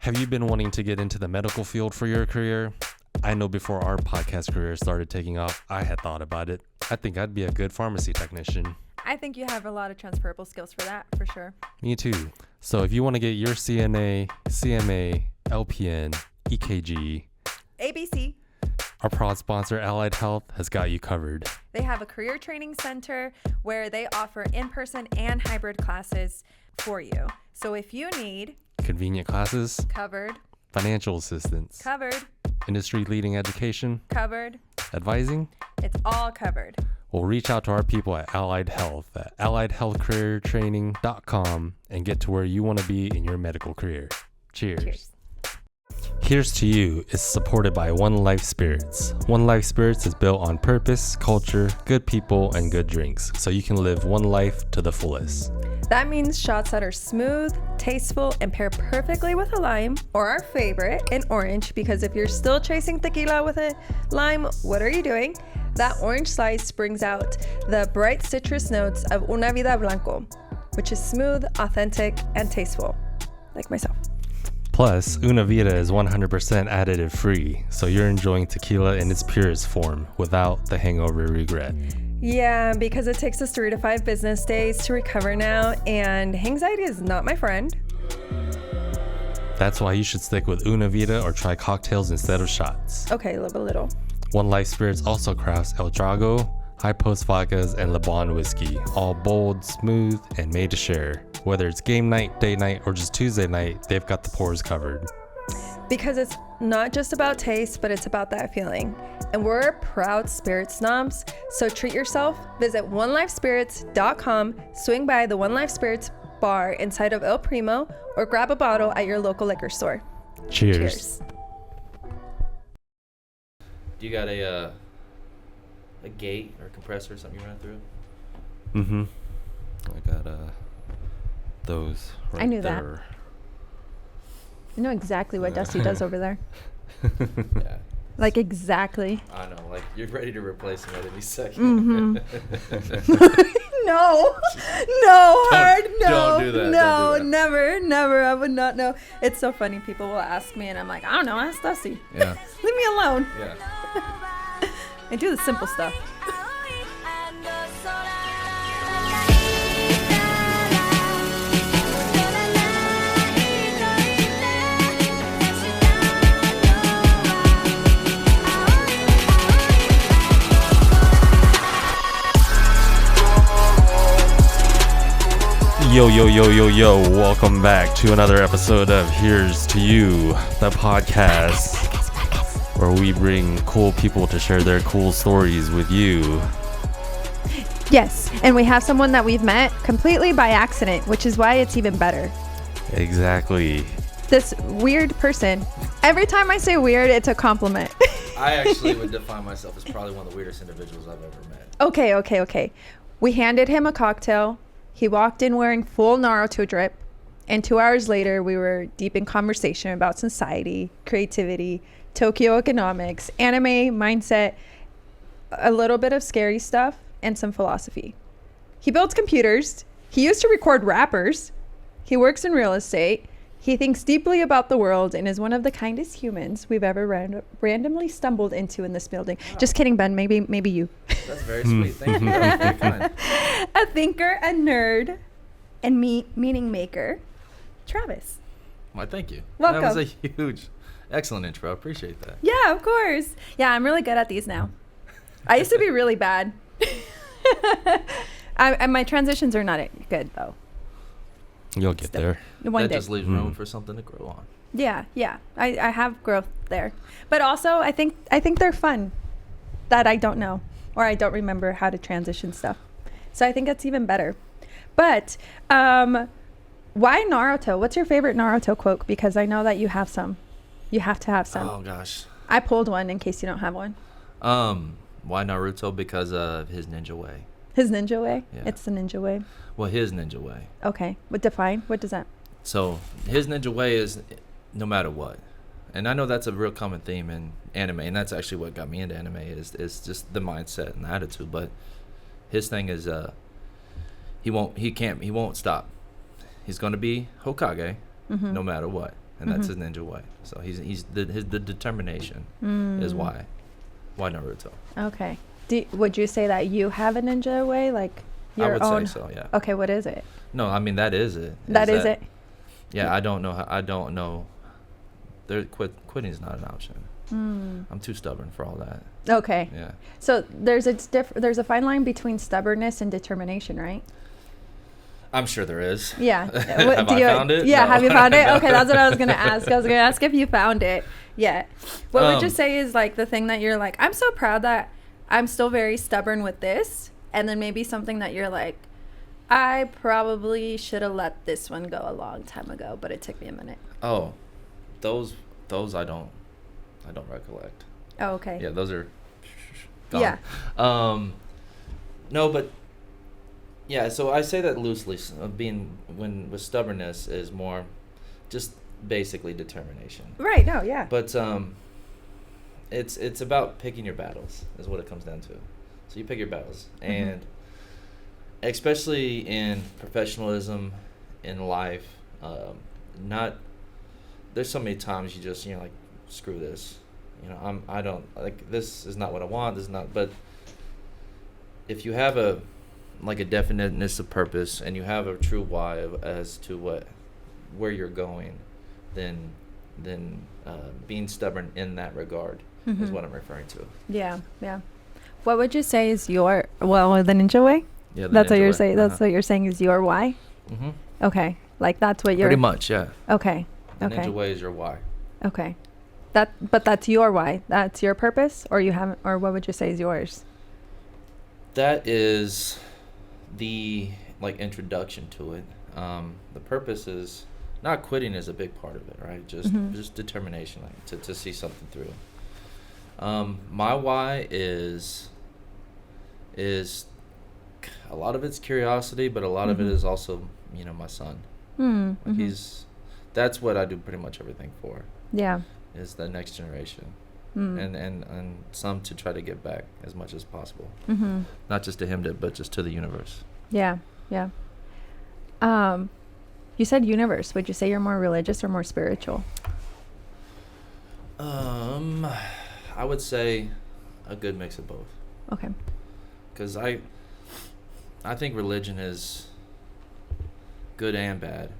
Have you been wanting to get into the medical field for your career? I know before our podcast career started taking off, I had thought about it. I think I'd be a good pharmacy technician. I think you have a lot of transferable skills for that, for sure. Me too. So if you want to get your CNA, CMA, LPN, EKG, ABC. Our proud sponsor, Allied Health, has got you covered. They have a career training center where they offer in-person and hybrid classes for you. So if you need convenient classes, covered, financial assistance, covered, industry-leading education, covered, advising, it's all covered. Well, reach out to our people at Allied Health at alliedhealthcareertraining.com and get to where you want to be in your medical career. Cheers. Here's to You is supported by One Life Spirits. One Life Spirits is built on purpose, culture, good people, and good drinks, so you can live one life to the fullest. That means shots that are smooth, tasteful, and pair perfectly with a lime, or our favorite, an orange, because if you're still chasing tequila with a lime, what are you doing? That orange slice brings out the bright citrus notes of Una Vida Blanco, which is smooth, authentic, and tasteful, like myself. Plus, Una Vida is 100% additive free, so you're enjoying tequila in its purest form without the hangover regret. Yeah, because it takes us 3 to 5 business days to recover now, and anxiety is not my friend. That's why you should stick with Una Vida or try cocktails instead of shots. Okay, a little. One Life Spirits also crafts El Trago, High Post Vodkas, and Le Bon Whiskey, all bold, smooth, and made to share. Whether it's game night, date night, or just Tuesday night, they've got the pours covered. Because it's not just about taste, but it's about that feeling. And we're proud spirit snobs, so treat yourself. Visit onelifespirits.com, swing by the One Life Spirits bar inside of El Primo, or grab a bottle at your local liquor store. Cheers. Do you got a gate or compressor or something you run through? Mm-hmm. I got those right I knew there. that. I know exactly what Dusty does over there. Yeah. Like exactly. I know, like you're ready to replace him at any second. Mm-hmm. No, Hard. No, don't do that. No, Don't do that. never. I would not know. It's so funny. People will ask me, and I'm like, I don't know. Ask Dusty. Yeah. Leave me alone. Yeah. I do the simple stuff. Yo, welcome back to another episode of Here's to You, the podcast where we bring cool people to share their cool stories with you. Yes, and we have someone that we've met completely by accident, which is why it's even better. Exactly. This weird person. Every time I say weird, it's a compliment. I actually would define myself as probably one of the weirdest individuals I've ever met. Okay. We handed him a cocktail. He walked in wearing full Naruto drip, and 2 hours later, we were deep in conversation about society, creativity, Tokyo economics, anime, mindset, a little bit of scary stuff, and some philosophy. He builds computers. He used to record rappers. He works in real estate. He thinks deeply about the world and is one of the kindest humans we've ever randomly stumbled into in this building. Wow. Just kidding, Ben. Maybe you. That's very sweet. Thank you. That was very kind. A thinker, a nerd, and meaning maker, Travis. Why, thank you. Welcome. That was a huge, excellent intro. I appreciate that. Yeah, of course. Yeah, I'm really good at these now. I used to be really bad. My transitions are not good, though. You'll get there. One that day. just leaves room for something to grow on. Yeah. I have growth there. But also, I think they're fun that I don't know, or I don't remember how to transition stuff. So I think that's even better. But why Naruto? What's your favorite Naruto quote? Because I know that you have some. You have to have some. Oh, gosh. I pulled one in case you don't have one. Why Naruto? Because of his ninja way. His ninja way? Yeah. It's the ninja way. Well, his ninja way. Okay. What does that? So his ninja way is no matter what. And I know that's a real common theme in anime, and that's actually what got me into anime is just the mindset and the attitude. But his thing is he won't stop. He's going to be Hokage no matter what. and that's his ninja way. So the determination is why Naruto. Okay. Would you say that you have a ninja way, like your I would own? say so, yeah. Okay, what is it? No, I mean that is it. That is it. Yeah, I don't know. Quitting's not an option. I'm too stubborn for all that. Okay. Yeah. So there's a fine line between stubbornness and determination, right? I'm sure there is. Yeah. Have I found it? Yeah. No. Have you found it? Okay, that's what I was gonna ask. I was gonna ask if you found it. Yeah. What would you say is like the thing that you're like, I'm so proud that I'm still very stubborn with this, and then maybe something that you're like, I probably should have let this one go a long time ago, but it took me a minute. Oh, those I don't recollect. Oh, okay. Yeah, those are gone. Yeah. No, but yeah, so I say that loosely. With stubbornness is more just basically determination. Right. No. Yeah. But it's about picking your battles is what it comes down to. So you pick your battles, and especially in professionalism, in life, there's so many times you just like, screw this, I don't like, this is not what I want, this is not. But if you have a definiteness of purpose and you have a true why as to where you're going, then being stubborn in that regard is what I'm referring to. Yeah. Yeah. What would you say is the ninja way? Yeah, that's what you're saying. Uh-huh. That's what you're saying is your why. Mm-hmm. Okay, like that's what you're. Pretty much, yeah. Okay. The Okay. ninja way is your why. Okay. But that's your why. That's your purpose, or you haven't, or what would you say is yours? That is the introduction to it. The purpose is not quitting is a big part of it, right? Just determination, to see something through. My why is a lot of it's curiosity, but a lot of it is also my son. That's what I do pretty much everything for. Yeah. Is the next generation, and some to try to give back as much as possible, not just to him, but just to the universe. Yeah. Yeah. You said universe. Would you say you're more religious or more spiritual? I would say a good mix of both. Okay. Because I think religion is good and bad.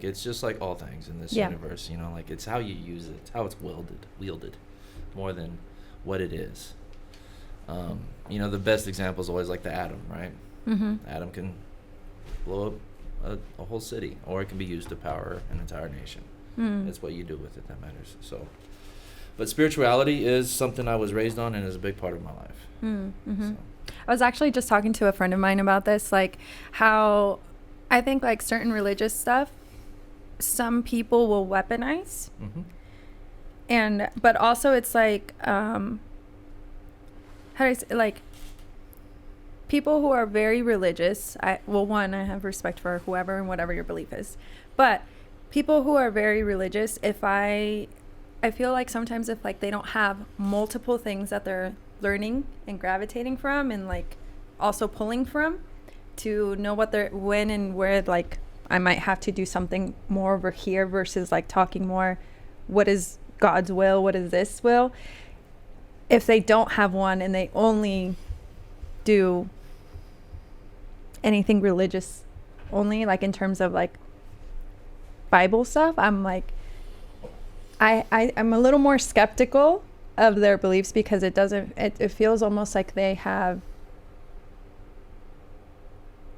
It's just like all things in this universe. It's how you use it, it's how it's wielded, more than what it is. The best example is always like the atom, right? Atom can blow up a whole city, or it can be used to power an entire nation. It's what you do with it that matters. So, but spirituality is something I was raised on and is a big part of my life. So. I was actually just talking to a friend of mine about this, like how I think like certain religious stuff, some people will weaponize, but also it's like, how do I say, like people who are very religious. I have respect for whoever and whatever your belief is, but people who are very religious, I feel like sometimes if like they don't have multiple things that they're learning and gravitating from and like also pulling from to know when and where, like I might have to do something more over here versus like talking more what is God's will, what is this will. If they don't have one and they only do anything religious only, like in terms of like Bible stuff, I'm like I'm a little more skeptical of their beliefs because it feels almost like they have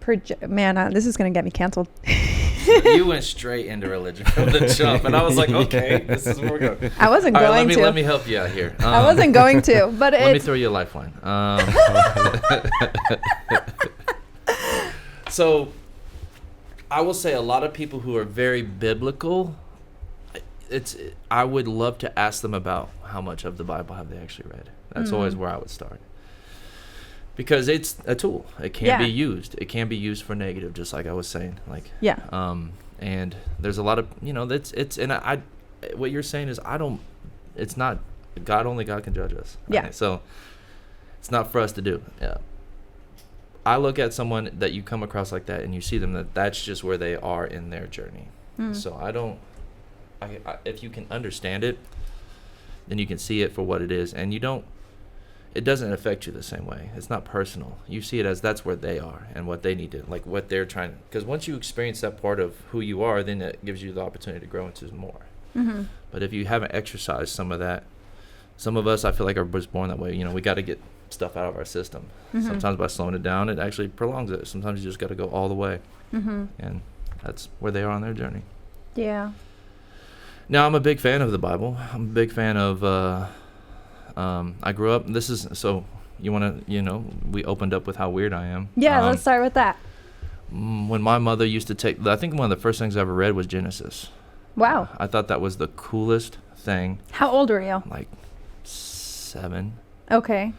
this is going to get me canceled. You went straight into religion from the jump, and I was like, okay, this is where we're going. I wasn't going to. Let me help you out here. I wasn't going to, but let me throw you a lifeline. So I will say a lot of people who are very biblical, I would love to ask them about how much of the Bible have they actually read. That's always where I would start. Because it's a tool. It can be used. It can be used for negative, just like I was saying. And there's a lot of, what you're saying is it's not, only God can judge us. Right? Yeah. So it's not for us to do. Yeah. I look at someone that you come across like that and you see them, that's just where they are in their journey. So I don't if you can understand it, then you can see it for what it is, and it doesn't affect you the same way. It's not personal. You see it as that's where they are and what they need to, like what they're trying, because once you experience that part of who you are, then it gives you the opportunity to grow into more. Mm-hmm. But if you haven't exercised some of that, some of us, I feel like, are just born that way. You know, we got to get stuff out of our system. Mm-hmm. Sometimes by slowing it down, it actually prolongs it. Sometimes you just got to go all the way. Mm-hmm. And that's where they are on their journey. Yeah. Now, I'm a big fan of the Bible. I'm a big fan of, I grew up, so you want to, we opened up with how weird I am. Yeah, let's start with that. When my mother used to I think one of the first things I ever read was Genesis. Wow. I thought that was the coolest thing. How old were you? Like 7. Okay.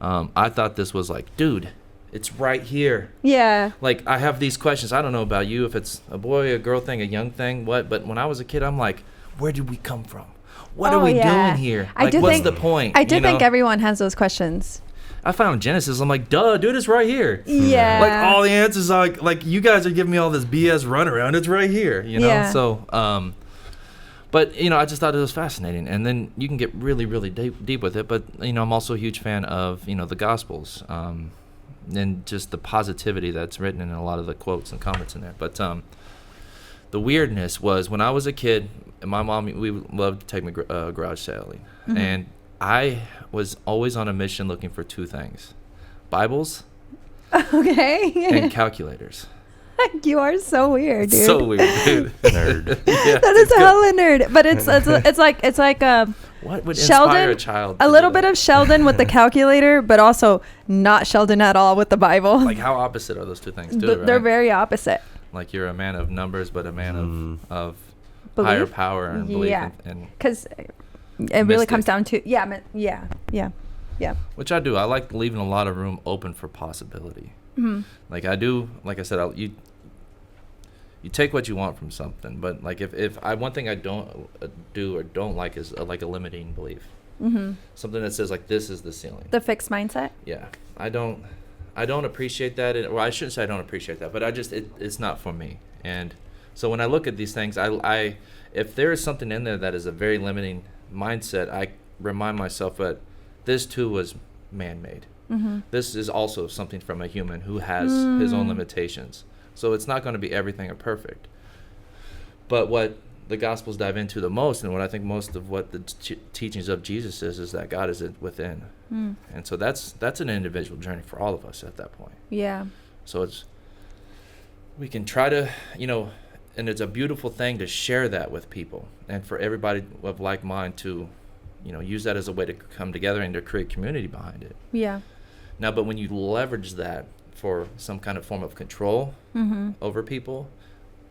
I thought this was like, dude, it's right here. Yeah. Like, I have these questions. I don't know about you, if it's a boy, a girl thing, a young thing, what. But when I was a kid, I'm like, where did we come from? What are we doing here? Like, what's the point? I do think everyone has those questions. I found Genesis. I'm like, duh, dude, it's right here. Yeah. Like, all the answers are like you guys are giving me all this BS runaround. It's right here, Yeah. So, but, I just thought it was fascinating. And then you can get really, really deep with it. But, I'm also a huge fan of, the Gospels and just the positivity that's written in a lot of the quotes and comments in there. But the weirdness was when I was a kid, and my mom, we loved to take me garage sailing. Mm-hmm. And I was always on a mission looking for 2 things: Bibles Okay. and calculators. You are so weird, dude. So weird, dude. Nerd. Yeah, That is hella nerd. But it's like what would Sheldon, inspire a child? a little bit of Sheldon with the calculator, but also not Sheldon at all with the Bible. Like, how opposite are those 2 things, too, right? They're very opposite. Like, you're a man of numbers, but a man of Belief? higher power and belief. Yeah. And Because it really Mystic. comes down to yeah. which I do. I like leaving a lot of room open for possibility. Mm-hmm. Like, I do. Like I said, you take what you want from something, but like if one thing I don't do or don't like is like a limiting belief. Mm-hmm. Something that says like this is the ceiling. The fixed mindset. Yeah, I don't appreciate that. Well, I shouldn't say I don't appreciate that, but it's not for me. And so when I look at these things, I if there is something in there that is a very limiting mindset, I remind myself that this too was man-made. Mm-hmm. This is also something from a human who has his own limitations. So it's not going to be everything or perfect. But what the Gospels dive into the most, and what I think most of what the teachings of Jesus is that God is within. Mm. And so that's an individual journey for all of us at that point. Yeah. So we can try to, and it's a beautiful thing to share that with people and for everybody of like mind to, use that as a way to come together and to create community behind it. Yeah. Now, but when you leverage that for some kind of form of control over people,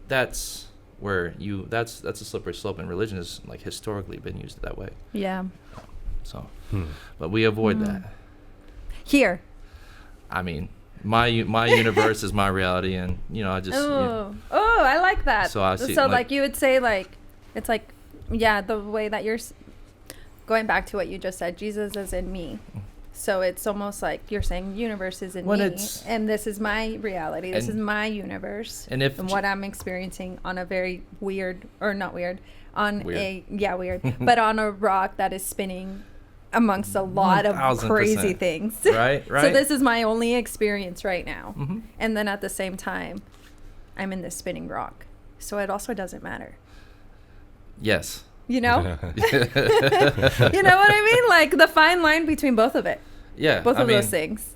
that's where that's a slippery slope, and religion has like historically been used that way. Yeah. So, but we avoid that. Here. I mean, my universe is my reality, and I just. Oh, I like that. So I see. So like you would say like, it's like, yeah, the way that you're going back to what you just said, Jesus is in me. So it's almost like you're saying universe is in me, and this is my reality. This is my universe, and what I'm experiencing on a very weird, or not weird, on weird, but on a rock that is spinning amongst a lot of crazy things. Right. So this is my only experience right now, and then at the same time, I'm in this spinning rock. So it also doesn't matter. Yes. You know? You know what I mean? Like the fine line between both of it. Yeah. Both of those things.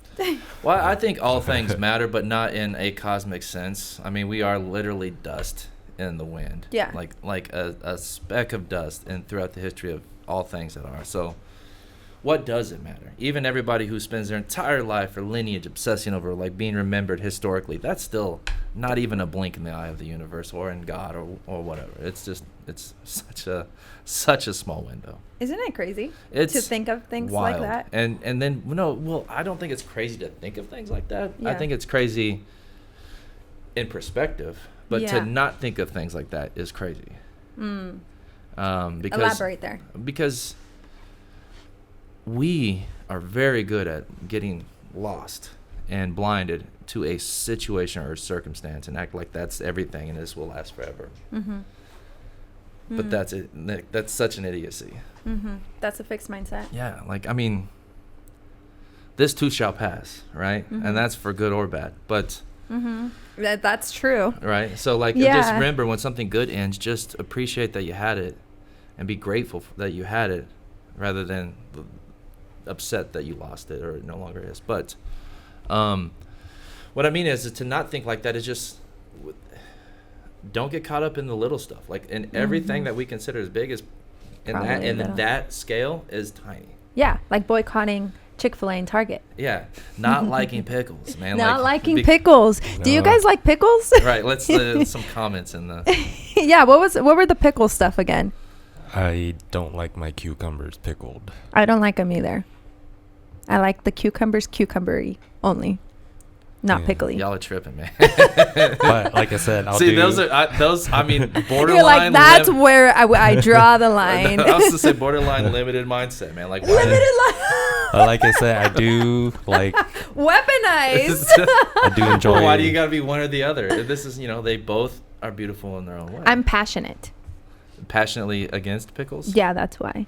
Well, I think all things matter, but not in a cosmic sense. I mean, we are literally dust in the wind. Yeah. Like a speck of dust throughout the history of all things that are. So what does it matter? Even everybody who spends their entire life or lineage obsessing over like being remembered historically, that's still not even a blink in the eye of the universe or in God or whatever. It's such a small window. Isn't it crazy to think of things wild. like that? And then I don't think it's crazy to think of things like that. Yeah. I think it's crazy in perspective, but to not think of things like that is crazy. Because elaborate there. Because we are very good at getting lost and blinded to a situation or a circumstance and act like that's everything and this will last forever. But that's it. That's such an idiocy. That's a fixed mindset. Yeah, like, I mean, this too shall pass, right? And that's for good or bad. But That's true. right, so like, just remember, when something good ends, just appreciate that you had it, and be grateful that you had it, rather than upset that you lost it or it no longer is. But what I mean is to not think like that. Is just don't get caught up in the little stuff. Like, in everything that we consider as big is in that scale is tiny. Yeah, like boycotting Chick-fil-A and Target. Yeah, not liking pickles, man. Not liking pickles. Do you guys like pickles? Right. Let's some comments in the. Yeah. What were the pickle stuff again? I don't like my cucumbers pickled. I don't like them either. I like the cucumbers cucumbery only, not pickly. Y'all are tripping, man. But like I said, I'll do. those I mean, borderline. You're like, that's where I draw the line. I was to say borderline limited mindset, man. Like, limited line. But like I said, I do like. Weaponized. I do enjoy. Why do you gotta be one or the other? This is, they both are beautiful in their own way. I'm passionate. Passionately against pickles. Yeah, that's why.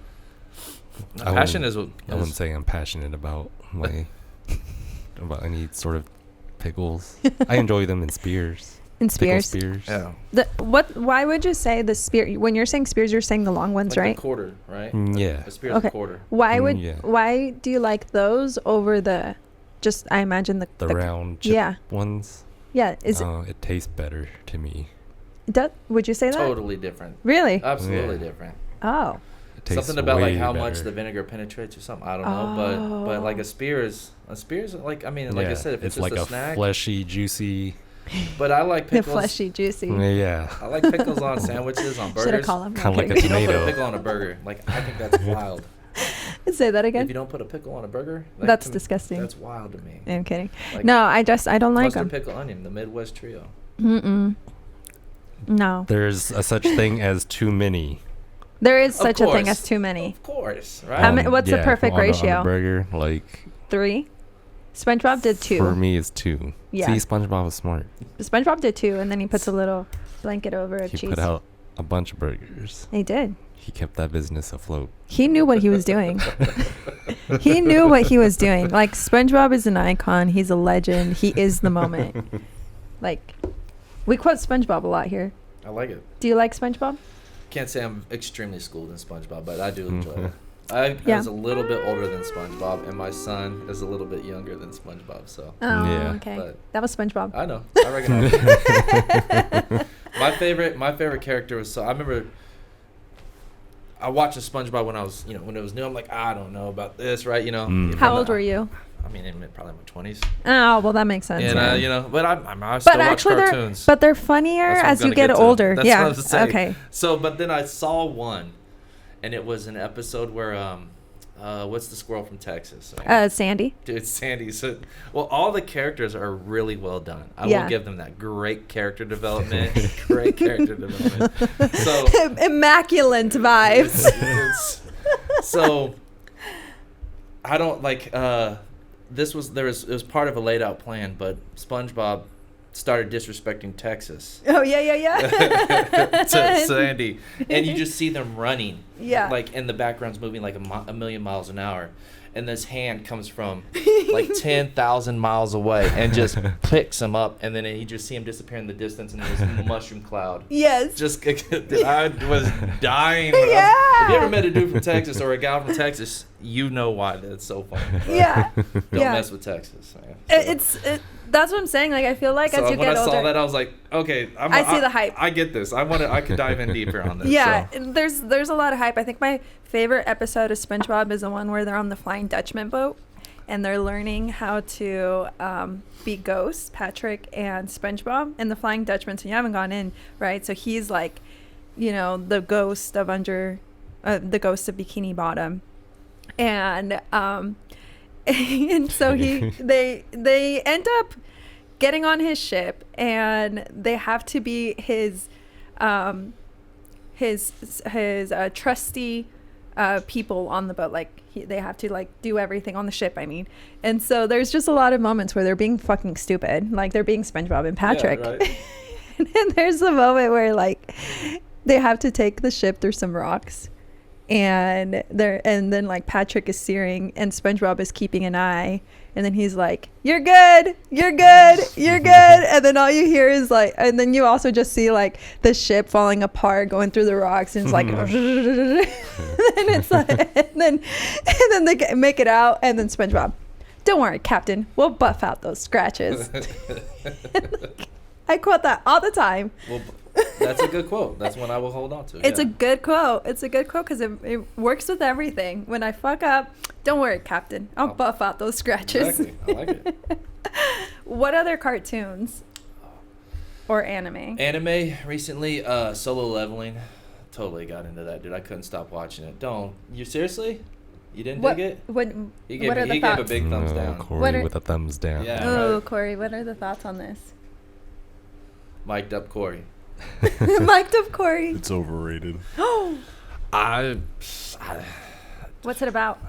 Passion is what. I wouldn't say I'm passionate about about any sort of pickles. I enjoy them in spears. In spears. Spears. Yeah. Why would you say the spear? When you're saying spears, you're saying the long ones, Like right? a quarter, right? Yeah. A spear is a quarter. Why do you like those over the? Just I imagine the round chip ones. Yeah. It tastes better to me. Would you say that? Totally different. Really? Absolutely different. Oh. Something about like how much the vinegar penetrates or something. I don't know, but like a spear is like, I mean, like I said, if it's just like a a snack, fleshy, juicy. But I like pickles. The fleshy, juicy. Yeah. I like pickles on sandwiches, on burgers. Should have called them. Kind of like a You don't put tomato. a pickle on a burger. Like, I think that's wild. Say that If again. you don't put a pickle on a burger, like, That's to me, disgusting. that's wild to me. I'm kidding. Like, No, I don't like mustard, them. pickle, onion, the Midwest trio. No. There's a such thing as too many. There is such a thing course. as too many. Of course, right? What's the perfect on ratio? a burger, like 3. SpongeBob did 2. for me, it's 2. Yeah. See, SpongeBob was smart. SpongeBob did 2, and then he puts a little blanket over of He cheese. put out a bunch of burgers. He did. He kept that business afloat. He knew what he was doing. He knew what he was doing. Like, SpongeBob is an icon. He's a legend. He is the moment. Like, we quote SpongeBob a lot here. I like it. Do you like SpongeBob? Can't say I'm extremely schooled in SpongeBob, but I do enjoy it. I was a little bit older than SpongeBob, and my son is a little bit younger than SpongeBob. So Oh, Yeah. okay. But- That was SpongeBob. I know. I recognize it. My favorite character was, I remember I watched SpongeBob when I was, when it was new. I'm like, I don't know about this, right? How old were you? I mean, probably in my 20s. Oh, well, that makes sense. And yeah. but I still watch cartoons. they're funnier That's what I'm as you gonna get to. older. That's yeah. what I was saying. Okay. So, but then I saw one, and it was an episode where what's the squirrel from Texas? Sandy. Dude, it's Sandy. So, all the characters are really well done. I Yeah. will give them that. Great character development. Great character development. So Immaculate vibes. so I don't like. It was part of a laid out plan, but SpongeBob started disrespecting Texas. Oh yeah. To Sandy, and you just see them running. Yeah. Like, in the background's moving like a million miles an hour, and this hand comes from like 10,000 miles away and just picks him up, and then you just see him disappear in the distance in this mushroom cloud. Yes. Just I was dying. Yeah. If you ever met a dude from Texas or a gal from Texas, you know why that's so funny. But Yeah. Don't mess with Texas, man. So, That's what I'm saying. Like, I feel like as you get older. When I saw that, I was like, okay, I see the hype. I get this. I could dive in deeper on this. Yeah, so. there's a lot of hype. I think my favorite episode of SpongeBob is the one where they're on the Flying Dutchman boat, and they're learning how to be ghosts, Patrick and SpongeBob, and the Flying Dutchman. So you haven't gone in, right? So he's like, the ghost of the ghost of Bikini Bottom, and and so they end up getting on his ship, and they have to be his trusty people on the boat. Like, they have to like do everything on the ship, I mean. And so there's just a lot of moments where they're being fucking stupid, like they're being SpongeBob and Patrick. Yeah, right. And then there's a moment where like they have to take the ship through some rocks, and then like Patrick is steering and SpongeBob is keeping an eye, and then he's like, you're good, you're good, you're good, and then all you hear is like, and then you also just see like the ship falling apart going through the rocks, and it's like and it's like, and then they make it out, and then SpongeBob, don't worry, Captain, we'll buff out those scratches. I quote that all the time. Well, that's a good quote. That's one I will hold on to. It's a good quote. It's a good quote because it works with everything. When I fuck up, don't worry, Captain. I'll buff out those scratches. Exactly. I like it. What other cartoons or anime? Anime recently, Solo Leveling. Totally got into that, dude. I couldn't stop watching it. Don't you seriously? You didn't dig it? He gave a big thumbs down. Corey with a thumbs down. Yeah. Oh, Right. Corey, what are the thoughts on this? Mic'd up Corey. Mic'd up Corey. It's overrated. What's it about?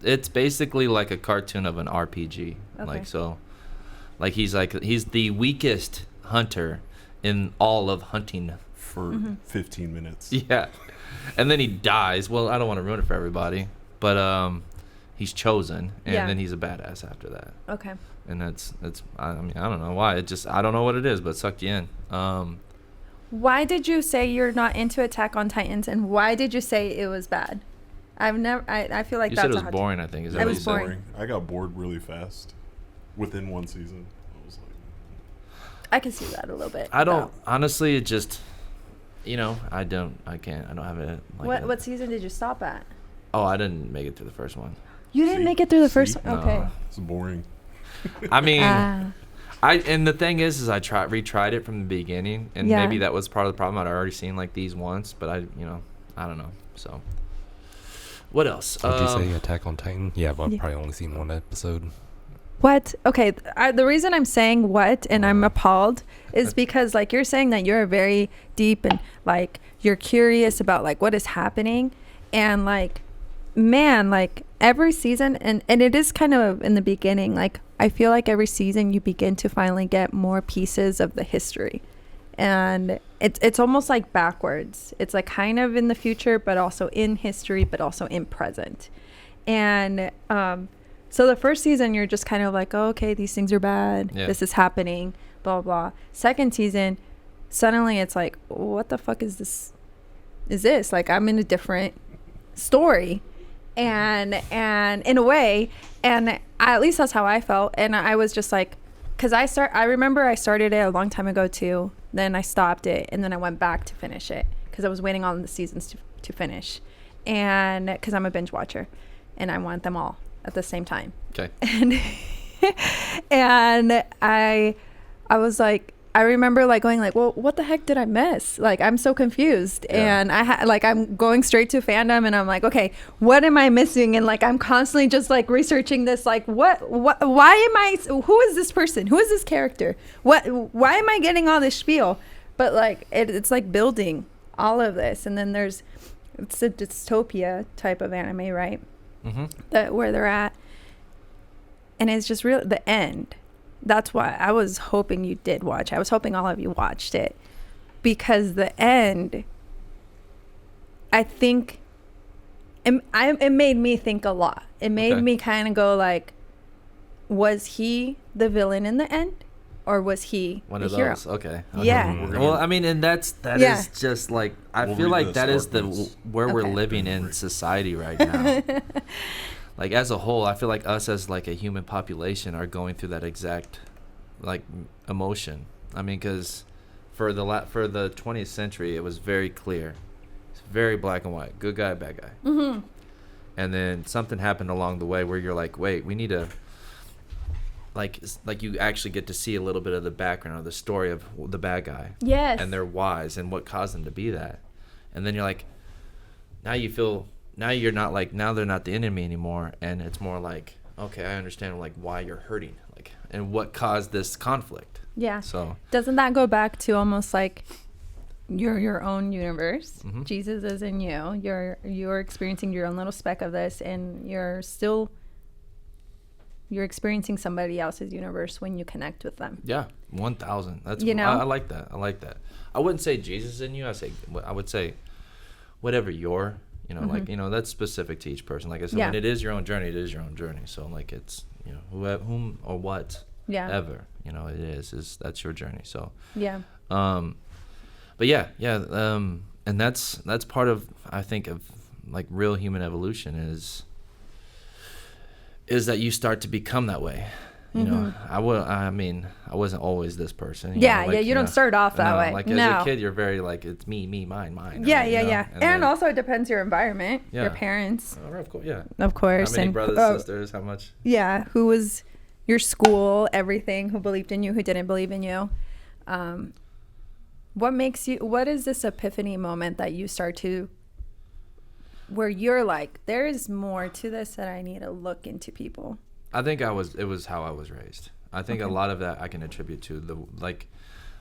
It's basically like a cartoon of an RPG. Okay. He's the weakest hunter in all of hunting. For 15 minutes. Yeah. And then he dies. Well, I don't want to ruin it for everybody, but he's chosen, and then he's a badass after that. Okay. And that's I mean, I don't know why. I don't know what it is, but it sucked you in. Why did you say you're not into Attack on Titans, and why did you say it was bad? I feel like You that's said it was boring, I think. Is that It what was you said? boring. I got bored really fast. Within one season. I was like, I can see that a little bit. I don't honestly. It just, I don't have it. What season did you stop at? Oh, I didn't make it through the first one. You didn't make it through the first one? No. Okay. it's boring. I mean, and the thing is I retried it from the beginning, and maybe that was part of the problem. I'd already seen like these once, but I don't know. So, what else? Did you say Attack on Titan? Yeah, but I've probably only seen one episode. What? Okay. The reason I'm saying what and I'm appalled is because like you're saying that you're very deep and like you're curious about like what is happening, and like, man, like every season and it is kind of in the beginning, like I feel like every season you begin to finally get more pieces of the history, and it's almost like backwards. It's like kind of in the future but also in history but also in present. And so the first season you're just kind of like, oh, okay, these things are bad, this is happening, blah blah. Second season suddenly it's like, what the fuck is this like I'm in a different story, and in a way, and at least that's how I felt. And I was just like, because I remember I started it a long time ago too, then I stopped it, and then I went back to finish it because I was waiting on the seasons to finish, and because I'm a binge watcher and I want them all at the same time. Okay. And I was like, I remember like going like, well, what the heck did I miss? Like, I'm so confused. And I'm going straight to fandom, and I'm like, okay, what am I missing? And like, I'm constantly just like researching this, like, why am I, who is this person? Who is this character? Why am I getting all this spiel? But like, it's like building all of this. And then it's a dystopia type of anime, right? Mm-hmm. Where they're at. And it's just real, the end. That's why I was hoping you did watch. I was hoping all of you watched it, because the end, I think, it made me think a lot. It made me kind of go like, was he the villain in the end, or was he one the of hero? those? Okay. Yeah. Well, I mean, and that is just like, I feel like that is where we're living in society right now. Like, as a whole, I feel like us as like a human population are going through that exact like emotion. I mean, because for the 20th century, it was very clear. It's very black and white. Good guy, bad guy. Mm-hmm. And then something happened along the way where you're like, wait, we need to like you actually get to see a little bit of the background or the story of the bad guy. Yes. And their whys and what caused them to be that. And then you're like, now you're not like, now they're not the enemy anymore, and it's more like, okay, I understand like why you're hurting, like, and what caused this conflict. Yeah. So doesn't that go back to almost like you're your own universe? Mm-hmm. Jesus is in you. You're experiencing your own little speck of this, and you're still You're experiencing somebody else's universe when you connect with them. Yeah, 1,000. That's, You know? I like that. I like that. I wouldn't say Jesus in you. I would say whatever you're, you know, like, you know, that's specific to each person. Like I said, when it is your own journey, it is your own journey. So like it's, you know, whom or what ever, you know, it is that's your journey. So Yeah. but yeah, and that's part of, I think, of like real human evolution is that you start to become that way. You know, I wasn't always this person. You don't start off that way. Like as a kid, you're very like, it's me, mine. Yeah, you know? yeah. And then, also it depends your environment, your parents. Oh, of course, yeah. Of course. How many and brothers, sisters, how much? Yeah, who was your school, everything, who believed in you, who didn't believe in you. What is this epiphany moment that you start to, where you're like, there is more to this that I need to look into people? I think it was how I was raised. I think a lot of that I can attribute to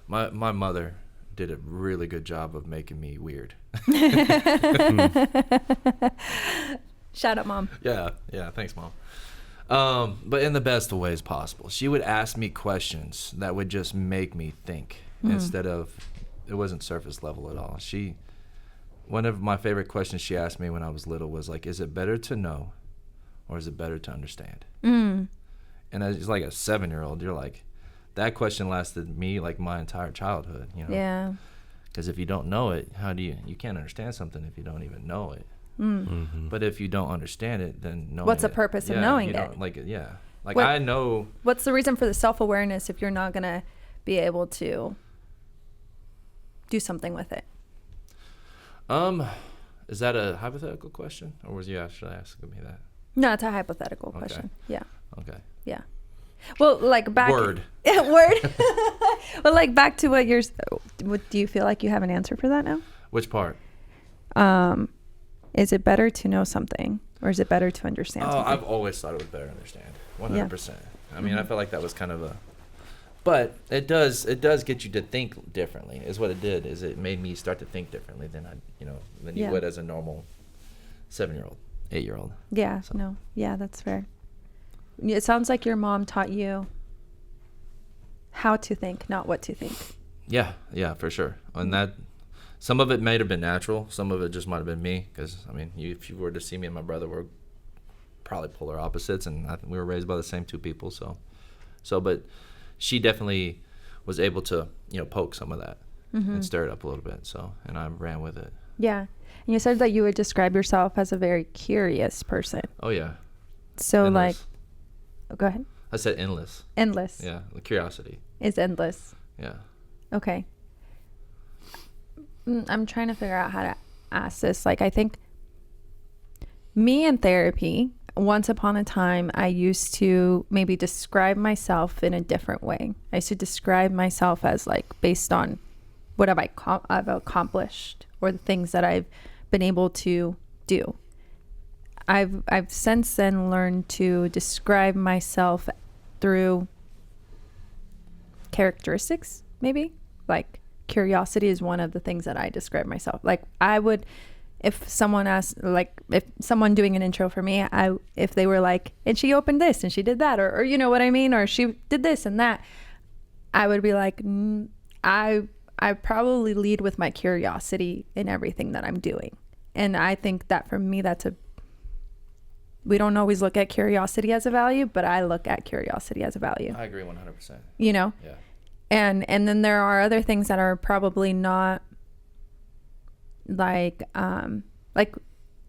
my mother did a really good job of making me weird. Shout out, Mom. Yeah, thanks, Mom. But in the best of ways possible. She would ask me questions that would just make me think instead of, it wasn't surface level at all. One of my favorite questions she asked me when I was little was like, is it better to know or is it better to understand? And as like a 7-year-old, you're like, that question lasted me like my entire childhood, you know? Yeah. Because if you don't know it, you can't understand something if you don't even know it. But if you don't understand it, then knowing what's the purpose of knowing it? Like I know. What's the reason for the self-awareness if you're not going to be able to do something with it? Is that a hypothetical question, or was you actually asking me that? No, it's a hypothetical question. Yeah. Okay. Yeah. Well, like back. Word. Word. Well, like back to what do you feel like you have an answer for that now? Which part? Is it better to know something or is it better to understand something? I've always thought it was better to understand. 100%. I mean, I felt like that was kind of but it does get you to think differently is what it did, is it made me start to think differently than you would as a normal 7-year-old, 8-year-old. Yeah, So. no. Yeah, that's fair. It sounds like your mom taught you how to think, not what to think. Yeah, for sure. And that, some of it might have been natural. Some of it just might have been me. Because, I mean, if you were to see me and my brother, we're probably polar opposites. And I think we were raised by the same two people. But she definitely was able to, poke some of that and stir it up a little bit. So, and I ran with it. Yeah. And you said that you would describe yourself as a very curious person. Oh, yeah. So, Endless. Go ahead. I said endless. Endless. Yeah, the curiosity. Is endless. Yeah. Okay. I'm trying to figure out how to ask this. Like, I think me in therapy, once upon a time, I used to maybe describe myself in a different way. I used to describe myself as like based on what I've accomplished or the things that I've been able to do. I've since then learned to describe myself through characteristics, maybe. Like curiosity is one of the things that I describe myself. Like I would, if someone asked, like if someone doing an intro for me, if they were like, and she opened this and she did that, or you know what I mean, or she did this and that, I would be like, I probably lead with my curiosity in everything that I'm doing. And I think that for me, we don't always look at curiosity as a value, but I look at curiosity as a value. I agree 100%. Yeah. And then there are other things that are probably not like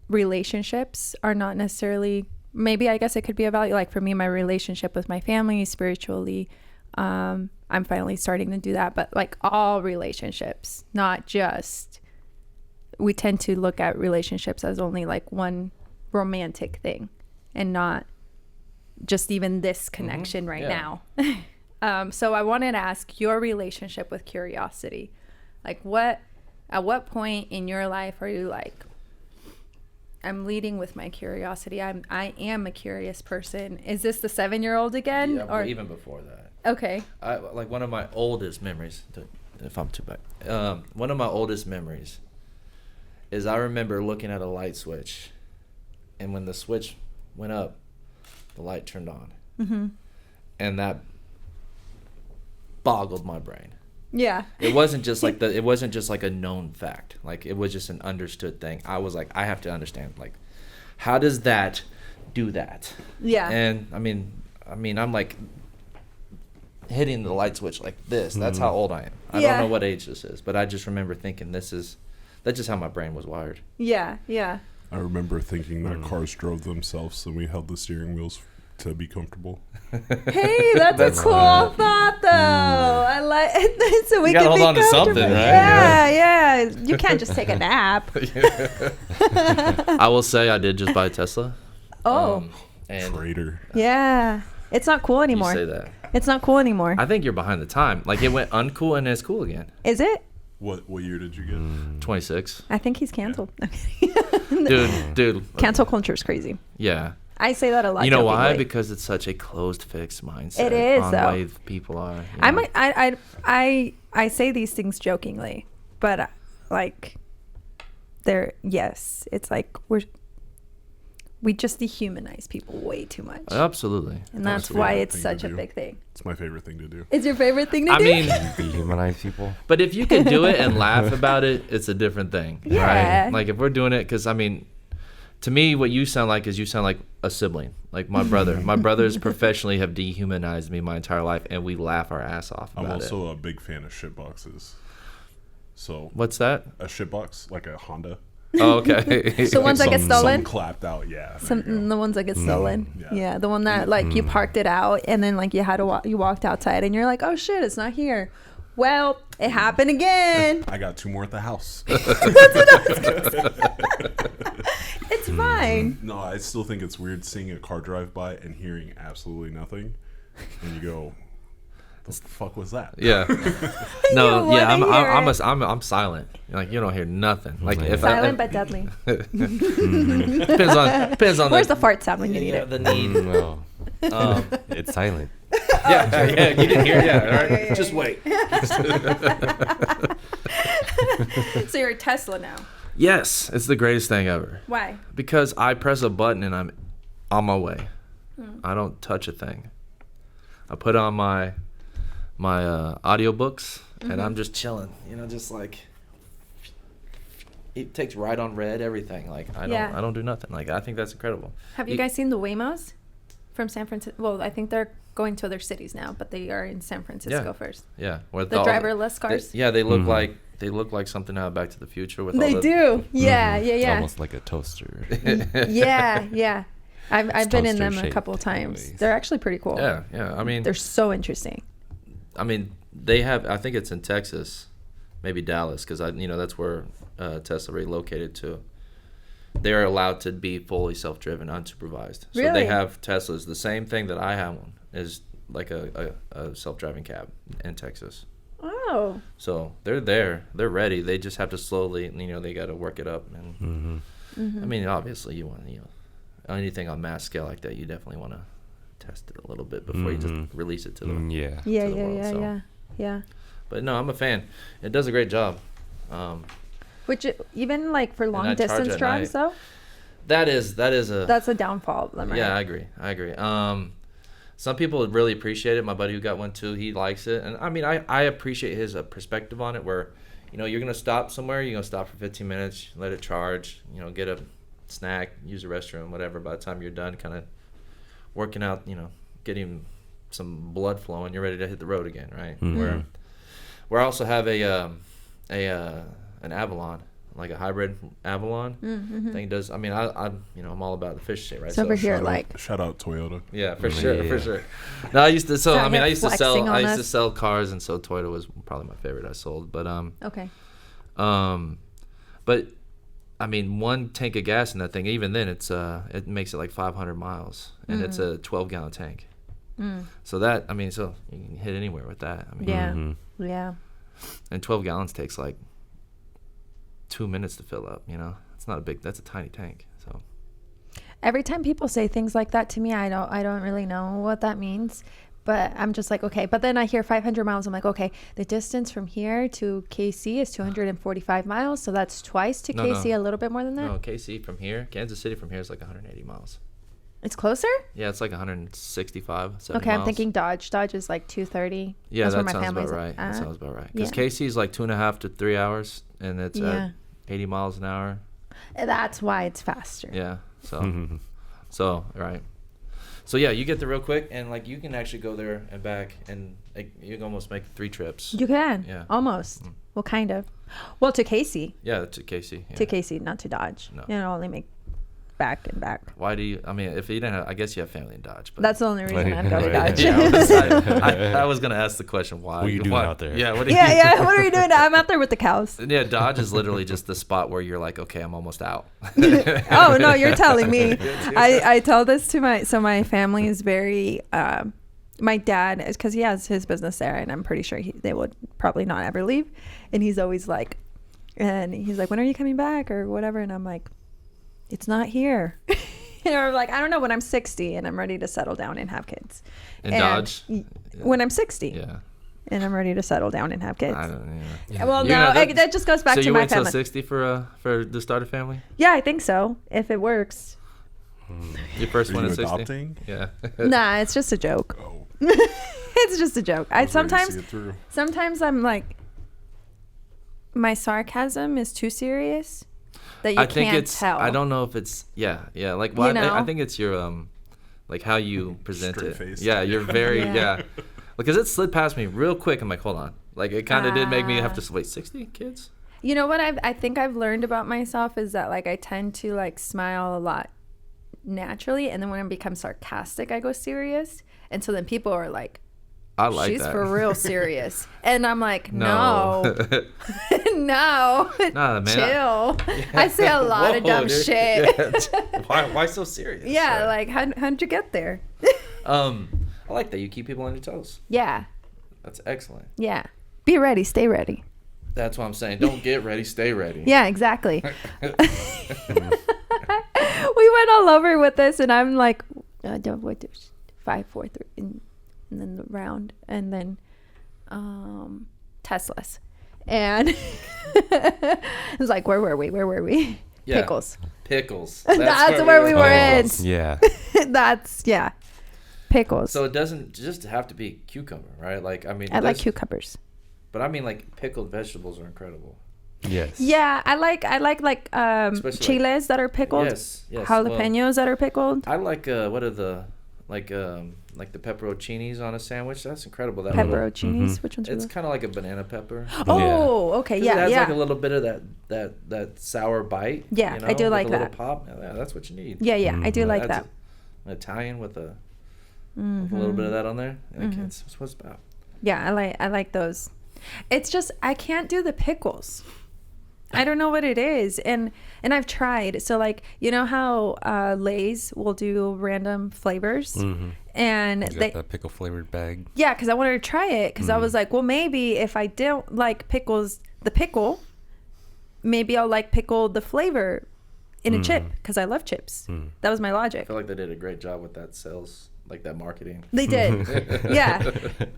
relationships are not necessarily, maybe I guess it could be a value. Like for me, my relationship with my family spiritually, I'm finally starting to do that, but like all relationships, not just, we tend to look at relationships as only like one romantic thing and not just even this connection now. So I wanted to ask your relationship with curiosity. Like at what point in your life are you like, I'm leading with my curiosity. I am a curious person. Is this the 7-year-old again? Yeah, or even before that. Okay. Like one of my oldest memories, if I'm too bad, one of my oldest memories is I remember looking at a light switch, and when the switch went up, the light turned on. and that boggled my brain. Yeah. It wasn't just like a known fact. Like, it was just an understood thing. I was like, I have to understand, like, how does that do that? Yeah. And I mean, I'm like hitting the light switch like this. That's how old I am. I don't know what age this is, but I just remember thinking that's just how my brain was wired. Yeah. Yeah. I remember thinking that cars drove themselves and we held the steering wheels to be comfortable. Hey, that's a cool thought, though. I like it. So we You can gotta hold be on to something, comfortable. right? Yeah. You can't just take a nap. I will say I did just buy a Tesla. Oh. And Traitor. Yeah. It's not cool you anymore. say that. It's not cool anymore. I think you're behind the time. Like, it went uncool and it's cool again. Is it? What year did you get? 26. I think he's canceled. Dude. Cancel culture is crazy. Yeah. I say that a lot. You know why? jokingly. Because it's such a closed, fixed mindset. It is, on though. the way people are. You know? I say these things jokingly, but like, it's like we just dehumanize people way too much, Absolutely. and that's my why favorite it's thing such to a do. big thing. It's my favorite thing to do. It's your favorite thing to I do? mean, Dehumanize people. but if you can do it and laugh about it, it's a different thing. Yeah. Right? Like, if we're doing it, because, I mean, to me, what you sound like is you sound like a sibling. Like my brother. My brothers professionally have dehumanized me my entire life, and we laugh our ass off about I'm it. also a big fan of shitboxes. So What's that? a shitbox, like a Honda. Oh, okay. So ones that get Some stolen? clapped out, yeah. there you go. The ones that get stolen. yeah. Yeah, the one that like you parked it out and then like you had to you walked outside and you're like, oh shit, it's not here. Well, it happened again. I got 2 more at the house. It's fine. No, I still think it's weird seeing a car drive by and hearing absolutely nothing, and you go, "The fuck was that?" Yeah. You No. Yeah. wanna hear I'm silent. Like, you don't hear nothing. Like, if Silent but deadly. depends on Where's the fart sound when you need yeah, it? the need. No, Um, it's silent. yeah. You didn't hear. Yeah. All right. Yeah. Just wait. So you're a Tesla now. Yes, it's the greatest thing ever. Why? Because I press a button and I'm on my way. I don't touch a thing. I put on my audiobooks and I'm just chilling. You know, just like it takes right on red, everything. Like I don't do nothing. Like, I think that's incredible. Have you guys seen the Waymos from San Francisco? Well, I think they're going to other cities now, but they are in San Francisco first. Yeah, where The driverless cars. They look like something out of Back to the Future with all They the, do. Yeah, It's yeah. almost like a toaster. Yeah. I've been in them a toaster-shaped couple of times. anyways. They're actually pretty cool. Yeah. I mean, They're so interesting. they have. I think it's in Texas, maybe Dallas, because that's where Tesla relocated to. They're allowed to be fully self-driven, unsupervised. So Really? they have Teslas. The same thing that I have one is like a self-driving cab in Texas. Oh. So they're there. They're ready. They just have to slowly, they got to work it up. And I mean, obviously, you want, anything on mass scale like that, you definitely want to test it a little bit before you just release it to the Yeah. Yeah, the world, so. yeah. But no, I'm a fan. It does a great job. Which even like for I long charge distance at drives night. though, That is a that's a downfall of them, right? Yeah, I agree. Some people really appreciate it. My buddy who got one too, he likes it. And I mean, I appreciate his perspective on it where, you're going to stop somewhere, you're going to stop for 15 minutes, let it charge, get a snack, use the restroom, whatever. By the time you're done kind of working out, getting some blood flowing, you're ready to hit the road again, right? Where I also have an Avalon, like a hybrid Avalon. Thing does. I mean, I'm all about the fish shit, right? So over here, like Shout out Toyota. Yeah, for Yeah. sure. No, I used to sell. Out I mean, here I used to sell. flexing on I used to us. sell cars, and so Toyota was probably my favorite I sold. But okay. but I mean, one tank of gas in that thing. Even then, it makes it like 500 miles, and it's a 12-gallon tank. So that so you can hit anywhere with that. I mean, Yeah. and 12 gallons takes like 2 minutes to fill up. It's not a big. That's a tiny tank. So. Every time people say things like that to me, I don't really know what that means, but I'm just like, okay. But then I hear 500 miles. I'm like, okay, the distance from here to KC is 245 miles, so that's twice to KC, a little bit more than that. No, KC from here, Kansas City from here is like 180 miles. It's closer? Yeah, it's like 165. 70 Okay, I'm miles. thinking Dodge. Dodge is like 230. Yeah, That's where that my sounds family's about right. That at. sounds about right. Because Yeah. Casey's like 2.5 to 3 hours, and it's Yeah. at 80 miles an hour. That's why it's faster. Yeah. So right. So yeah, you get there real quick, and like you can actually go there and back, and like, you can almost make 3 trips. You can. Yeah. Almost. Well, kind of. Well, to Casey. Yeah, to Casey. Yeah. To Casey, not to Dodge. No. You know, only make back and back. Why do you? I mean, if you didn't have, I guess you have family in Dodge. But That's the only reason I'd go to Right. Dodge. Yeah, I was gonna ask the question why. What are you doing why- out there? Yeah. What are you? Yeah. What are you doing? I'm out there with the cows. Yeah, Dodge is literally just the spot where you're like, okay, I'm almost out. Oh no, you're telling me. I tell this to my family is very my dad is, because he has his business there, and I'm pretty sure they would probably not ever leave, and he's always like, when are you coming back or whatever, and I'm like, it's not here. Like, I don't know, when I'm 60 and I'm ready to settle down and have kids. In And Dodge? When I'm 60 Yeah. and I'm ready to settle down and have kids. I don't. Yeah. Well, You no, know, that just goes back so to you my wait till family. 60 for the start of family? Yeah, I think so, if it works. Your first Are one you is 60? adopting? Yeah. Nah, it's just a joke. Oh, It's just a joke. I was ready to see sometimes it through. sometimes I'm like, my sarcasm is too serious that you I think can't it's. tell. I don't know if it's. Yeah. Like, well, You I know? think it's your like how you present Straight it. face. Yeah, you're very Yeah. yeah. Because it slid past me real quick. I'm like, hold on. Like, it kind of did make me have Ah. to wait. 60 kids? You know what I think I've learned about myself is that, like, I tend to like smile a lot naturally, and then when I become sarcastic, I go serious, and so then people are like, I like she's that. for real serious, and I'm like, No. no, Nah, man. chill. I say a lot of Whoa, dumb dude. shit. Yeah. Why so serious? Yeah, Right. like how'd you get there? I like that you keep people on your toes. Yeah, That's excellent. yeah. Be ready, stay ready. That's what I'm saying. Don't get ready, stay ready. Yeah, exactly. We went all over with this, and I'm like, don't wait, 5, 4, 3, and then the round, and then Teslas, and it's like, where were we? Yeah. Pickles. Pickles. That's where we were in. Yeah. That's pickles. So it doesn't just have to be cucumber, right? Like, I mean, I like this- cucumbers. But I mean, like, pickled vegetables are incredible. Yes. Yeah, I like Especially chiles that are pickled. Yes. Jalapenos that are pickled. I like what are the like the pepperoncinis on a sandwich? That's incredible. That little- Pepperoncinis. Mhm. Which ones are It's those? kind of like a banana pepper. Oh, okay. 'Cause Yeah, it has yeah. like a little bit of that sour bite. Yeah, you know, I do with like a little that. Pop. Yeah, that's what you need. Yeah, I do like That's that. An Italian with a little bit of that on there. Like, Mm-hmm. it's what it's about. Yeah, I like those. It's just I can't do the pickles. I don't know what it is, and I've tried. So, like, you know how Lay's will do random flavors, Mm-hmm. and You they got that pickle flavored bag. yeah, because I wanted to try it because I was like, well, maybe if I don't like pickles, the pickle, maybe I'll like pickle the flavor in a chip because I love chips. That was my I logic. feel like they did a great job with that sales, like that marketing. They did, yeah.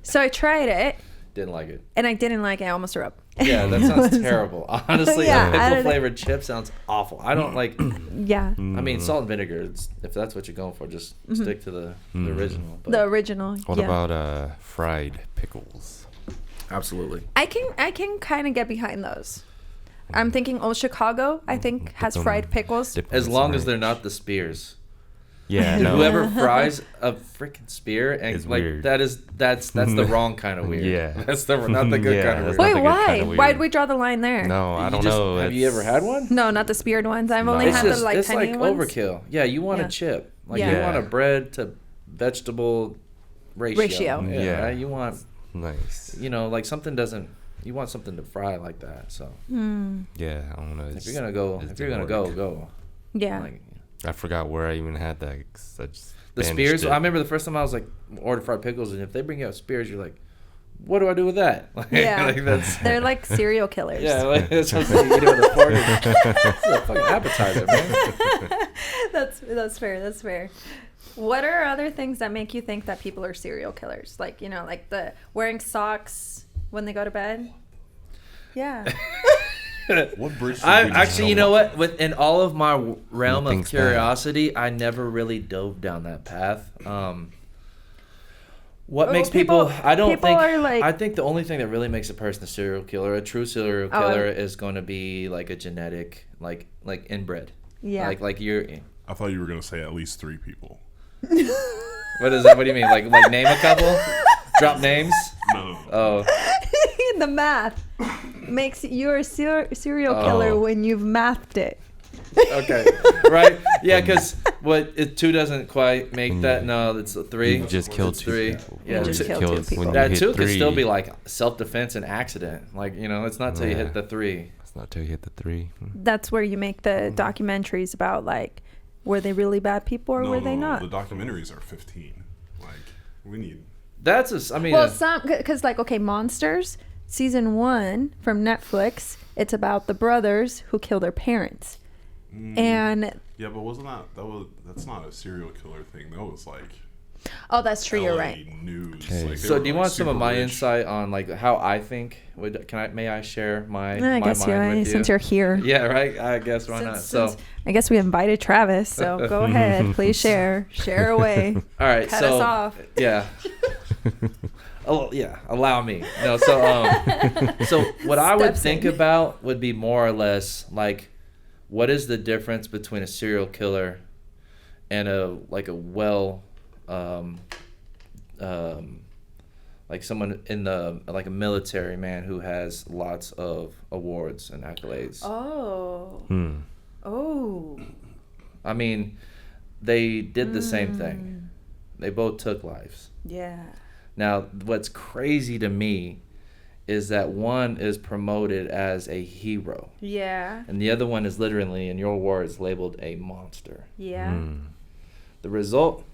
So I tried it, Didn't like it. and I didn't like it. I almost threw up. Yeah, that sounds terrible. Honestly, Yeah, I a don't pickle know. flavored chip sounds awful. I don't like. Yeah, I mean, salt and vinegar. If that's what you're going for, just stick to the original. But the original. What yeah. about fried pickles? absolutely. I can kind of get behind those. I'm thinking Old Chicago, I think, has them- fried pickles. Dip As them long in as they're ranch. not the spears. Yeah, no. Whoever fries a freaking spear and It's like weird. that's the wrong kind of weird. Yeah. That's not the good Yeah, kind of that's weird. not Wait, the good why? kinda weird. Why'd we draw the line there? No, I You don't just- know. Have you ever had one? No, not the speared ones. I've only No. It's had just the like it's tiny like ones. overkill. Yeah, you want Yeah. a chip. Like Yeah. you Yeah. want a bread to vegetable ratio. Ratio. Yeah. Yeah. Right? You want Nice. like something doesn't. You want something to fry like that. So Yeah, I don't know. if you're gonna go, go. Yeah. Like, I forgot where I even had that. 'Cause I just the banished spears. it. I remember the first time I was like order fried pickles, and if they bring out spears, you're like, what do I do with that? Like, Yeah. like that's They're like serial killers. yeah. Like, that's what you do at a party. It's a fucking appetizer, man. That's fair. That's fair. What are other things that make you think that people are serial killers? Like, you know, like the wearing socks when they go to bed? Yeah. What bridge? I did we just actually, you jump know off? what? Within all of my realm of Things bad. curiosity, I never really dove down that path. What Well, makes people? I don't people think. are like- I think the only thing that really makes a person a serial killer, a true serial Oh, killer, is going to be like a genetic, like inbred. Yeah. Like you're. I thought you were gonna say at least 3 people. What is that? What do you mean? Like name a couple? Drop names? No. Oh, The math makes you a serial killer Oh. when you've mathed it. okay, right? Yeah, because two doesn't quite make that. No, it's 3. You just killed It's 2 3. people. Yeah, You just two- killed 2 people. when you that hit 2 could still 3, be like self-defense and accident. Like, it's not till you Yeah. hit the 3. It's not till you hit the 3. That's where you make the documentaries about, like, were they really bad people or were they not? The documentaries are 15. Like, we need. That's I mean, Well, some, because, like, okay, Monsters, season 1 from Netflix, it's about the brothers who kill their parents. And, Yeah, but that's not a serial killer thing. That was like oh, that's true, you're LA right. news. Okay. Like, they so were, do you like, want some of super my rich. insight on like how I think? May I share my I my guess mind you're, with you? since you're here. Yeah, right. I guess why not? So I guess we invited Travis, so go ahead. Please share away. all right, Cut so us off. yeah. Oh yeah, allow me. No, so so what I would Steps think in. about would be more or less like, what is the difference between a serial killer and a like someone in the like a military man who has lots of awards and accolades. Oh. I mean, they did the same thing. They both took lives. Yeah. Now, what's crazy to me is that one is promoted as a hero, Yeah. and the other one is literally, in your words, labeled a monster. Yeah. The result,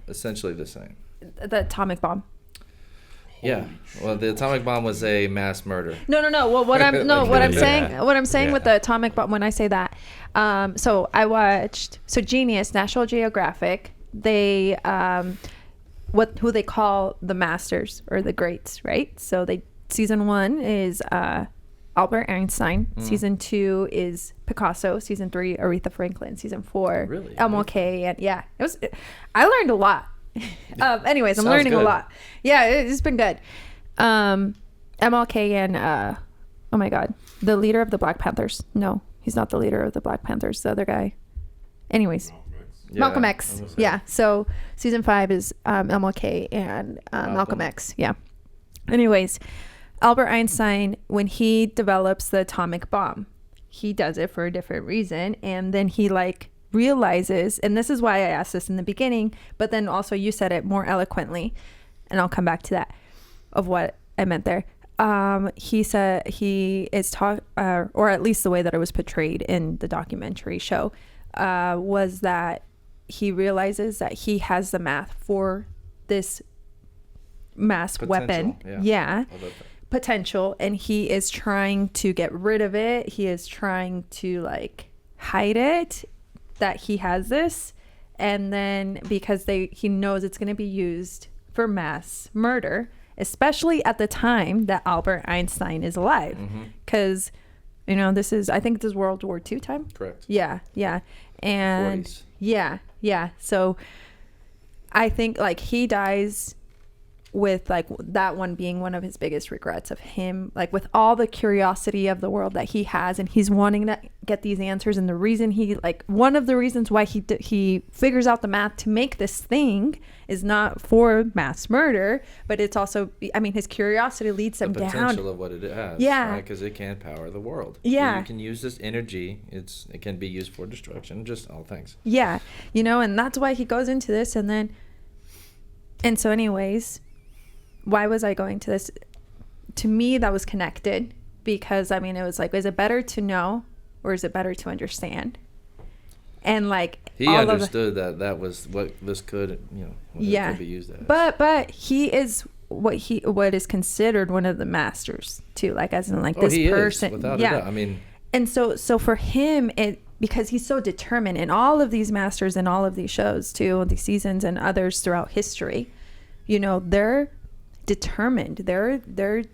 essentially the same. The atomic bomb. Yeah. Well, the atomic bomb was a mass murder. No. Well, what I'm Yeah. saying with the atomic bomb, when I say that, so I watched Genius, National Geographic. They who they call the masters or the greats, right? So season 1 is Albert Einstein. Season 2 is Picasso. Season 3 Aretha Franklin. Season 4 Really? MLK. And yeah, I learned a lot. Anyways, I'm Sounds learning a good. lot. Yeah, it's been good. MLK and oh my God, the leader of the Black Panthers. No, he's not the leader of the Black Panthers. The other guy. Anyways, Yeah, Malcolm I X. was gonna say. Yeah. So season 5 is MLK and Malcolm X. Yeah. Anyways, Albert Einstein, when he develops the atomic bomb, he does it for a different reason, and then he realizes, and this is why I asked this in the beginning, but then also you said it more eloquently, and I'll come back to that of what I meant there. He said he is or at least the way that it was portrayed in the documentary show, was that he realizes that he has the math for this mass weapon. Potential, Yeah. I love that. Potential, and he is trying to get rid of it. He is trying to hide it, that he has this, and then because he knows it's going to be used for mass murder, especially at the time that Albert Einstein is alive, because this is, I think this is World War II time. Correct. Yeah, and 40s. yeah. So I think he dies with that one being one of his biggest regrets of him, with all the curiosity of the world that he has, and he's wanting to get these answers, and the reason one of the reasons why he figures out the math to make this thing is not for mass murder, but it's also, his curiosity leads him The down. potential of what it has. Yeah. Because it can power the world. Yeah. You can use this energy. It can be used for destruction. Just all things. Yeah, and that's why he goes into this, and so anyways, why was I going to this? To me, that was connected because it was is it better to know or is it better to understand? And He all understood that was what this could, what it could be used as. But he is what is considered one of the masters too, as in this he person. is, without yeah. a doubt. And so for him, because he's so determined, and all of these masters and all of these shows too, these seasons and others throughout history, they're determined. They're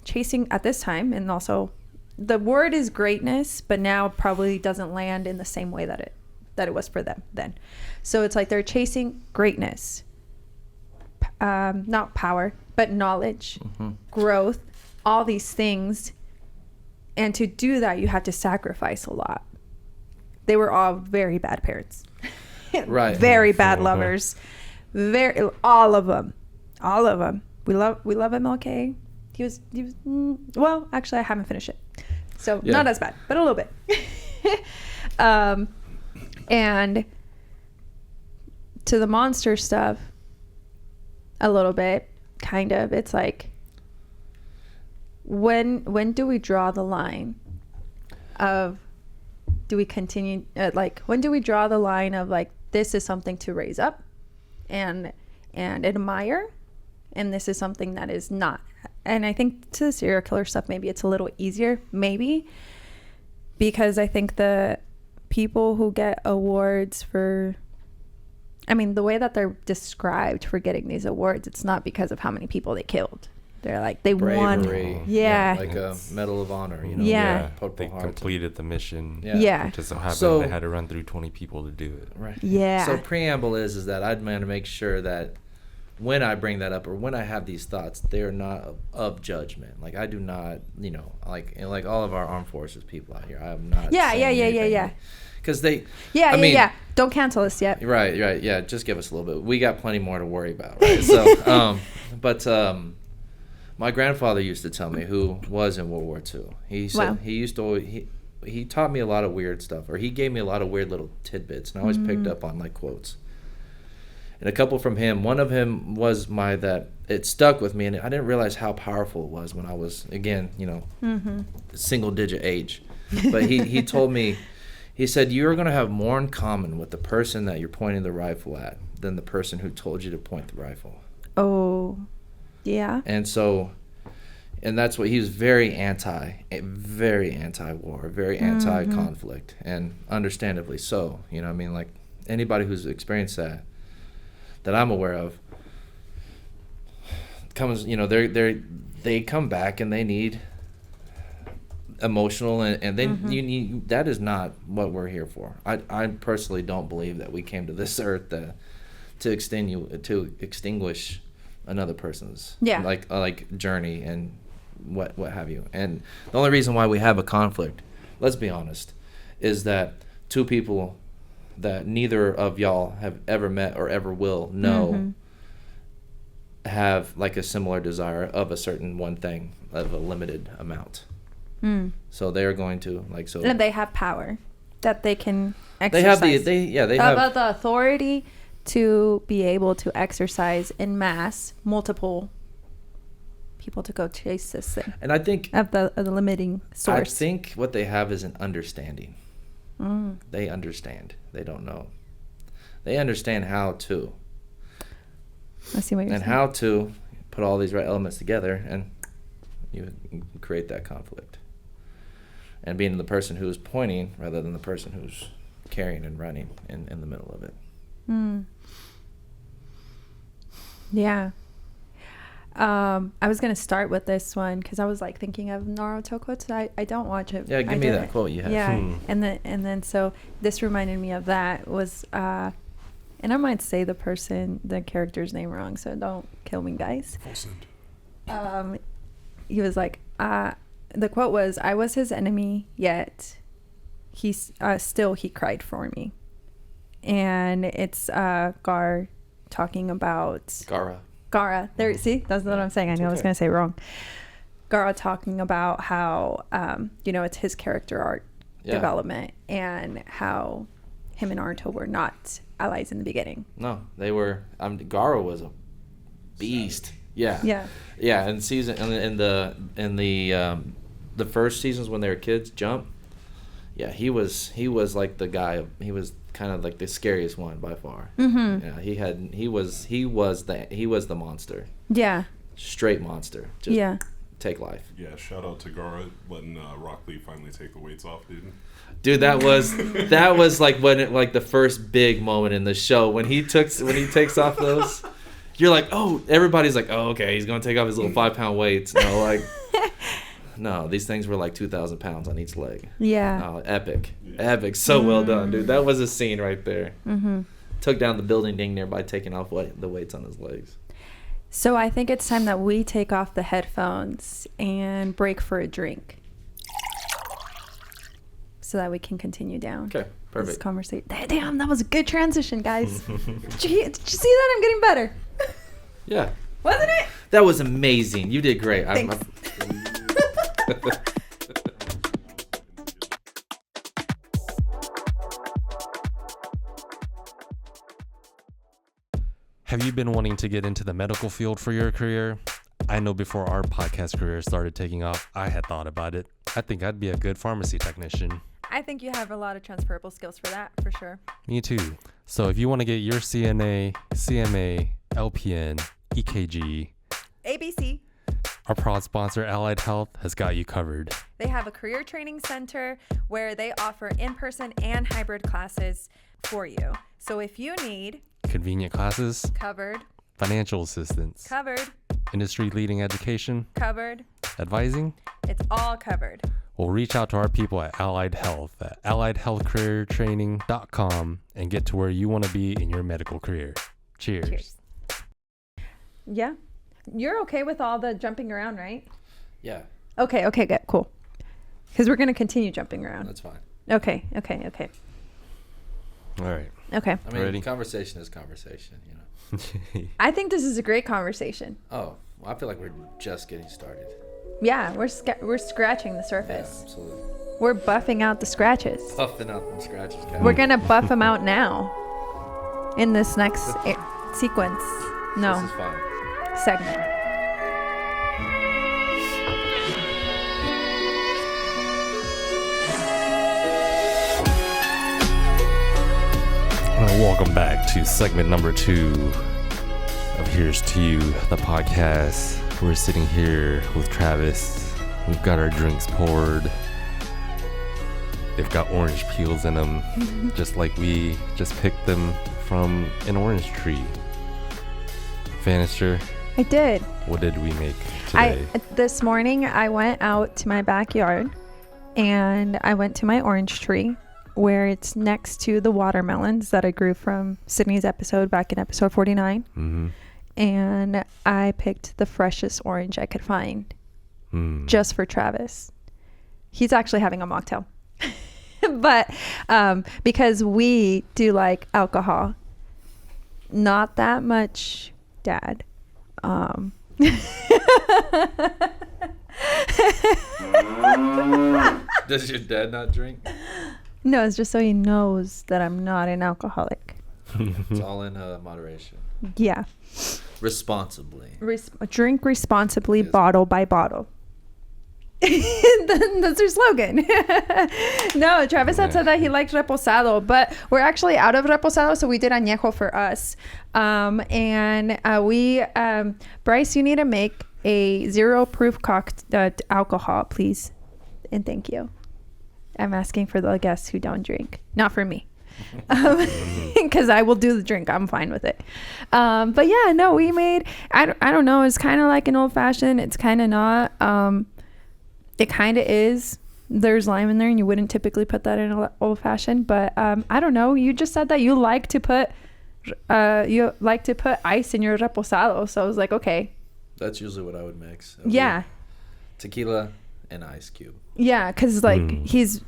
chasing at this time, and also the word is greatness, but now probably doesn't land in the same way that it was for them then. So it's like they're chasing greatness, not power, but knowledge, growth, all these things. And to do that, you have to sacrifice a lot. They were all very bad parents. Right. Very bad lovers. All of them. We love MLK. He was well, actually I haven't finished it. So not as bad, but a little bit. And to the monster stuff, a little bit, kind of. It's like, when do we draw the line of, do we continue, like, when do we draw the line of, like, this is something to raise up and admire, and this is something that is not? And I think to the serial killer stuff, maybe it's a little easier, maybe, because I think the people who get awards for, I mean, the way that they're described for getting these awards, it's not because of how many people they killed. They're like, they Bravery. won. Yeah. Like a Medal of Honor, you know? Yeah. They completed the mission. Yeah. Just so happened So- they had to run through 20 people to do it. Right. Yeah. So preamble is that I'd want to make sure that when I bring that up or when I have these thoughts, they're not of judgment. Like, I do not, you know, like all of our armed forces people out here, I am not. Yeah. Because they. Yeah. Don't cancel us yet. Right. Yeah. Just give us a little bit. We got plenty more to worry about, right? So, but my grandfather used to tell me, who was in World War II. He said he used to always, he taught me a lot of weird stuff, or he gave me a lot of weird little tidbits, and I always picked up on like quotes. And a couple from him. One of him was that it stuck with me, and I didn't realize how powerful it was when I was, again, you know, single digit age. But he told me, he said, you're going to have more in common with the person that you're pointing the rifle at than the person who told you to point the rifle. Oh, yeah. And so, and that's what he was very anti-war, very anti-conflict, and understandably so. You know what I mean? Like, anybody who's experienced that I'm aware of, comes, you know, they come back and they need emotional, and then you need, that is not what we're here for. I personally don't believe that we came to this earth to extinguish another person's like journey and what have you. And the only reason why we have a conflict, let's be honest, is that two people that neither of y'all have ever met or ever will know have like a similar desire of a certain one thing of a limited amount. So they are going to like, so and they have power that they can exercise. They have the authority to be able to exercise in mass multiple people to go chase this thing. And I think of the limiting source. I think what they have is an understanding. They understand. They don't know. They understand how to. I see what you're saying. And how to put all these right elements together, and you create that conflict. And being the person who's pointing rather than the person who's carrying and running in the middle of it. Yeah. I was going to start with this one because I was like thinking of Naruto quotes. I don't watch it. Yeah, give me that quote you have. Yeah. And then so this reminded me of that was, and I might say the character's name wrong, so don't kill me, guys. He was like, the quote was, I was his enemy, yet still he cried for me. And it's Gar talking about Gaara. There, see, that's what I'm saying. I knew I was going to say it wrong. Gaara talking about how, it's his character arc development and how him and Naruto were not allies in the beginning. No, they were. Gaara was a beast. Yeah. And in the first seasons when they were kids, Jump. Yeah, he was like the guy. He was kind of like the scariest one by far. Yeah, he was the monster. Yeah. Straight monster. Just take life. Yeah, shout out to Gaara letting Rock Lee finally take the weights off, dude. Dude, that was like the first big moment in the show when he takes off those. You're like, oh, everybody's like, oh, okay, he's gonna take off his little 5-pound weights. No, like, No, these things were like 2,000 pounds on each leg. Yeah. Oh, epic. Epic. So well done, dude. That was a scene right there. Mm-hmm. Took down the building ding nearby taking off the weights on his legs. So I think it's time that we take off the headphones and break for a drink, so that we can continue down. Okay, perfect. This conversation. Damn, that was a good transition, guys. Did you see that? I'm getting better. Yeah. Wasn't it? That was amazing. You did great. Thanks. Have you been wanting to get into the medical field for your career? I know before our podcast career started taking off, I had thought about it. I think I'd be a good pharmacy technician. I think you have a lot of transferable skills for that, for sure. Me too. So if you want to get your CNA, CMA, LPN, EKG, ABC. our proud sponsor Allied Health has got you covered. They have a career training center where they offer in-person and hybrid classes for you. So if you need Convenient classes, covered, financial assistance, covered, industry-leading education, covered, advising, it's all covered. well, reach out to our people at Allied Health at alliedhealthcareertraining.com and get to where you want to be in your medical career. Cheers. Cheers. Yeah. You're okay with all the jumping around, right? Yeah, Okay, good, cool. Because we're going to continue jumping around. that's fine. Okay. All right. Okay. I mean, Ready? conversation is conversation, you know. I think this is a great conversation. Oh, well, I feel like we're just getting started. Yeah, we're scratching the Yeah, surface. absolutely. We're buffing out the scratches. Puffing out them scratches, Kevin. We're going to buff them out now in this next sequence. This is fun. Segment. Welcome back to segment number 2 of Here's to You, the podcast. We're sitting here with Travis. We've got our drinks poured. They've got orange peels in them, just like we just picked them from an orange tree. Vanister, I did. what did we make today? This morning I went out to my backyard and I went to my orange tree where it's next to the watermelons that I grew from Sydney's episode back in episode 49. Mm-hmm. And I picked the freshest orange I could find just for Travis. He's actually having a mocktail. But because we do like alcohol, not that much, Dad. Does your dad not drink? No, it's just so he knows that I'm not an alcoholic. It's all in moderation. Yeah. Responsibly. Drink responsibly, Yes. bottle by bottle. That's their slogan. No, Travis had said that he liked reposado, but we're actually out of reposado, so we did añejo for us. Bryce, you need to make a 0 proof alcohol, please, and thank you. I'm asking for the guests who don't drink, not for me, because I will do the drink. I'm fine with it. But yeah, no, we made. I don't know. It's kind of like an old fashioned. It's kind of not. It kind of is. There's lime in there, and you wouldn't typically put that in an old fashioned. But I don't know. You just said that you like to put ice in your reposado. So I was like, okay. That's usually what I would mix. It would Yeah. be tequila and ice cube. Yeah, because like he's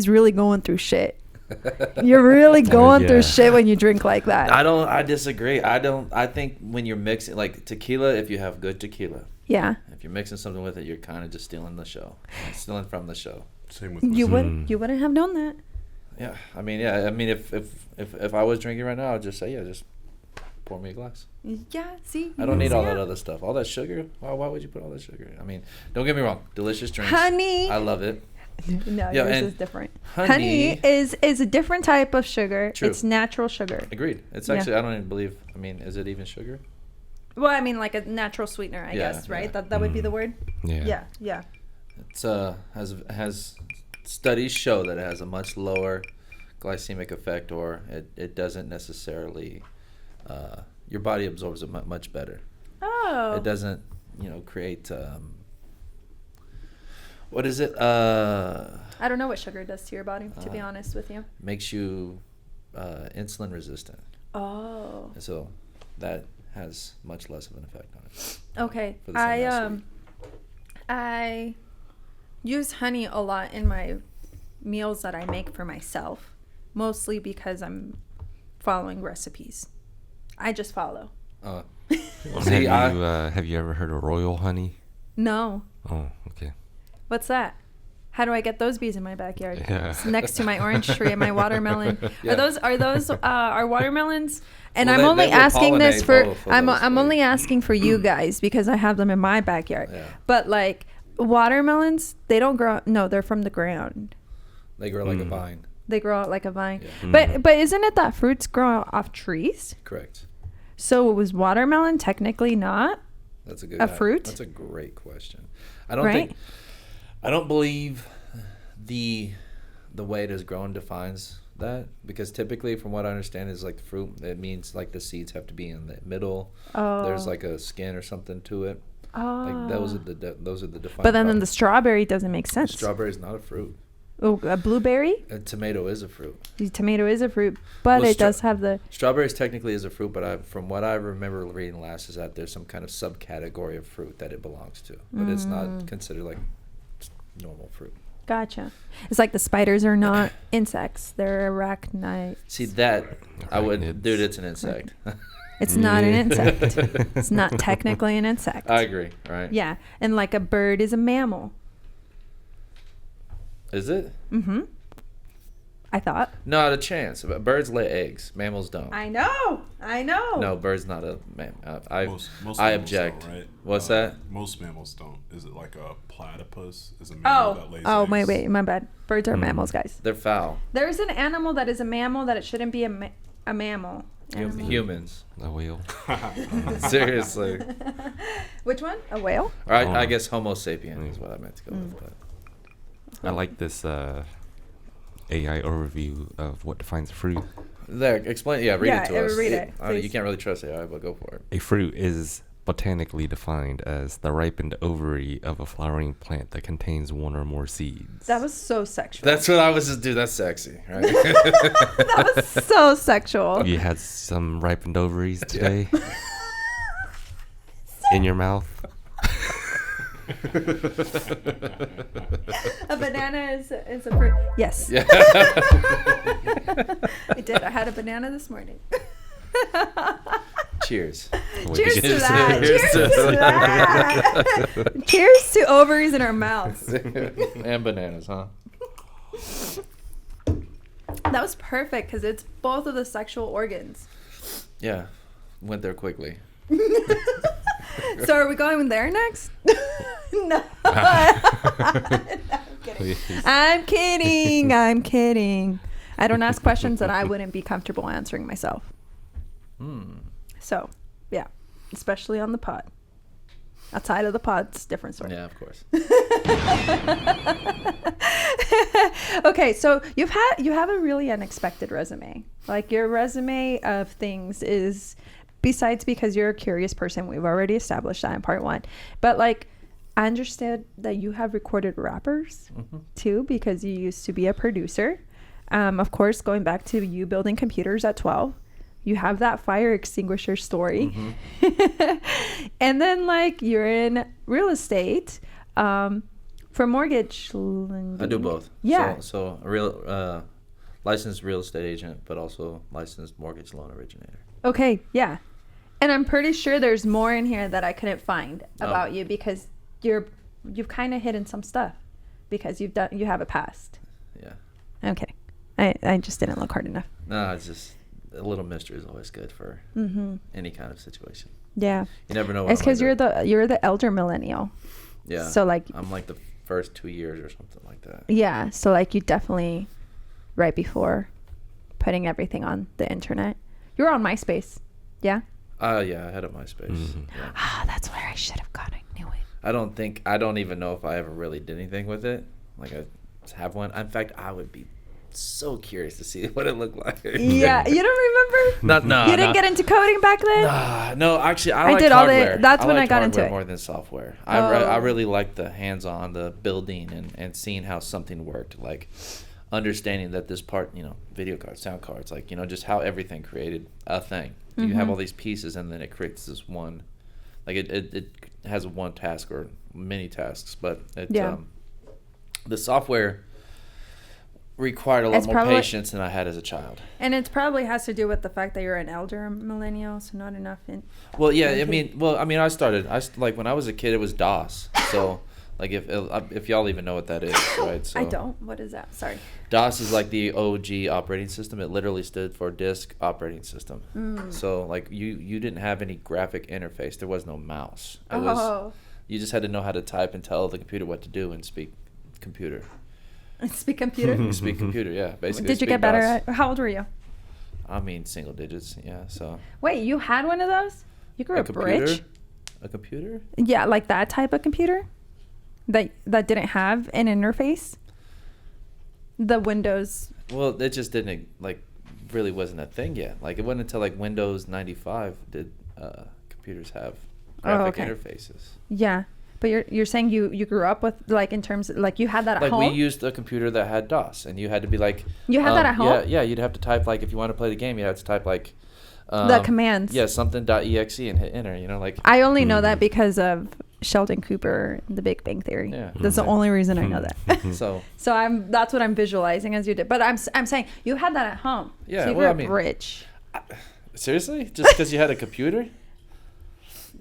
really going through shit. You're really going through shit when you drink like that. I disagree. I think when you're mixing like tequila, if you have good tequila, Yeah. if you're mixing something with it, you're kind of just stealing the show, stealing from the show. Same with You whiskey. wouldn't have known that. Yeah, I mean, if I was drinking right now, I'd just say, yeah, just pour me a glass. Yeah, see? I don't need all that other stuff, all that sugar. Why would you put all that sugar? I mean, don't get me wrong, delicious drinks. Honey. I love it. No, Yeah, yours and is different. honey- is a different type of sugar. True. It's natural sugar. Agreed. It's Yeah. actually, I don't even believe. I mean, is it even sugar? Well, I mean, like a natural sweetener, I Yeah, guess, right? yeah. That would be the word. Yeah. Yeah. It's has studies show that it has a much lower glycemic effect, or it doesn't necessarily. Your body absorbs it much better. Oh. It doesn't, create. What is it? I don't know what sugar does to your body, to be honest with you. Makes you insulin resistant. Oh. And so that has much less of an effect on it. Okay. For the same amount of I use honey a lot in my meals that I make for myself, mostly because I'm following recipes. I just follow. See, have you ever heard of royal honey? No. Oh, okay. What's that? How do I get those bees in my backyard? Yeah. It's next to my orange tree and my watermelon. Yeah. Are watermelons? And Well, I'm they only will asking this pollinate for both of I'm those only things. asking for you guys because I have them in my backyard. Yeah. But like watermelons, they don't grow. No, they're from the ground. They grow like a vine. They grow out like a vine. Yeah. But isn't it that fruits grow off trees? Correct. So was watermelon technically not? That's a good A fruit? That's a great question. I don't believe the way it is grown defines that, because typically from what I understand is like fruit, it means like the seeds have to be in the middle. Oh. There's like a skin or something to it. Oh. Like those are the defined. But then the products. strawberry doesn't make sense. Strawberry is not a fruit. Oh, a blueberry? A tomato is a fruit. The tomato is a fruit, but Well, it does have the. Strawberries technically is a fruit, but from what I remember reading last is that there's some kind of subcategory of fruit that it belongs to, but it's not considered like normal fruit. Gotcha. It's like the spiders are not insects; they're arachnids. See that I would, Arachnids. dude. It's an insect. It's not an Yeah. insect. It's not technically an insect. I agree. Right? Yeah, and like a bird is a mammal. Is it? Mm-hmm. I thought. Not a chance. But birds lay eggs. Mammals don't. I know. No, bird's not a mammal. Most I mammals object. don't, right? What's that? Most mammals don't. Is it like a platypus? Is a mammal that lays Oh, eggs? wait, my bad. Birds are mammals, guys. They're foul. There's an animal that is a mammal that it shouldn't be a mammal. Animal. Humans. A whale. Seriously. Which one? A whale? Or I guess Homo sapien is what I meant to go with. But. I like this AI overview of what defines a fruit. There, explain. Yeah, read it to us. read it, I mean, you please. can't really trust AI, but go for it. A fruit is botanically defined as the ripened ovary of a flowering plant that contains one or more seeds. That was so sexual. That's what I was just. Dude, that's sexy, right? That was so sexual. You had some ripened ovaries today in your mouth. A banana is a fruit. Yes. Yeah. I did. I had a banana this morning. Cheers. Cheers to Cheers that. to- Cheers to that. Cheers to ovaries in our mouths. And bananas, huh? That was perfect because it's both of the sexual organs. Yeah. Went there quickly. So are we going there next? No. I'm kidding. I'm kidding. I'm kidding. I don't ask questions that I wouldn't be comfortable answering myself. So, yeah, especially on the pod. Outside of the pod, it's a different story. Yeah, of course. Okay, so you have a really unexpected resume. Like your resume of things is, besides because you're a curious person, we've already established that in part one. But like, I understood that you have recorded rappers too, because you used to be a producer. Of course, going back to you building computers at 12. You have that fire extinguisher story. And then like you're in real estate for mortgage lending. I do both. Yeah. So a real licensed real estate agent, but also licensed mortgage loan originator. Okay, yeah. And I'm pretty sure there's more in here that I couldn't find about you because you've kind of hidden some stuff because you have a past. Yeah. Okay. I just didn't look hard enough. No, it's just a little mystery is always good for any kind of situation. Yeah. You never know what It's because you're the elder millennial. Yeah. So like I'm like the first 2 years or something like that. yeah, so like you definitely right before putting everything on the internet. You were on MySpace. Yeah? Yeah, I had a MySpace. Yeah. Ah, that's where I should have gone. I knew it. I don't even know if I ever really did anything with it. Like I have one. In fact, I would be so curious to see what it looked like. Yeah, you don't remember No, You didn't get into coding back then? No, actually, I I like did all the- hardware. that's when I liked got into hardware it. more than software. Oh. I really liked the hands-on, the building, and seeing how something worked. Like understanding that this part, video cards, sound cards, like just how everything created a thing. You have all these pieces, and then it creates this one. Like it has one task or many tasks, but the software required a lot It's more probably- patience than I had as a child. And it probably has to do with the fact that you're an elder millennial, so not enough in. Well, yeah, I mean, I started. Like when I was a kid, it was DOS. So, like if y'all even know what that is, right? So I don't. What is that? Sorry. DOS is like the OG operating system. It literally stood for Disk Operating System. So like you didn't have any graphic interface. There was no mouse. It was you just had to know how to type and tell the computer what to do and speak computer. Speak computer. Speak computer, yeah. Basically. Did you speak get better DOS. at? How old were you? I mean, single digits, yeah. So. Wait, you had one of those? You grew up rich? A computer? Yeah, like that type of computer that didn't have an interface. The Windows. Well, it just didn't really wasn't a thing yet. Like it wasn't until like Windows 95 did computers have graphic interfaces. Yeah, but you're saying you grew up with in terms of, you had that at home. Like we used a computer that had DOS, and you had to be like. You had that at home. Yeah. You'd have to type if you want to play the game, you had to type the commands. Yeah, something.exe and hit enter. I only know that because of Sheldon Cooper, The Big Bang Theory. Yeah. That's the only reason I know that. So that's what I'm visualizing as you did. But I'm saying you had that at home. Yeah, so you grew up rich. Seriously, just because you had a computer?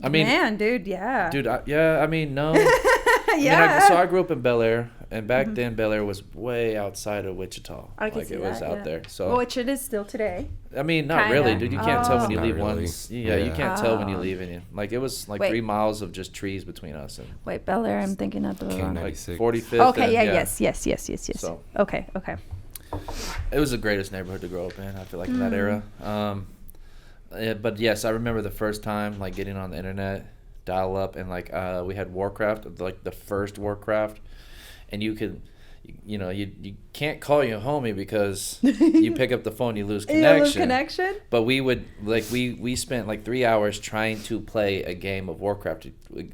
I mean, man, dude, yeah. Dude, I mean, no. Yeah. So I grew up in Bel Air, and back then Bel Air was way outside of Wichita. I can see it was that, out there. So well, which it is still today. I mean, not Kinda. really, dude. You can't tell when you Not leave really. once. Yeah, you can't tell when you Oh. leave any. Like it was like Wait. 3 miles of just trees between us, and Wait, Bel Air. I'm thinking of the King wrong. Knight. like 96. 45th. Okay, and, yeah, yes. So- Okay. It was the greatest neighborhood to grow up in. I feel like in that era. But yes, I remember the first time getting on the internet, dial up, and we had Warcraft, like the first Warcraft, and you could, you can't call your homie because you pick up the phone, you lose connection. You lose connection. But we would we spent 3 hours trying to play a game of Warcraft,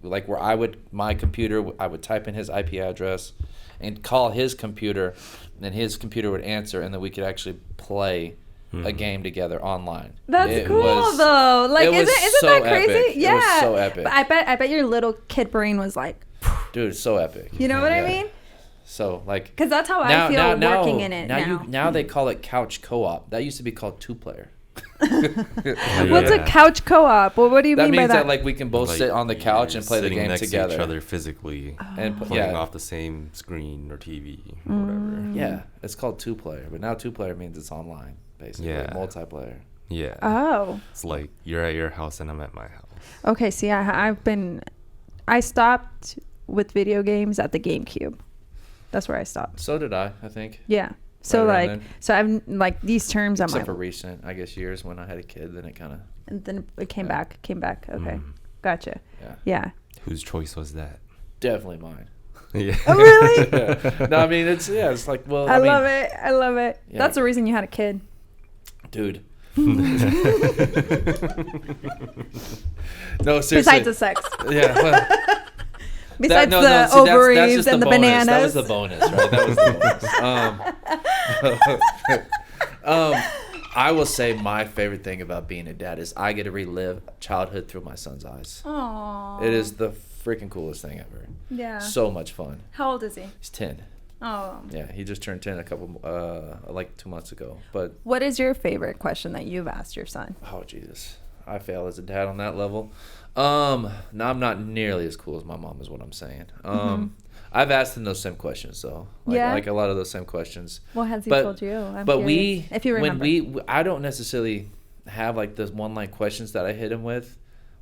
where my computer, I would type in his IP address, and call his computer, and his computer would answer, and then we could actually play a game together online. That's cool though. Isn't that crazy? Epic. Yeah. It was so epic. But I bet your little kid brain was like, Dude, it's so epic. you know what I Yeah. mean? So Because that's how I feel working in it now. Now they call it couch co-op. That used to be called 2-player. What's a couch co-op? Well, what do you That mean by means that? that we can both sit on the couch and play the sitting game next together. to each other physically, And playing off the same screen or TV or whatever. Yeah, it's called 2-player, but now 2-player means it's online, basically. Yeah. Multiplayer. Yeah. Oh. It's like you're at your house and I'm at my house. Okay, see, I stopped with video games at the GameCube. That's where I stopped. So did I think. Yeah. So Right around then. I'm these terms. I'm Except like, for recent, I guess, years when I had a kid, then it kind of. and then it came Yeah. back. Okay, gotcha. Yeah. Yeah. Whose choice was that? Definitely mine. Yeah. Oh really? Yeah. No, I mean it's like I love it. I love it. Yeah. That's the reason you had a kid. Dude. No, seriously. Besides the sex. Yeah. Well, Besides no, the see, that's ovaries just and the bonus. bananas. That was the bonus, right? That was the bonus. I will say my favorite thing about being a dad is I get to relive childhood through my son's eyes. Aww. It is the freaking coolest thing ever. Yeah. So much fun. How old is he? He's 10. Oh. Yeah, he just turned 10 a couple 2 months ago. But What is your favorite question that you've asked your son? oh Jesus, I fail as a dad on that level. No, I'm not nearly as cool as my mom is what I'm saying. I've asked him those same questions though. Yeah? Like a lot of those same questions. What has he But- told you? I'm But curious, if you remember. I don't necessarily have like those one line questions that I hit him with.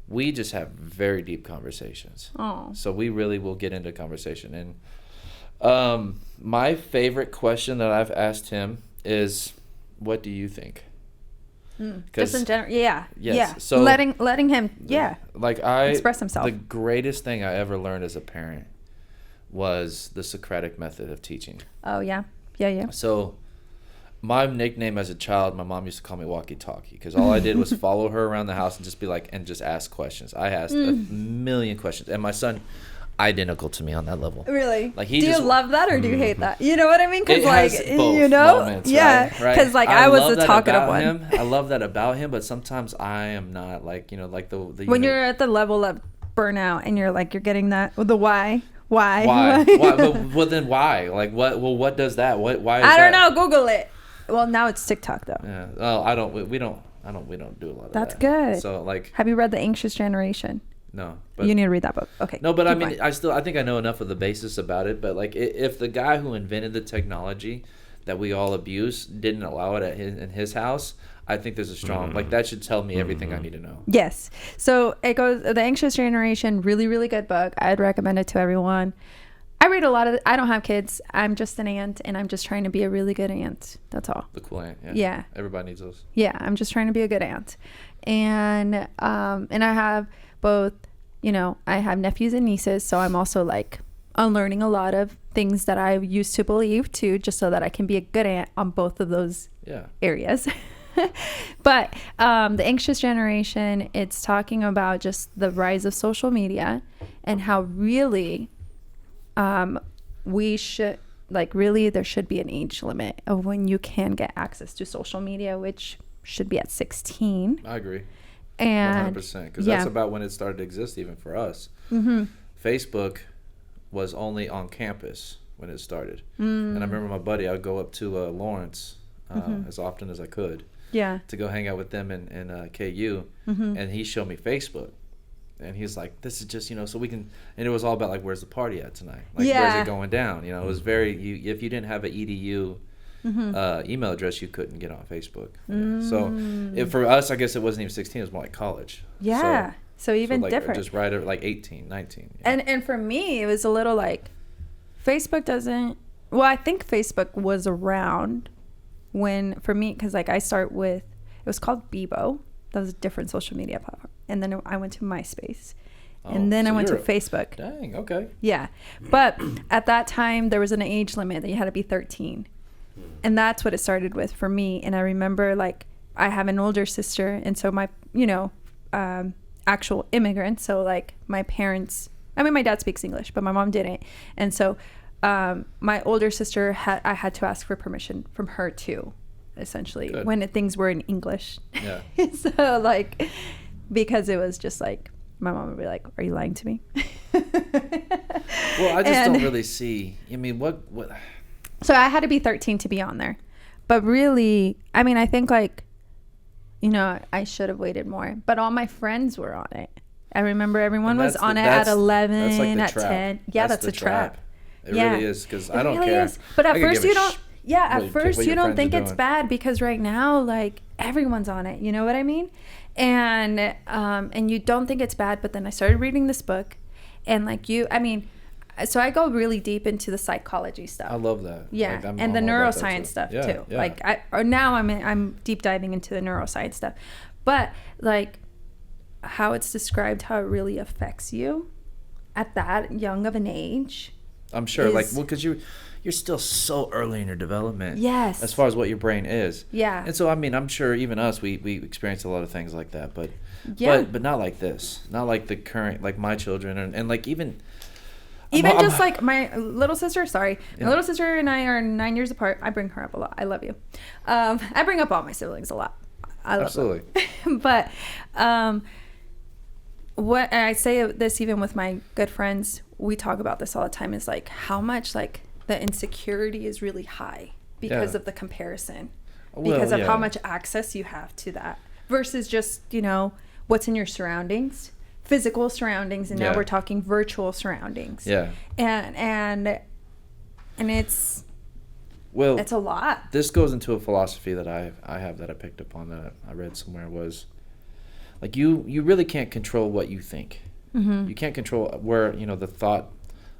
We just have very deep conversations. Oh. So we really will get into conversation. And my favorite question that I've asked him is, what do you think? Just in general. Yeah. Yes, Yeah. so- letting him. Yeah. Like Express himself. The greatest thing I ever learned as a parent was the Socratic method of teaching. Oh yeah. Yeah. So My nickname as a child, my mom used to call me Walkie Talkie because all I did was follow her around the house and just be like, and just ask questions. I asked a million questions, and my son, identical to me on that level. Really? Like do you love that or do you hate that? You know what I mean? Because It like has both you know, moments, yeah. right? Because like I was love the that talkative about one. him. I love that about him, but sometimes I am not. Like, you know, like the When you're at the level of burnout and you're like you're getting that the why. Why? Well, then why? Like what? Well, what does that? Why? Is I don't that? know. Google it. Well, now it's TikTok though. Yeah. Oh, I don't. We don't do a lot of That's that. good. So like, Have you read The Anxious Generation? no. But, You need to read that book. Okay. no, but I keep mean, going. I think I know enough of the basis about it. But like, if the guy who invented the technology that we all abuse didn't allow it in his house, I think there's a strong like that should tell me everything I need to know. Yes. So it goes. The Anxious Generation. Really, really good book. I'd recommend it to everyone. I read a lot of. I don't have kids. I'm just an aunt, and I'm just trying to be a really good aunt. That's all. The cool aunt. Yeah. Yeah. Everybody needs those. Yeah, I'm just trying to be a good aunt, and I have both. You know, I have nephews and nieces, so I'm also like unlearning a lot of things that I used to believe too, just so that I can be a good aunt on both of those areas. But the Anxious Generation, it's talking about just the rise of social media and how really we should really there should be an age limit of when you can get access to social media, which should be at 16. I agree. And 100%, because that's about when it started to exist even for us. Facebook was only on campus when it started. And I remember my buddy, I would go up to Lawrence as often as I could to go hang out with them in KU, and he showed me Facebook. And he's like, this is just, you know, so we can, and it was all about like, where's the party at tonight? Like, where's it going down? You know, it was very, if you didn't have an EDU email address, you couldn't get on Facebook. So for us, I guess it wasn't even 16, it was more like college. So even like, different. Just right at like 18, 19. Yeah. And for me, it was a little like, Facebook doesn't, well, I think Facebook was around when, for me, because like I start with, it was called Bebo. That was a different social media platform. And then I went to MySpace. And then I went to Facebook. Dang, okay. Yeah. But at that time, there was an age limit that you had to be 13. And that's what it started with for me. And I remember, like, I have an older sister. And so my, you know, actual immigrants. So, like, my parents, I mean, my dad speaks English, but my mom didn't. And so my older sister, I had to ask for permission from her, too, essentially, when things were in English. Yeah. So, like, because it was just like, my mom would be like, are you lying to me? Well, I just don't really see, I mean, what? So I had to be 13 to be on there. But really, I mean, I think like, you know, I should have waited more. But all my friends were on it. I remember everyone was on it at 11, like at 10. Yeah, that's a trap. It really is, because I don't really care. Is. But at first you don't, at first what you your don't friends think are it's doing. bad, because right now, like, everyone's on it. You know what I mean? And you don't think it's bad, but then I started reading this book, and like so I go really deep into the psychology stuff. I love that. Yeah, like, and the neuroscience stuff yeah, too. Yeah. Like now I'm deep diving into the neuroscience stuff, but like how it's described, how it really affects you at that young of an age. I'm sure, because you're still so early in your development. Yes. As far as what your brain is. Yeah. And so, I mean, I'm sure even us, we experience a lot of things like that, but not like this. Not like the current, like my children, and like even just like my little sister. My little sister and I are 9 years apart. I bring her up a lot. I love you. I bring up all my siblings a lot. I love them. But what, and I say this even with my good friends, we talk about this all the time, is like how much like the insecurity is really high because of the comparison, because of how much access you have to that versus just, you know, what's in your surroundings, physical surroundings, and now we're talking virtual surroundings. And it's it's a lot. This goes into a philosophy that I have that I picked up on, that I read somewhere, was like you really can't control what you think. You can't control where, you know, the thought,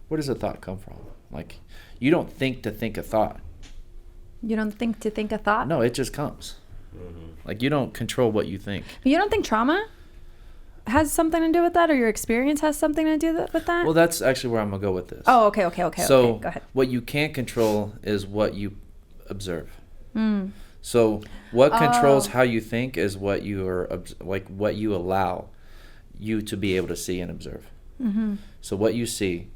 where does a thought come from? Like, you don't think to think a thought. You don't think to think a thought? No, it just comes. Like, you don't control what you think. You don't think trauma has something to do with that, or your experience has something to do with that? Well, that's actually where I'm going to go with this. Oh, okay. So, go ahead. what you can't control is what you observe. So what controls how you think is what you are what you allow you to be able to see and observe. So what you see,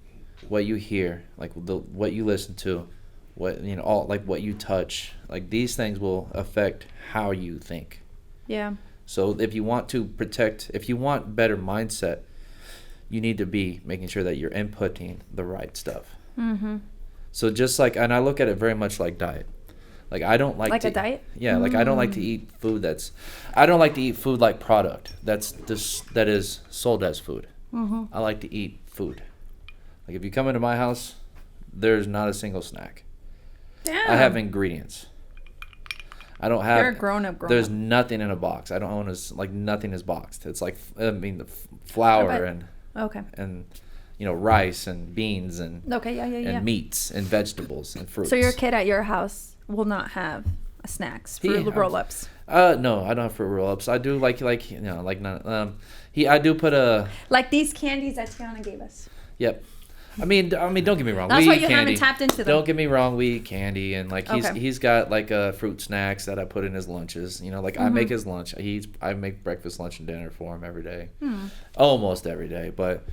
what you hear, like what you listen to, what all like what you touch, like these things will affect how you think. Yeah. So if you want better mindset, you need to be making sure that you're inputting the right stuff. So just like, and I look at it very much like diet. Like I don't like a diet. Yeah, like I don't like to eat food I don't like to eat food like product that is sold as food. I like to eat food. Like if you come into my house, there's not a single snack. Damn. I have ingredients. I don't have. You're a grown-up. There's nothing in a box. I don't own nothing is boxed. It's like the flour and rice and beans and and meats and vegetables and fruits. So your kid at your house will not have snacks, fruit roll-ups. No, I don't have fruit roll-ups. I do I do put a like these candies that Tiana gave us. Yep. I mean, don't get me wrong. That's why you candy. haven't tapped into them. Don't get me wrong. We eat candy, and he's got fruit snacks that I put in his lunches. I make his lunch. I make breakfast, lunch, and dinner for him every day, almost every day. But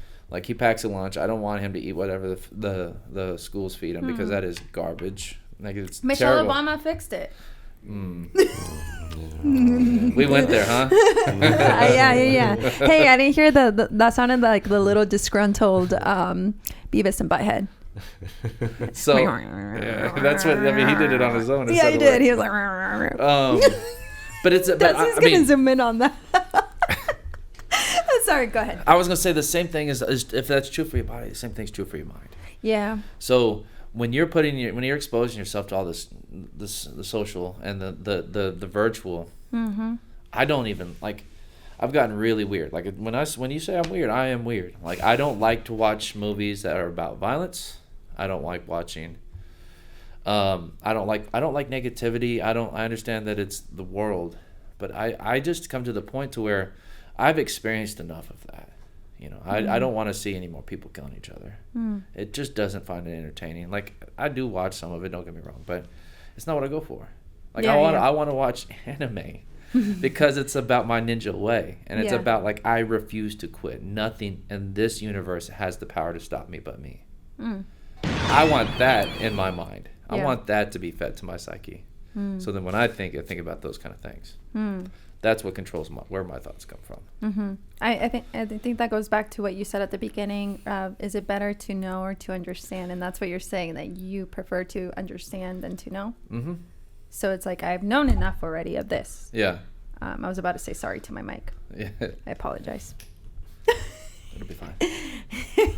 he packs a lunch. I don't want him to eat whatever the schools feed him because that is garbage. It's Michelle terrible. Obama fixed it. We went there, huh? Yeah. Hey, I didn't hear that sounded like the little disgruntled Beavis and Butthead. So that's what he did it on his own. Yeah, he did. He was like, but it's. He's gonna zoom in on that. Sorry, go ahead. I was gonna say the same thing is if that's true for your body, the same thing's true for your mind. Yeah. So when you're exposing yourself to all the social and the virtual, I don't even I've gotten really weird. Like when you say I'm weird, I am weird. Like I don't like to watch movies that are about violence. I don't like watching. I don't like negativity. I understand that it's the world, but I just come to the point to where I've experienced enough of that. I don't want to see any more people killing each other. It just doesn't find it entertaining. Like I do watch some of it, don't get me wrong, but it's not what I go for. I want to watch anime because it's about my ninja way, and it's about I refuse to quit. Nothing in this universe has the power to stop me but me. I want that in my mind. I want that to be fed to my psyche. So then when I think about those kind of things. That's what controls where my thoughts come from. I think that goes back to what you said at the beginning. Is it better to know or to understand? And that's what you're saying, that you prefer to understand than to know. So it's like I've known enough already of this. Yeah. I was about to say sorry to my mic. Yeah. I apologize. It'll be fine.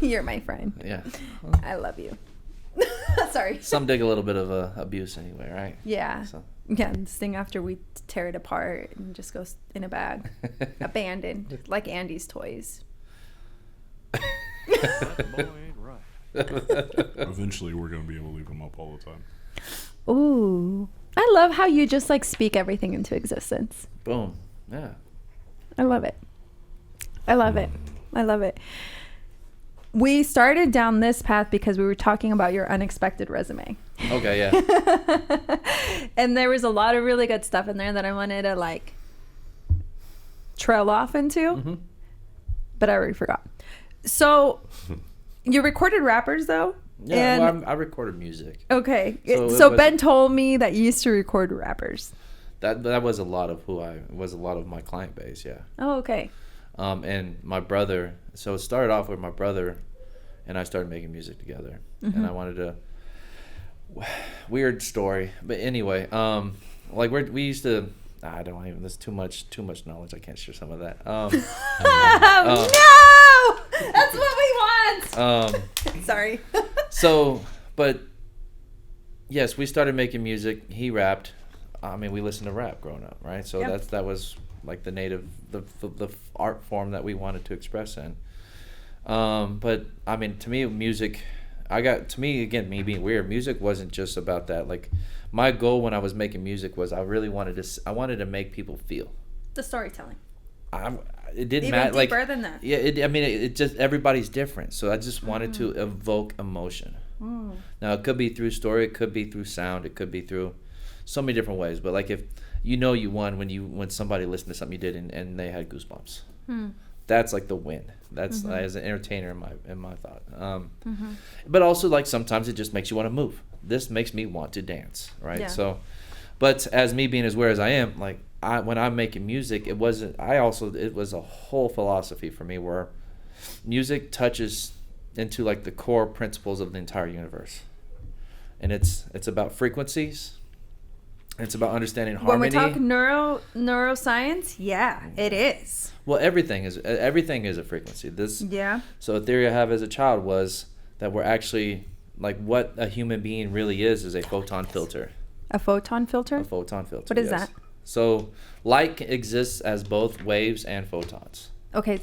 You're my friend. Yeah. Well, I love you. Sorry. Some dig a little bit of abuse anyway, right? Yeah. So. Yeah, this thing after we tear it apart and just goes in a bag. Abandoned, like Andy's toys. Eventually, we're going to be able to leave them up all the time. Ooh. I love how you just speak everything into existence. Boom. Yeah. I love it. I love it. We started down this path because we were talking about your unexpected resume. Okay, yeah. And there was a lot of really good stuff in there that I wanted to trail off into. But I already forgot. So you recorded rappers though? Yeah, well, I recorded music. Okay. So Ben told me that you used to record rappers. That was a lot of my client base, yeah. Oh, okay. And my brother, so it started off with my brother and I started making music together. And I wanted to, weird story, but anyway, we used to, I don't even, there's too much knowledge, I can't share some of that. No! That's what we want! Sorry. So, but yes, we started making music, he rapped. I mean, we listened to rap growing up, right? So that was the art form that we wanted to express in. But I mean, to me, music, me being weird, music wasn't just about that. My goal when I was making music was I wanted to make people feel. The storytelling. It didn't even matter. Deeper than that. Yeah, it just, everybody's different. So I just wanted to evoke emotion. Now it could be through story, it could be through sound, it could be through so many different ways. But like if you won when somebody listened to something you did and they had goosebumps. That's like the win. That's as an entertainer in my thought. But also like sometimes it just makes you want to move. This makes me want to dance, right? Yeah. So, but as me being as aware as I am, like when I'm making music, it was a whole philosophy for me where music touches into like the core principles of the entire universe, and it's about frequencies. It's about understanding harmony. When we talk neuroscience, yeah, it is. Well, everything is a frequency. So a theory I have as a child was that we're actually like what a human being really is a photon filter. A photon filter? A photon filter. What is that? So light exists as both waves and photons. Okay,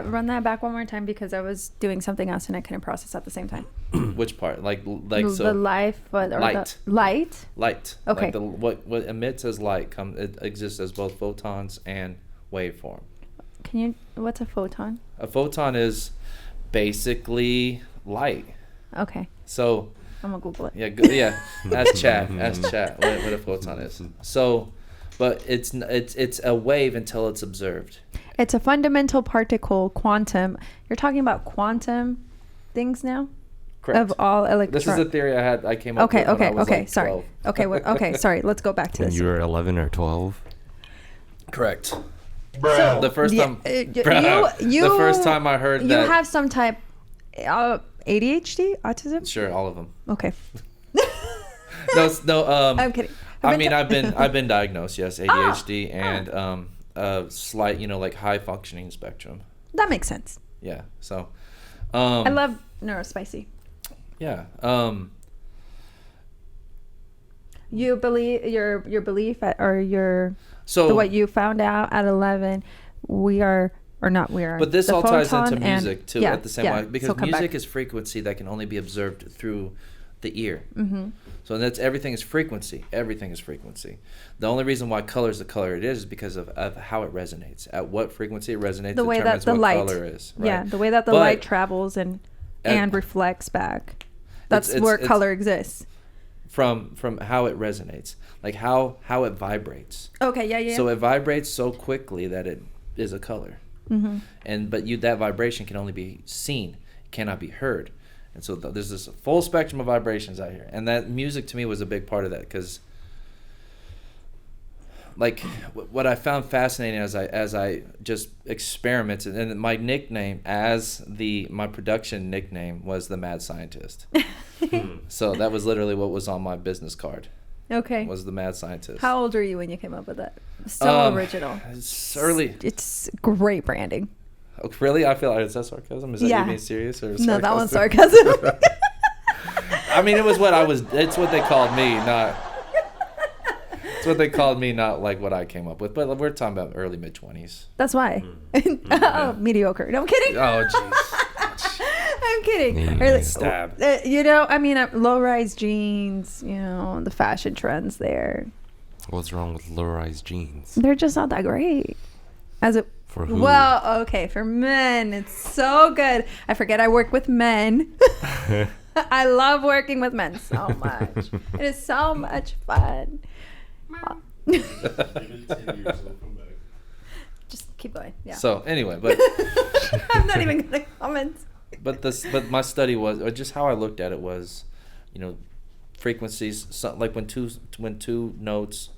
run that back one more time because I was doing something else and I couldn't process at the same time. Which part? Like the so life, or light. The light? Light. Okay. Like what emits as light it exists as both photons and waveform. What's a photon? A photon is basically light. Okay. So I'm gonna Google it. Yeah. Ask chat what a photon is. So, but it's a wave until it's observed. It's a fundamental particle, quantum. You're talking about quantum things now? Correct. Of all electrons. This is a theory I came up with when I was like sorry. 12. Okay, sorry. Let's go back to When this. you were 11 or 12? Correct. So, The first time the first time I heard you that. have some type ADHD, autism? Sure, all of them. Okay. No. I'm kidding. I've been diagnosed. Yes, ADHD and slight, like high functioning spectrum. That makes sense. Yeah. So. I love neurospicy. Yeah. You believe your belief what you found out at 11, But this all ties into music too at the same way because music back. is frequency that can only be observed through the ear. So everything is frequency. Everything is frequency. The only reason why color is the color it is because of how it resonates. At what frequency it resonates the way determines that the what light color is. Right? Yeah, the way that the light travels and reflects back. That's where color exists. From how it resonates, like how it vibrates. Okay, yeah. So it vibrates so quickly that it is a color. But that vibration can only be seen, it cannot be heard. And so there's this full spectrum of vibrations out here. And that music to me was a big part of that because like what I found fascinating as I just experimented, and my nickname my production nickname was the Mad Scientist. So that was literally what was on my business card. Okay. Was the Mad Scientist. How old were you when you came up with that? So original. It's early. It's great branding. Oh, really? I feel like is that sarcasm? Is that you being serious or sarcasm? No, that one's sarcasm. I mean, it's what they called me, not. It's what they called me, not like what I came up with. But we're talking about early mid-20s. That's why. Mediocre. No, I'm kidding. Oh, jeez. I'm kidding. Yeah. Stab. Low-rise jeans. The fashion trends there. What's wrong with low-rise jeans? They're just not that great. For who? Well, okay, for men, it's so good. I forget I work with men. I love working with men so much. It is so much fun. Just keep going. Yeah. So anyway, but I'm not even gonna comment. But my study was, or just how I looked at it was, frequencies. Like when two notes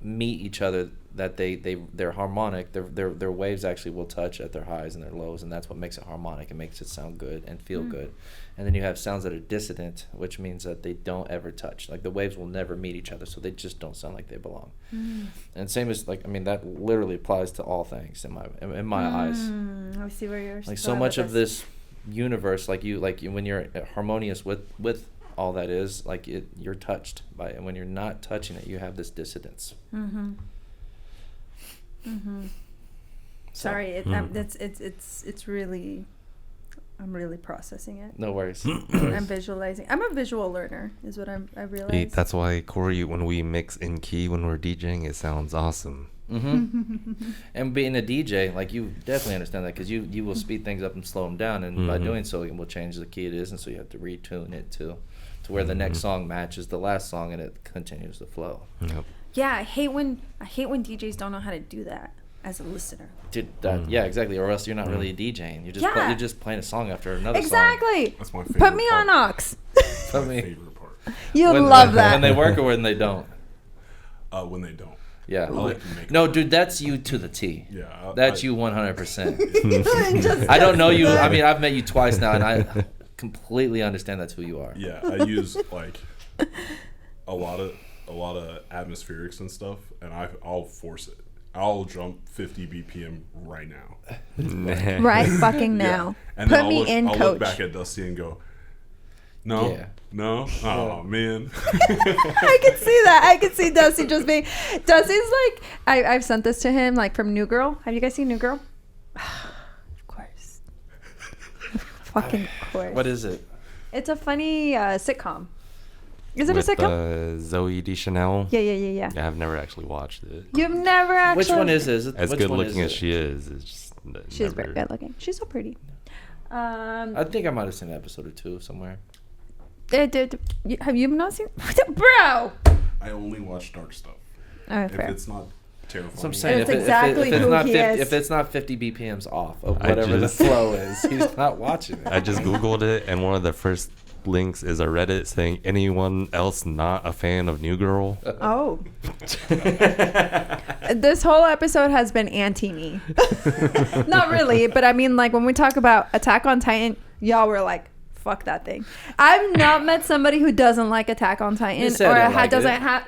meet each other, that they're harmonic. Their waves actually will touch at their highs and their lows, and that's what makes it harmonic. It makes it sound good and feel good. And then you have sounds that are dissonant, which means that they don't ever touch. Like the waves will never meet each other, so they just don't sound like they belong. And same as that literally applies to all things in my eyes. I see where you're. Like so much of this universe, like when you're harmonious with all that is, like you're touched by it, and when you're not touching it, you have this dissonance. Sorry, it's really. I'm really processing it. No worries. I'm visualizing. I'm a visual learner, is what I realize. That's why, Corey, when we mix in key when we're DJing, it sounds awesome. And being a DJ, like you definitely understand that because you will speed things up and slow them down, and by doing so, it will change the key it is, and so you have to retune it to to where the next song matches the last song and it continues to flow. Yep. Yeah, I hate when DJs don't know how to do that as a listener. Yeah, exactly. Or else you're not really DJing. You're just playing a song after another song. Exactly. That's my favorite Put me part. on aux. Put me. Favorite part. You When- love that. When they work or when they don't. When they don't. Yeah. I like to make No, dude, that's you to the T. Yeah. That's you 100%. I don't know you. I mean, I've met you twice now, and I completely understand that's who you are. Yeah, I use like a lot of atmospherics and stuff, and I'll force it. I'll jump 50 BPM right now. Right fucking now. And Put then me in, I'll coach. look back at Dusty and go, no, Yeah. no, oh man. I can see that. I can see Dusty just being. Dusty's like, I've sent this to him, like from New Girl. Have you guys seen New Girl? Of course. Fucking of course. What is it? It's a funny sitcom. Is it With, a sitcom? Zoe Deschanel. Yeah. Yeah, I've never actually watched it. You've never actually. Which one is it? Is it As which good one looking is as it? she is, it's just She's never, very good looking. She's so pretty. I think I might have seen an episode or two somewhere. Have you not seen? Bro. I only watch dark stuff. Alright, If fair. it's not terrifying. So I'm saying It's if exactly it's who not he 50, is. if it's not 50 BPMs off of I whatever just- the flow is, he's not watching it. I just googled it, and one of the first links is a Reddit saying anyone else not a fan of New Girl. Oh. This whole episode has been anti me. Not really, but I mean, like when we talk about Attack on Titan, y'all were like, "Fuck that thing." I've not met somebody who doesn't like Attack on Titan You said it like doesn't it. have.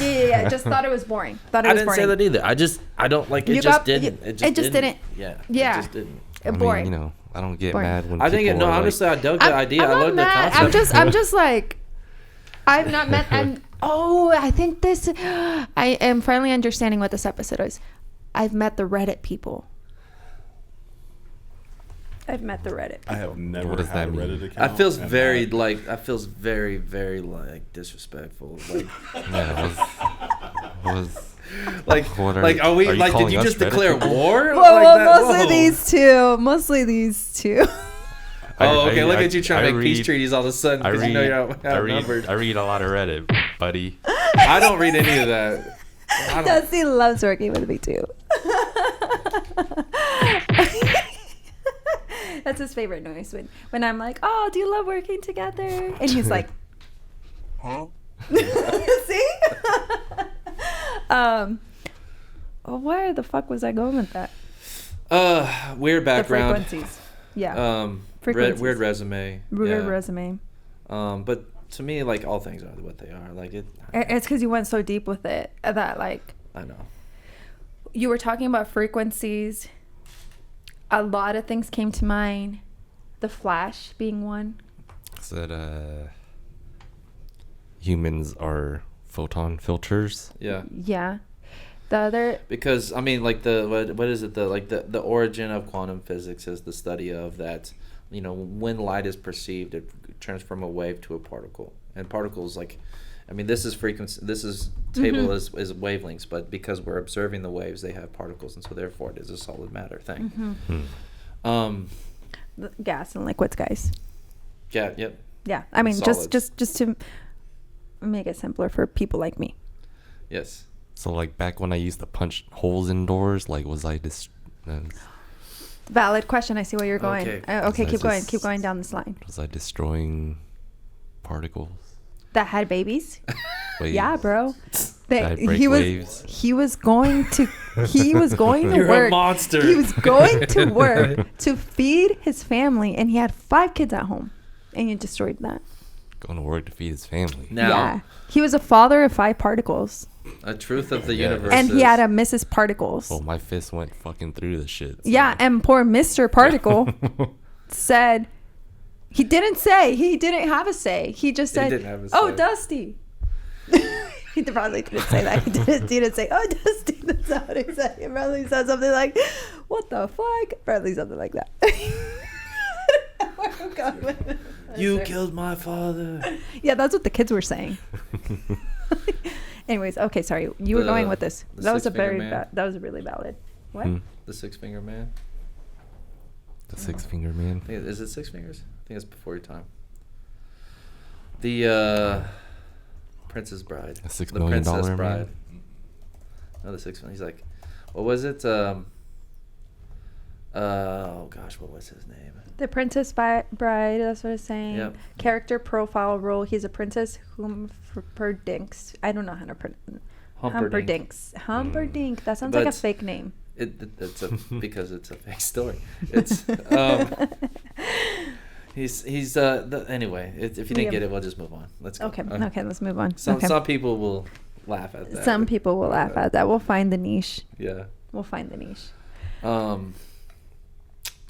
Yeah. Just thought it was boring. Thought it I was didn't boring. say that either. I don't like it. You Just got- didn't. it just didn't. Yeah. Yeah. It just didn't. I mean, Boring. you know, I don't get Boring. mad when I think people no. are Honestly, like, I dug the idea. I not love the mad. concept. I'm just like, I've not met. I think this. I am finally understanding what this episode is. I've met the Reddit people. I've met the Reddit people. I have never What does had a that mean? Reddit account. That feels and very I- like. That feels very like disrespectful. Like. yeah, was Like, What are- like, are we are you like? Did calling you us just Reddit declare people? war? Well, like that? mostly Whoa. these two. Mostly these two. Oh, okay. Look at you trying to I make peace read- treaties all of a sudden I because read, you know you're I outnumbered. read a lot of Reddit, buddy. I don't read any of that. I don't- Dusty loves working with me too. That's his favorite noise when I'm like, "Oh, do you love working together?" And he's like, Huh? "See?" Where the fuck was I going with that? Weird background. The frequencies. Yeah. Weird Frequencies. resume. Weird yeah. resume. But to me, like all things are what they are. Like it. It's because you went so deep with it that like I know. you were talking about frequencies. A lot of things came to mind. The Flash being one. Said humans are photon filters. Yeah. Yeah. The other. Because I mean, like what is it? The origin of quantum physics is the study of that. You know, when light is perceived, it turns from a wave to a particle, and particles like. I mean, this is frequency. This is table is wavelengths, but because we're observing the waves, they have particles, and so therefore it is a solid matter thing. The gas and liquids, guys. Yeah. Yep. Yeah. I mean, Solids. just to make it simpler for people like me. Yes. So like back when I used to punch holes in doors, like was I Valid question. I see where you're going. Okay. Okay, So keep going. just- Keep going down this line. was I destroying particles? That had babies. Waves? Yeah, bro. Did I break waves? He was going to You're work. a monster. He was going to work to feed his family, and he had 5 kids at home, and you destroyed that. Going to work to feed his family. Now, Yeah, he was a father of 5 particles, a truth of the Yeah. universe. and he is- had a Mrs. Particles. Well, my fist went fucking through the shit. so- Yeah, and poor Mr. Particle said he didn't say. He didn't have a say. He just said, didn't have a "Oh, say. Dusty." He probably didn't say that. He didn't say, "Oh, Dusty." That's not what he said. He probably said something like, "What the fuck?" Probably something like that. Where I'm going with this. You killed my father. Yeah, that's what the kids were saying. Anyways, okay, sorry. You were The- going with this. the That was a six-finger very man. that was really valid. What? Hmm. The 6-finger man. The 6-finger man. Is it 6 fingers? I think it's before your time. The Princess Bride. The $6 The million Princess man? Bride. No, the 6 million. He's like, what was it? Oh gosh, what was his name? The Princess Bride, that's what it's saying. Yep. Character profile role. He's a princess Humperdinck's. I don't know how to pronounce Humperdinck's. Humperdinck. That sounds like a fake name. It's because it's a fake story. It's he's anyway. If you didn't get it, we'll just move on. Let's go. Okay. Okay, let's move on. Some people will laugh at that. Some people will laugh at that. We'll find the niche. Yeah. We'll find the niche.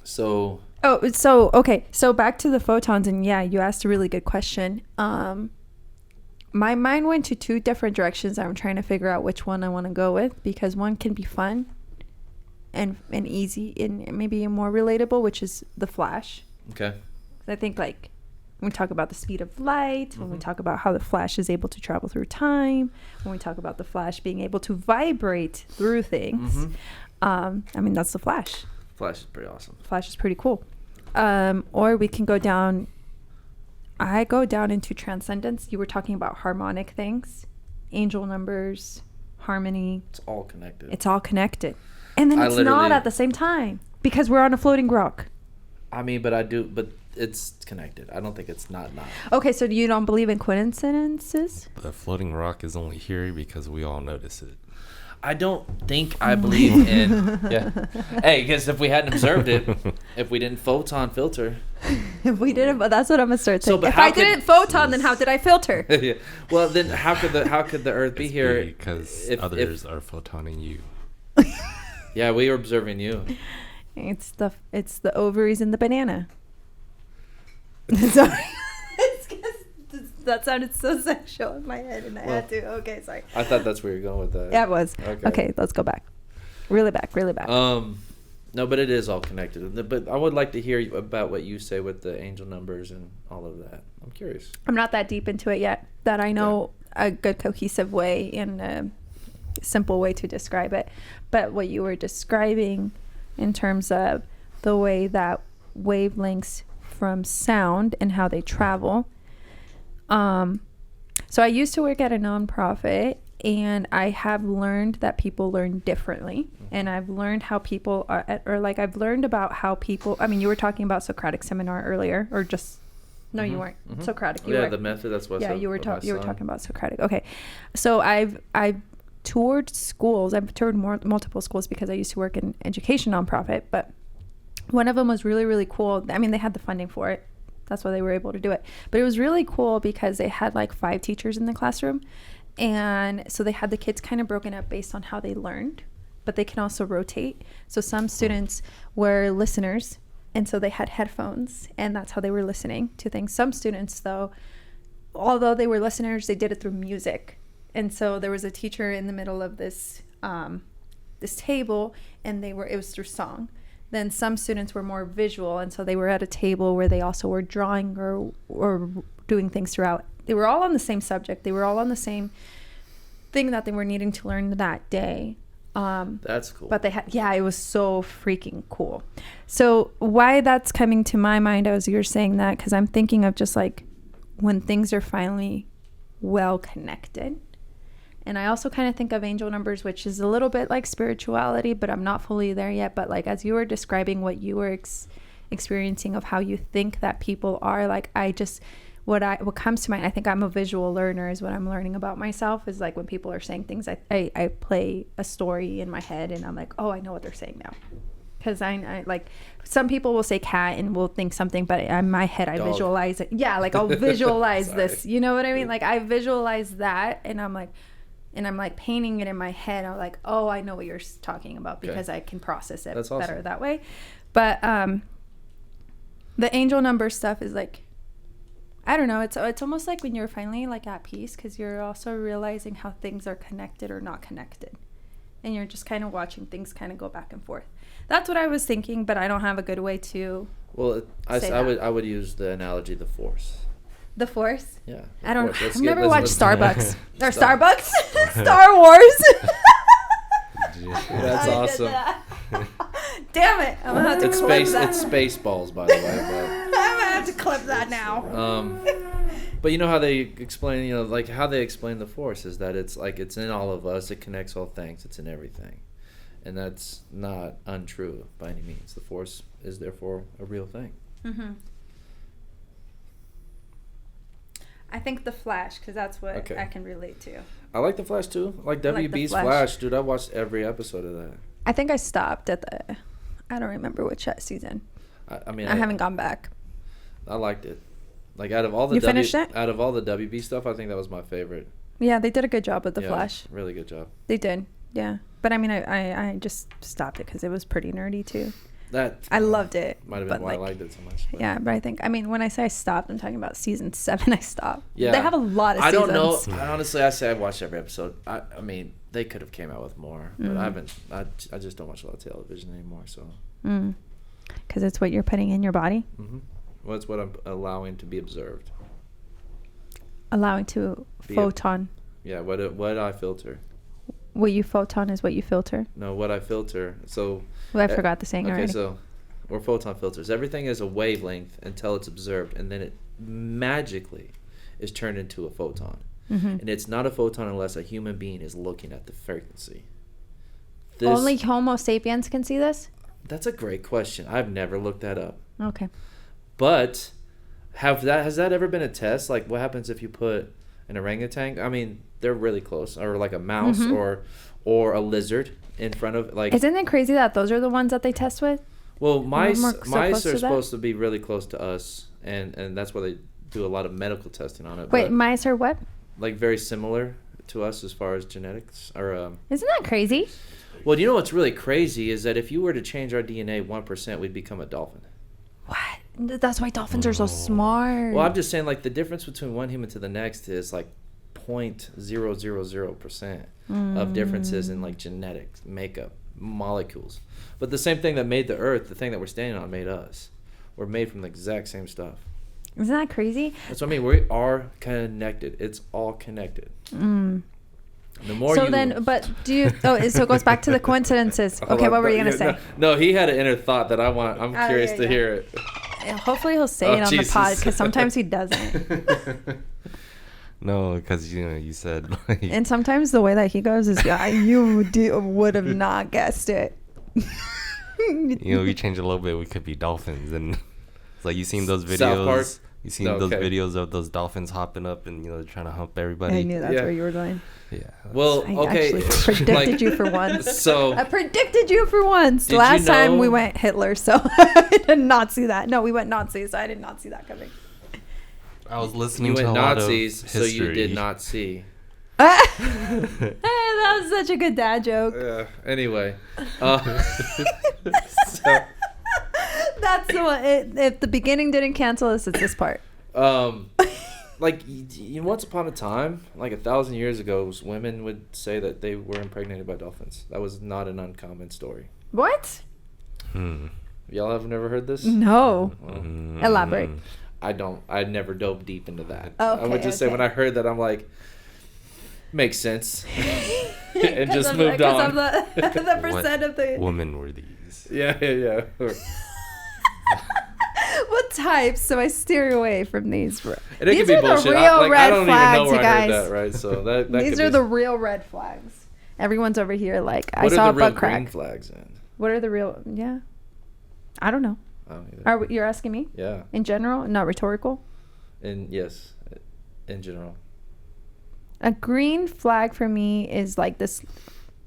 So. Oh, so back to the photons, and yeah, you asked a really good question. My mind went to two different directions. I'm trying to figure out which one I want to go with, because one can be fun and easy and maybe more relatable, which is the Flash. Okay. I think like when we talk about the speed of light, when we talk about how the Flash is able to travel through time, when we talk about the Flash being able to vibrate through things, I mean, that's the Flash. Flash is pretty awesome. Flash is pretty cool. Or we can go down. I go down into transcendence. You were talking about harmonic things, angel numbers, harmony. It's all connected. It's all connected. And then it's not at the same time because we're on a floating rock. I mean, but it's connected. I don't think it's not. Okay, so you don't believe in coincidences? The floating rock is only here because we all notice it. I don't think I believe in. Yeah. Hey, because if we hadn't observed it, if we didn't photon filter. If we didn't, but that's what I'm gonna start saying. So, if I didn't photon, then how did I filter? Yeah. Well, then how could the Earth be here? Because others are photoning you. Yeah, we are observing you. It's the ovaries and the banana. Sorry. That sounded so sexual in my head, and I had to. Okay, sorry. I thought that's where you're going with that. Yeah, it was. Okay, let's go back. Really back. No, but it is all connected. But I would like to hear about what you say with the angel numbers and all of that. I'm curious. I'm not that deep into it yet that I know a good cohesive way and a simple way to describe it. But what you were describing in terms of the way that wavelengths from sound and how they travel. So I used to work at a nonprofit, and I have learned that people learn differently. And I've learned how people are, I've learned about how people, I mean, you were talking about Socratic seminar earlier, or just, no, you weren't. Socratic. You were, the method, that's what. Yeah, you were talking about Socratic. Okay. So I've toured schools. I've toured multiple schools because I used to work in education nonprofit, but one of them was really, really cool. I mean, they had the funding for it. That's why they were able to do it. But it was really cool because they had like 5 teachers in the classroom. And so they had the kids kind of broken up based on how they learned, but they can also rotate. So some students were listeners, and so they had headphones, and that's how they were listening to things. Some students, though, although they were listeners, they did it through music. And so there was a teacher in the middle of this table, and it was through song. Then some students were more visual, and so they were at a table where they also were drawing or doing things throughout. They were all on the same subject. They were all on the same thing that they were needing to learn that day. That's cool. But it was so freaking cool. So why that's coming to my mind as you're saying that, because I'm thinking of just like when things are finally well connected. And I also kind of think of angel numbers, which is a little bit like spirituality, but I'm not fully there yet. But like as you were describing what you were experiencing of how you think that people are, like what comes to mind, I think I'm a visual learner is what I'm learning about myself, is like when people are saying things, I play a story in my head and I'm like, oh, I know what they're saying now. Because I like, some people will say cat and will think something, but in my head I Dog. Visualize it. Yeah, like I'll visualize this. You know what I mean? Like I visualize that, and I'm like painting it in my head. I'm like, oh, I know what you're talking about because I can process it better that way. But the angel number stuff is like, I don't know. It's almost like when you're finally like at peace, because you're also realizing how things are connected or not connected, and you're just kind of watching things kind of go back and forth. That's what I was thinking, but I don't have a good way to. Well, I would use the analogy the Force. The Force? Yeah. I've never watched Starbucks. Or Starbucks? Star Wars. That's awesome. Damn it. I'm gonna have to clip that. It's Spaceballs, by the way. But I'm gonna have to clip that now. But you know how they explain, like how they explain the Force is that it's like it's in all of us. It connects all things. It's in everything, and that's not untrue by any means. The Force is therefore a real thing. Mm-hmm. I think the Flash, because that's what Okay. I can relate to. I like the Flash too. Like I like the WB's Flash. Flash, dude. I watched every episode of that. I think I stopped at the. I don't remember which season. I mean, I haven't gone back. I liked it. Like out of all the You finished it? out of all the WB stuff, I think that was my favorite. Yeah, they did a good job with the Yeah, Flash. Really good job. They did. Yeah. But I mean, I just stopped it because it was pretty nerdy too. That I loved it. might have but been why I like, liked it so much. But. Yeah, but I think, I mean, when I say I stopped, I'm talking about season 7. I stopped. Yeah. They have a lot of I seasons. don't know. Honestly, I say I've watched every episode. I mean, they could have came out with more, but I haven't. I just don't watch a lot of television anymore. So. Because it's what you're putting in your body. Mm-hmm. Well, it's what I'm allowing to be observed. Allowing to photon. Yeah. What I filter. What you photon is what you filter. No, what I filter. So. Well, I forgot the saying Okay, already. so or photon filters. Everything is a wavelength until it's observed, and then it magically is turned into a photon. Mm-hmm. And it's not a photon unless a human being is looking at the frequency. Only Homo sapiens can see this? That's a great question. I've never looked that up. Okay. But has that ever been a test? Like, what happens if you put an orangutan? I mean, they're really close, or like a mouse, Mm-hmm. or a lizard in front of like. Isn't it crazy that those are the ones that they test with? Well, mice More so close mice to are that? supposed to be really close to us, and that's why they do a lot of medical testing on it. Wait, but, mice are what? like very similar to us as far as genetics, or Isn't that crazy? well, you know what's really crazy is that if you were to change our DNA 1%, we'd become a dolphin. What? That's why dolphins are so smart. Well, I'm just saying, like, the difference between one human to the next is like 0.000% of differences in like genetics, makeup, molecules. But the same thing that made the Earth, the thing that we're standing on, made us. We're made from the exact same stuff. Isn't that crazy? That's what I mean. We are connected. It's all connected. The more So you... then, but do you? Oh, so it goes back to the coincidences. Hold Okay, on. what were you No, gonna say? No, he had an inner thought that I'm curious yeah, to yeah. hear it. Hopefully he'll say Oh, it on Jesus. the pod because sometimes he doesn't. No, because you said like, And sometimes the way that he goes is, yeah, you would have not guessed it. we change a little bit, we could be dolphins, and it's like you seen those South Park? videos. You seen No, those okay. videos of those dolphins hopping up and they're trying to hump everybody. I knew that's Yeah. where you were going. Yeah. Well, I okay. actually predicted like, you for once. So I predicted you for once. Did you Last time we know- went Hitler, so I did not see that. No, we went Nazi, so I did not see that coming. I was listening you to went a lot Nazis, of so you history. did not see. Hey, that was such a good dad joke. Anyway, so, That's the one. If the beginning didn't cancel us, it's this part. like once upon a time, like 1,000 years ago, women would say that they were impregnated by dolphins. That was not an uncommon story. What? Y'all have never heard this? No. Well, Elaborate. I never dove deep into that. Oh, I would just say okay. when I heard that, I'm like, makes sense, and just Because moved on. the percent of the. Women were these? Yeah. What types? So I steer away from these. And it These could be are the bullshit. real I red don't flags, even know where you I guys. heard that, right? So that These could are be, the real red flags. Everyone's over here like, I what saw are a the real butt green crack. flags then? What are the real? Yeah. I don't know. I don't either. You're asking me? Yeah. In general, not rhetorical. And yes, in general. A green flag for me is like this,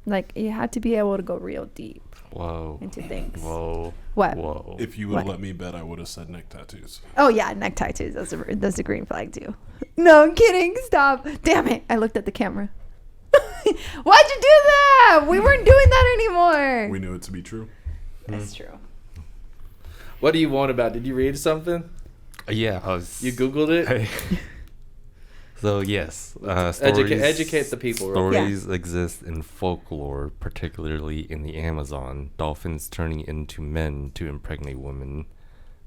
like you have to be able to go real deep Whoa. into things. Whoa. What? Whoa. If you would have What? let me bet, I would have said neck tattoos. Oh yeah, neck tattoos. That's a green flag too. No, I'm kidding. Stop. Damn it! I looked at the camera. Why'd you do that? We weren't doing that anymore. We knew it to be true. That's true. What do you want about? Did you read something? Yeah, I was. You Googled it? So yes, stories, educate the people, real quick. Stories exist in folklore, particularly in the Amazon. Dolphins turning into men to impregnate women.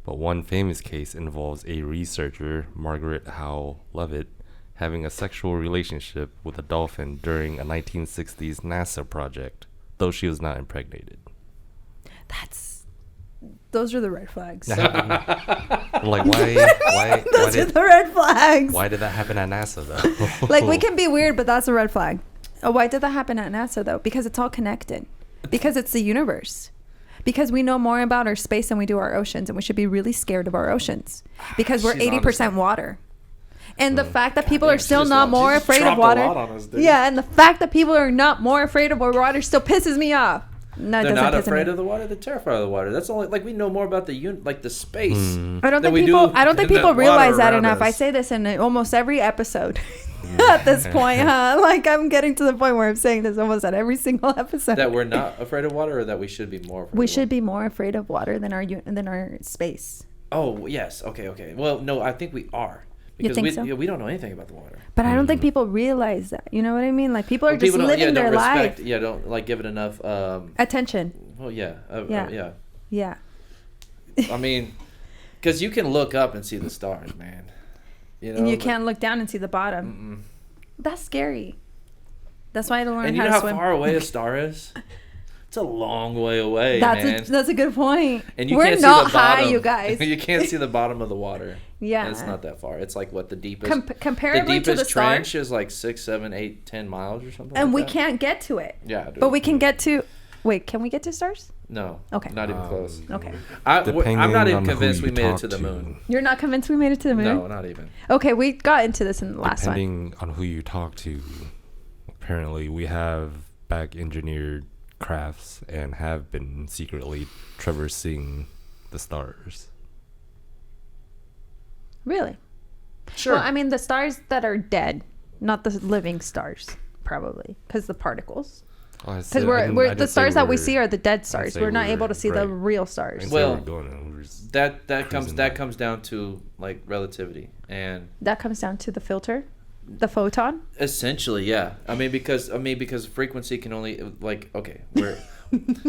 But one famous case involves a researcher, Margaret Howe Levitt, having a sexual relationship with a dolphin during a 1960s NASA project, though she was not impregnated. That's Those are the red flags. I'm like, why Those are the red flags. why did that happen at NASA though? Like, we can be weird, but that's a red flag. Oh, why did that happen at NASA though? Because it's all connected. Because it's the universe. Because we know more about our space than we do our oceans, and we should be really scared of our oceans because we're She's 80% water. And the fact that people are She still just not more afraid of dropped a water. lot on us, dude. Yeah, and the fact that people are not more afraid of water still pisses me off. No, it They're doesn't not piss me afraid off. of the water. They're terrified of the water. That's only like we know more about the space. I don't than think we people. do I don't think in that people water realize that around enough. I us. say this in almost every episode. At this point, huh? Like, I'm getting to the point where I'm saying this almost at every single episode. That we're not afraid of water, or that we should be more afraid. We of should water? be more afraid of water than our space. Oh yes. Okay. Well, no, I think we are. You think so? we don't know anything about the water. But I don't think people realize that. You know what I mean? Like, people are Well, just people living their life. Yeah, don't like give it enough. Attention. Well, yeah. Yeah. Yeah. I mean, because you can look up and see the stars, man. You know, And you but- can't look down and see the bottom. That's scary. That's why I don't learn And you how know to how swim. far away a star is? It's a long way away, man. That's a good point. And you We're can't not see the high, bottom. you guys. You can't see the bottom of the water. Yeah. And it's not that far. It's like what the deepest. Comparatively the to the deepest stars. trench is like 6, 7, 8, 10 miles or something. And like we that. can't get to it. Yeah, dude. But we can get to. Wait, can we get to stars? No. Okay. Not even close. Okay. I'm not even on who convinced we you made it talk to the moon. You're not convinced we made it to the moon? No, not even. Okay, we got into this in the last one. Depending on who you talk to, apparently we have back engineered crafts and have been secretly traversing the stars. Really? Sure. Well, I mean, the stars that are dead, not the living stars, probably, because the particles. Because the stars that we see are the dead stars. say We're not we're- able to see the right. real stars. Well, that that cruising comes down to like relativity, and That comes down to the filter, the photon. essentially, yeah. I mean because frequency can only like okay. We're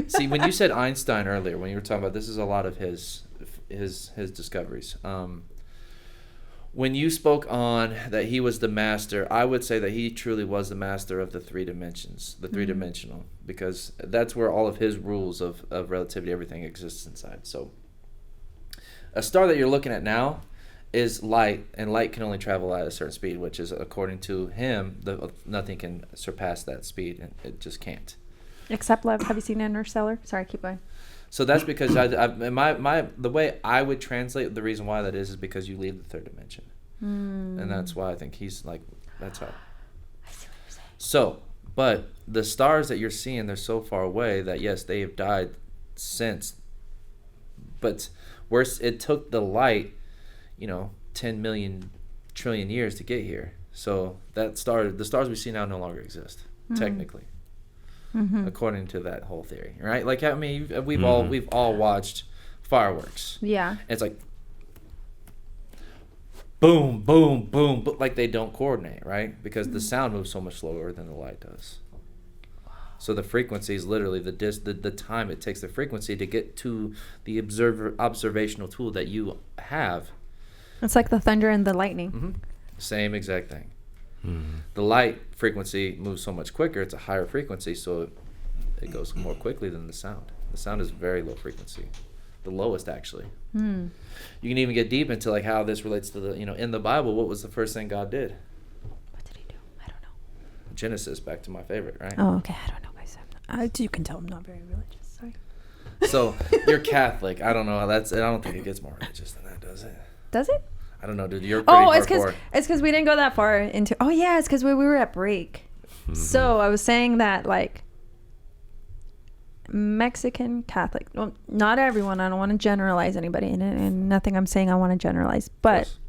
see when you said Einstein earlier, when you were talking about this is a lot of his discoveries. When you spoke on that he was the master, I would say that he truly was the master of the three dimensions, the three-dimensional, because that's where all of his rules of relativity, everything exists inside. So a star that you're looking at now is light, and light can only travel at a certain speed, which is, according to him, nothing can surpass that speed, and it just can't. Except love. Have you seen Interstellar? Sorry, keep going. So that's because the way I would translate the reason why that is because you leave the third dimension, and that's why I think he's like that's how. I see what you're saying. So, but the stars that you're seeing, they're so far away that yes, they have died since. But where it took the light, 10 million trillion years to get here. So the stars we see now no longer exist technically. According to that whole theory, right? Like, I mean, we've all watched fireworks. Yeah. And it's like boom, boom, boom, but like they don't coordinate, right? Because the sound moves so much slower than the light does. So the frequency is literally the time it takes the frequency to get to the observational tool that you have. It's like the thunder and the lightning. Same exact thing. The light frequency moves so much quicker. It's a higher frequency, so it goes more quickly than the sound. The sound is very low frequency, the lowest actually. You can even get deep into like how this relates to the in the Bible. What was the first thing God did? What did he do? I don't know. Genesis, back to my favorite, right? Oh, okay. I don't know, guys. You can tell I'm not very religious. Sorry. So you're Catholic. I don't know. I don't think it gets more religious than that, does it? Does it? I don't know, dude. You're pretty Oh, hardcore. it's because we didn't go that far into. Oh yeah, it's because we were at break. So I was saying that like Mexican Catholic. Well, not everyone. I don't want to generalize anybody, and nothing I'm saying I want to generalize, but Yes.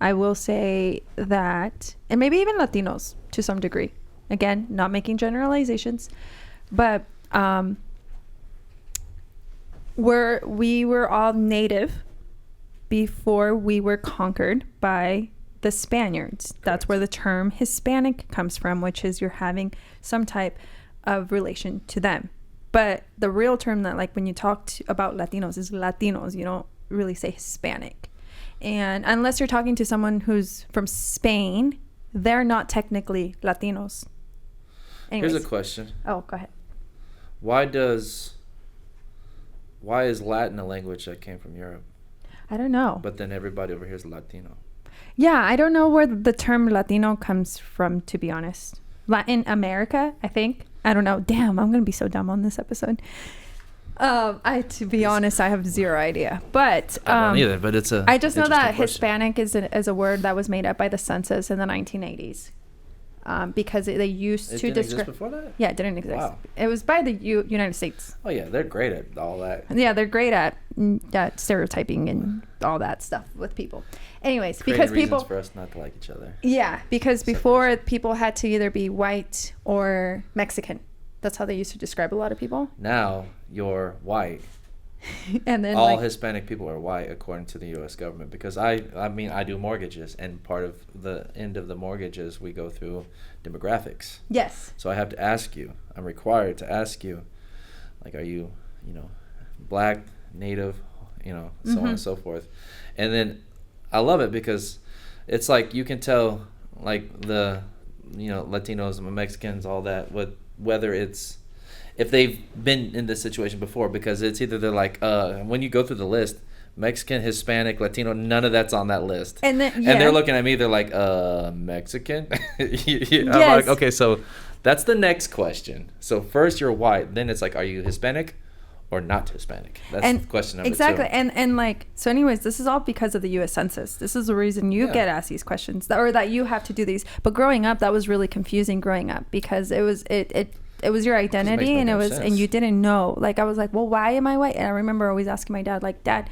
I will say that, and maybe even Latinos to some degree. Again, not making generalizations, but we were all native before we were conquered by the Spaniards. That's where the term Hispanic comes from, which is you're having some type of relation to them. But the real term that, like, when you talk about Latinos is Latinos. You don't really say Hispanic. And unless you're talking to someone who's from Spain, they're not technically Latinos. Anyways. Here's a question. Oh, go ahead. Why does why is Latin a language that came from Europe? I don't know. But then everybody over here is Latino. Yeah, I don't know where the term Latino comes from, to be honest. Latin America, I think. I don't know. Damn, I'm going to be so dumb on this episode. To be honest, I have zero idea. But I don't either, but it's a I just know that question. Hispanic is a word that was made up by the census in the 1980s. Because they used It to didn't exist describe. before that? Yeah, it didn't exist. Wow. It was by the United States. Oh yeah, they're great at all that. Yeah, they're great at stereotyping and all that stuff with people. Anyways, Creating because reasons people for us not to like each other. Yeah, because before people had to either be white or Mexican. That's how they used to describe a lot of people. Now you're white. And then all Hispanic people are white according to the U.S. government, because I mean I do mortgages, and part of the end of the mortgages we go through demographics. Yes. So I have to ask you, I'm required to ask you, like, are you black, native, so on and so forth. And then I love it because it's like you can tell, like, the Latinos and Mexicans, all that, whether it's if they've been in this situation before, because it's either they're like, when you go through the list, Mexican, Hispanic, Latino, none of that's on that list. And then, and they're looking at me, they're like, Mexican? Yes. I'm like, okay, so that's the next question. So first you're white, then it's like, are you Hispanic or not Hispanic? That's question number exactly. 2. And like, so anyways, this is all because of the U.S. Census. This is the reason you get asked these questions, or that you have to do these. But growing up, that was really confusing growing up, because it was your identity, and and you didn't know. Like, I was like, well, why am I white? And I remember always asking my dad, like, Dad,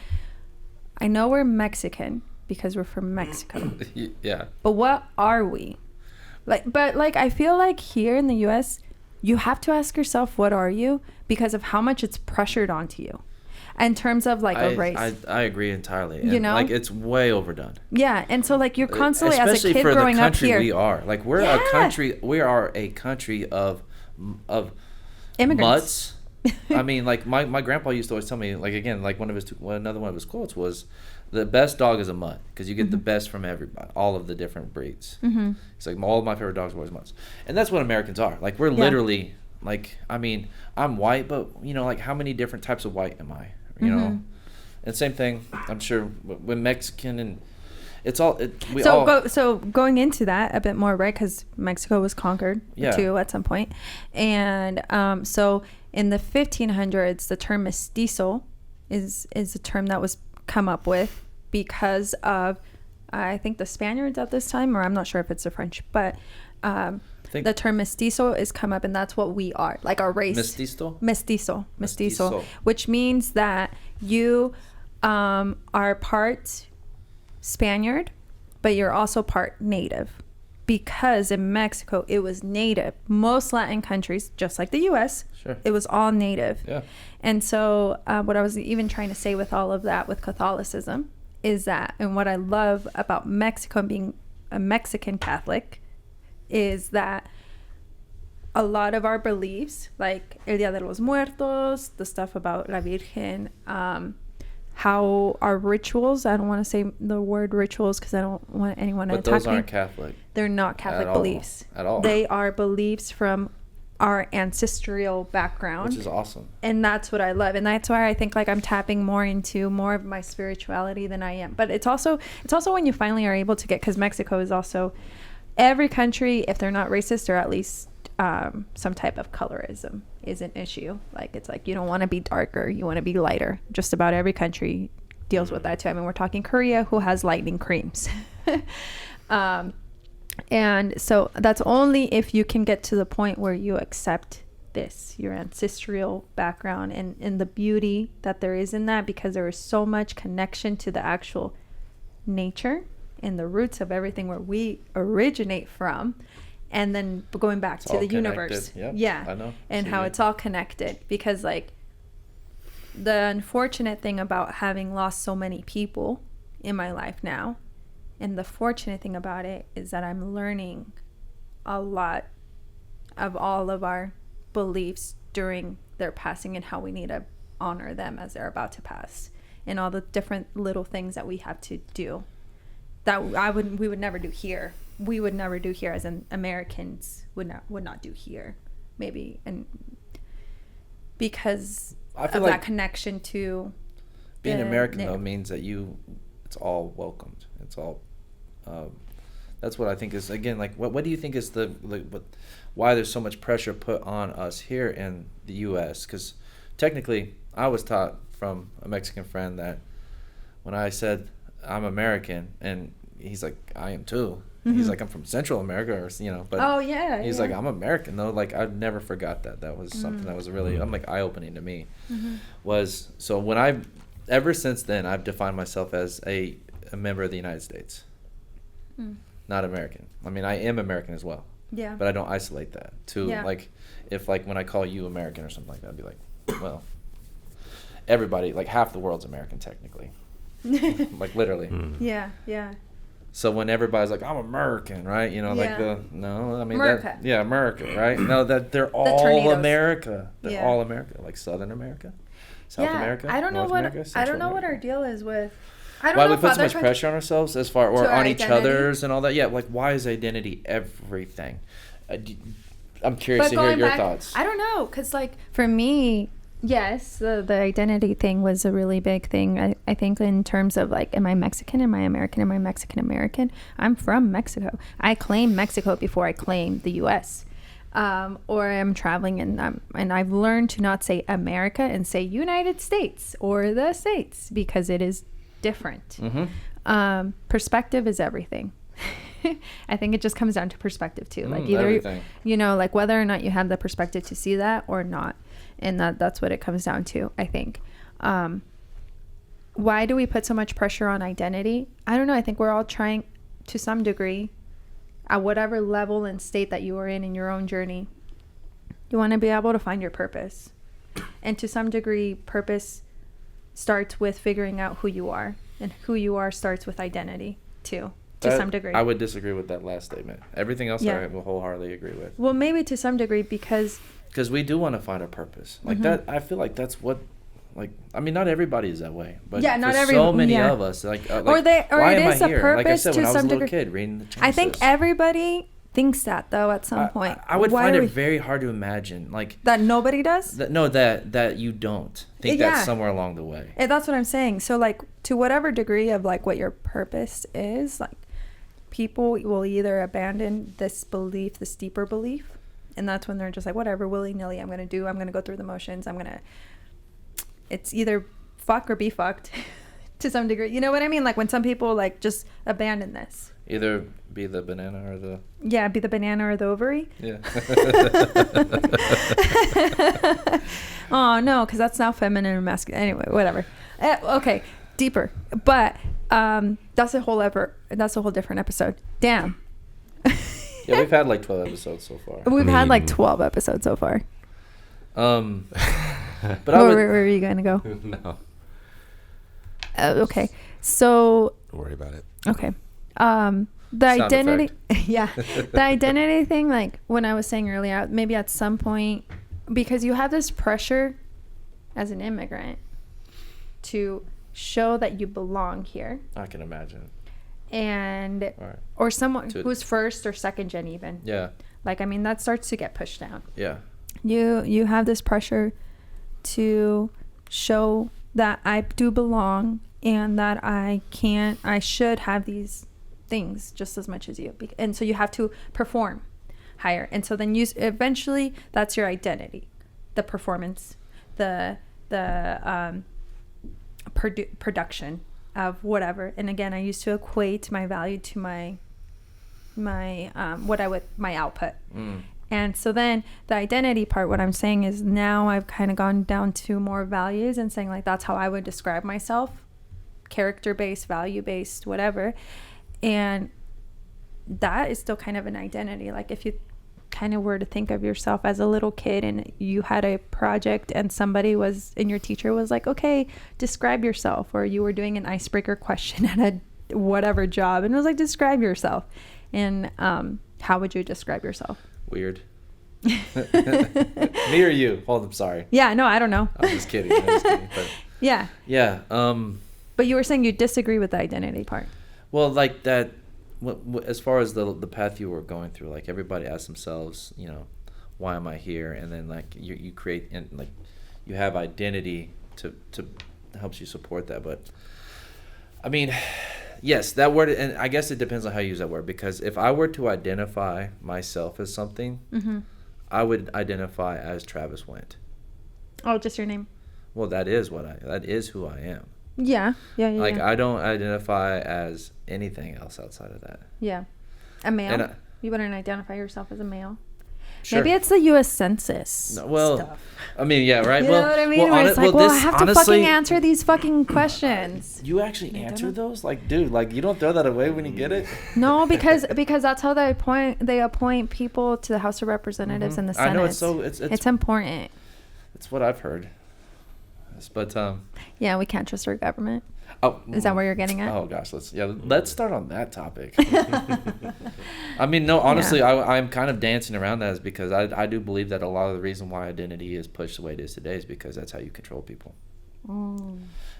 I know we're Mexican because we're from Mexico. Yeah. But what are we? But I feel like here in the U.S., you have to ask yourself, what are you? Because of how much it's pressured onto you in terms of a race. I agree entirely. And like, it's way overdone. Yeah. And so like, you're constantly, especially as a kid for growing the country up here. we are. Like, we are a country of immigrants. mutts. I mean, like, my grandpa used to always tell me, like, again, like another one of his quotes was, the best dog is a mutt, because you get the best from everybody, all of the different breeds. It's like, all of my favorite dogs were always mutts, and that's what Americans are. Like, we're literally, like, I mean, I'm white, but like, how many different types of white am I? And same thing, I'm sure with Mexican, and it's all So going into that a bit more, right? Because Mexico was conquered too at some point, and so in the 1500s, the term mestizo is a term that was come up with because of I think the Spaniards at this time, or I'm not sure if it's the French, but the term mestizo is come up, and that's what we are, like our race. Mestizo, which means that you are part Spaniard, but you're also part native, because in Mexico it was native. Most Latin countries, just like the US, it was all native. And so what I was even trying to say with all of that with Catholicism is that, and what I love about Mexico and being a Mexican Catholic, is that a lot of our beliefs, like El Día de los Muertos, the stuff about La Virgen, how our rituals, I don't want to say the word rituals because I don't want anyone to attack me. But those aren't Catholic. They're not Catholic beliefs. At all. They are beliefs from our ancestral background. Which is awesome. And that's what I love. And that's why I think like I'm tapping more into more of my spirituality than I am. But it's also when you finally are able to get, because Mexico is also, every country, if they're not racist, or at least some type of colorism is an issue. Like, it's like, you don't want to be darker, you want to be lighter. Just about every country deals with that too. I mean, we're talking Korea, who has lightning creams. And so that's only if you can get to the point where you accept this, your ancestral background, and the beauty that there is in that, because there is so much connection to the actual nature and the roots of everything where we originate from. And then going back to the universe. Yeah, I know. And how it's all connected. Because like, the unfortunate thing about having lost so many people in my life now, and the fortunate thing about it, is that I'm learning a lot of all of our beliefs during their passing, and how we need to honor them as they're about to pass, and all the different little things that we have to do that we would never do here. We would never do here, as in Americans would not do here, maybe. And because I feel of like that connection to being the American though native. means that it's all welcomed. It's all. That's what I think is, again, like what do you think is why there's so much pressure put on us here in the U.S. Because technically, I was taught from a Mexican friend that when I said I'm American, and he's like, I am too. He's like, I'm from Central America, or but Oh yeah. he's yeah. like, I'm American though. Like, I never forgot that. That was something that was really, I'm like, eye opening to me. Was so when ever since then I've defined myself as a member of the United States, not American. I mean, I am American as well. Yeah. But I don't isolate that to Yeah. like, if like when I call you American or something like that, I'd be like, well, everybody, like half the world's American technically, like literally. Yeah. Yeah. So when everybody's like, I'm American, right? Like Yeah. no, I mean, America. America, right? No, that they're all tornadoes. America. They're Yeah. all America, like Southern America, South America, I don't know North what America, I Central don't know what America. our deal is with. I don't Why know we if put so other much countries- pressure on ourselves or To our on each identity? other's and all that? Yeah, like why is identity everything? I'm curious But to hear going your back, thoughts. I don't know, because like for me, yes, the identity thing was a really big thing. I think in terms of like, am I Mexican? Am I American? Am I Mexican American? I'm from Mexico. I claim Mexico before I claim the U.S. Or I'm traveling and I've learned to not say America and say United States or the States because it is different. Perspective is everything. I think it just comes down to perspective too. Like either everything. like whether or not you have the perspective to see that or not, and that's what it comes down to. I think. Why do we put so much pressure on identity? I don't know. I think we're all trying to some degree, at whatever level and state that you are in your own journey. You want to be able to find your purpose, and to some degree, purpose starts with figuring out who you are, and who you are starts with identity too. To some degree. I would disagree with that last statement. Everything else Yeah. I will wholeheartedly agree with. Well, maybe to some degree because we do want to find our purpose. Like that, I feel like that's what, like, I mean, not everybody is that way, but Yeah, not for so many yeah. of us, or or why it am is I a here? purpose Like I said, to when I was some a little degree. kid reading the Genesis. I think everybody thinks that though at some point. I would Why find are it we- very hard to imagine, like, that nobody does. that you don't think Yeah. that's somewhere along the way. That's what I'm saying. So like to whatever degree of like what your purpose is, like people will either abandon this belief, this deeper belief, and that's when they're just like, whatever, willy-nilly, I'm going to go through the motions. It's either fuck or be fucked to some degree. You know what I mean? Like when some people like just abandon this. Either be the banana or the... Yeah, be the banana or the ovary. Yeah. Oh, no, because that's now feminine and masculine. Anyway, whatever. Okay, deeper. But that's a whole different episode. Damn. Yeah, we've had like 12 episodes so far. We've had like 12 episodes so far. But Where are you going to go? No. Okay. So, Don't worry about it. okay. The Sound identity, yeah, the identity thing, like when I was saying earlier, maybe at some point, because you have this pressure as an immigrant to show that you belong here, I can imagine. and Right. or someone To- who's first or second gen even. Yeah. Like, I mean, that starts to get pushed down. Yeah. You have this pressure to show that I do belong and that I should have these things just as much as you. And so you have to perform higher. And so then eventually that's your identity, the performance, the production of whatever. And again, I used to equate my value to my output. And so then the identity part, what I'm saying is now I've kind of gone down to more values and saying like that's how I would describe myself, character-based, value-based, whatever. And that is still kind of an identity. Like if you kind of were to think of yourself as a little kid and you had a project and your teacher was like, okay, describe yourself, or you were doing an icebreaker question at a whatever job and it was like, describe yourself. And how would you describe yourself? Weird. Me or you? Hold up, sorry. Yeah, no, I don't know. I'm just kidding. But Yeah. yeah. But you were saying you disagree with the identity part. Well, like that, as far as the path you were going through, like everybody asks themselves, why am I here? And then like you create, and like you have identity to helps you support that. But I mean, yes, that word, and I guess it depends on how you use that word, because if I were to identify myself as something, I would identify as Travis Wendt. Oh, just your name. Well, that is who I am. Yeah. Like, I don't identify as anything else outside of that. Yeah. A male? And you wouldn't identify yourself as a male? Sure. Maybe it's the U.S. Census stuff. I mean, yeah, right? You know what I mean? Where it's like, I have to fucking answer these fucking questions. You actually answer those? Like, dude, like, you don't throw that away when you get it? No, because that's how they appoint people to the House of Representatives and the Senate. I know, it's important. It's what I've heard. But yeah, we can't trust our government. Oh, is that where you're getting at? Oh gosh, let's start on that topic. I mean, no, honestly, I'm kind of dancing around that, is because I do believe that a lot of the reason why identity is pushed the way it is today is because that's how you control people.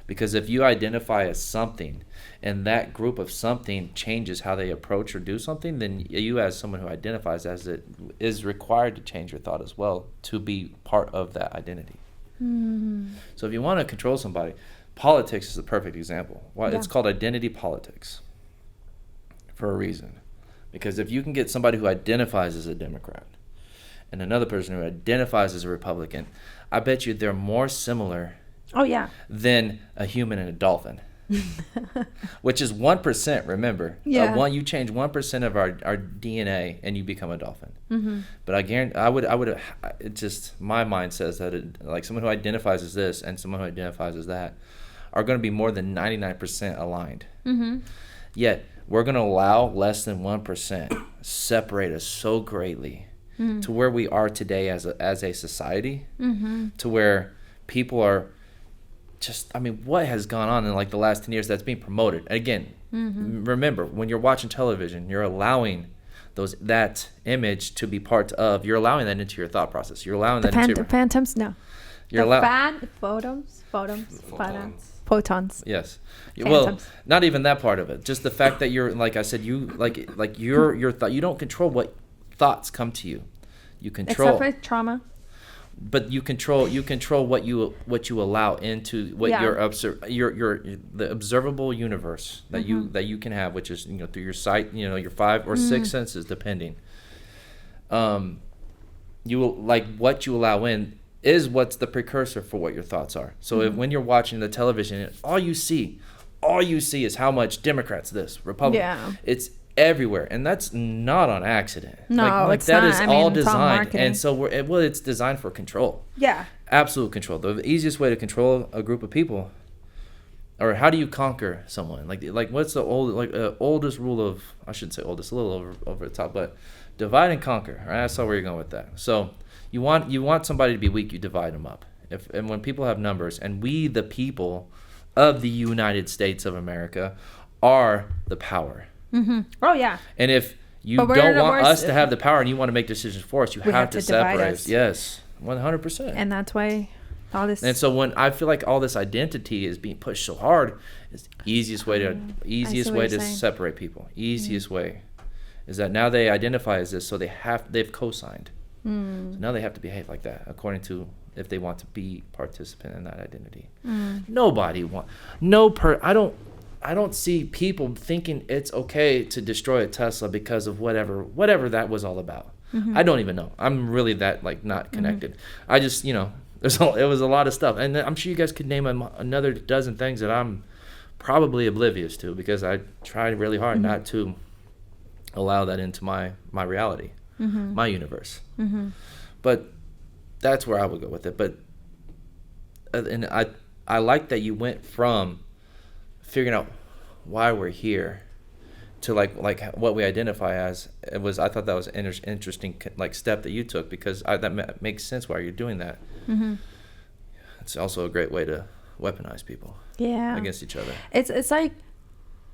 Because if you identify as something and that group of something changes how they approach or do something, then you, as someone who identifies as it, is required to change your thought as well to be part of that identity. So if you want to control somebody, politics is the perfect example. It's called identity politics for a reason. Because if you can get somebody who identifies as a Democrat and another person who identifies as a Republican, I bet you they're more similar than a human and a dolphin. Which is 1%, remember. You change 1% of our DNA and you become a dolphin. But I guarantee it just, my mind says that like someone who identifies as this and someone who identifies as that are going to be more than 99% aligned. Yet we're going to allow less than 1% separate us so greatly to where we are today as a society, to where people are just, I mean, what has gone on in like the last 10 years that's being promoted? Again, remember, when you're watching television, you're allowing that image to be part of, you're allowing that into your thought process. You're allowing that into your... Phantoms? No. Photons. Yes. Phantoms. Well, not even that part of it. Just the fact that you're, like I said, you like your thought. You don't control what thoughts come to you. You control. Except for trauma. But you control what you allow into what the observable universe that you can have, which is through your sight, your 5 or 6 senses depending. You will, like, what you allow in is what's the precursor for what your thoughts are. So when you're watching the television, all you see is how much Democrats this, Republican. It's everywhere, and that's not on accident. No, it's that not. is all designed, and so it's designed for control. Yeah, absolute control. The easiest way to control a group of people, or how do you conquer someone? Like what's the oldest rule of? I shouldn't say oldest, a little over the top, but divide and conquer. Right? I saw where you're going with that. So you want somebody to be weak, you divide them up. And when people have numbers, and we, the people of the United States of America, are the power. Oh yeah. And if you don't want us to have the power and you want to make decisions for us, you have to separate us. Yes, 100%. And that's why all this. And so when I feel like all this identity is being pushed so hard, it's the easiest way to separate people. Easiest way is that now they identify as this, so they've co-signed. So now they have to behave like that according to, if they want to be participant in that identity. I don't see people thinking it's okay to destroy a Tesla because of whatever that was all about. I don't even know. I'm really that not connected. I just it was a lot of stuff, and I'm sure you guys could name another dozen things that I'm probably oblivious to, because I tried really hard not to allow that into my reality, my universe. But that's where I would go with it. But and I like that you went from figuring out why we're here to like what we identify as. I thought that was an interesting step that you took, because that makes sense why you're doing that. It's also a great way to weaponize people against each other. It's like,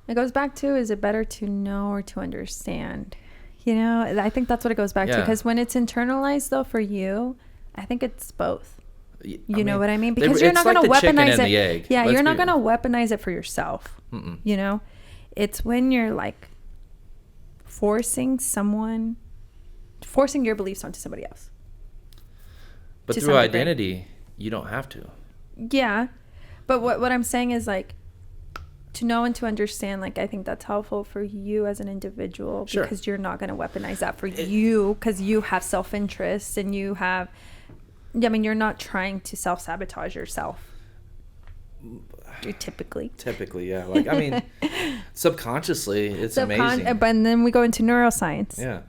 it goes back to, is it better to know or to understand? I think that's what it goes back to, because when it's internalized though for you, I think it's both. You know what I mean? Because you're not going to weaponize it. Yeah, you're not going to weaponize it for yourself. It's when you're forcing your beliefs onto somebody else. But through identity, you don't have to. Yeah, but what I'm saying is like to know and to understand. Like I think that's helpful for you as an individual Sure. because you're not going to weaponize that for you because you have self-interest and you have. I mean, you're not trying to self-sabotage yourself. Typically, yeah. Like I mean, subconsciously, it's amazing. But then we go into neuroscience. Yeah,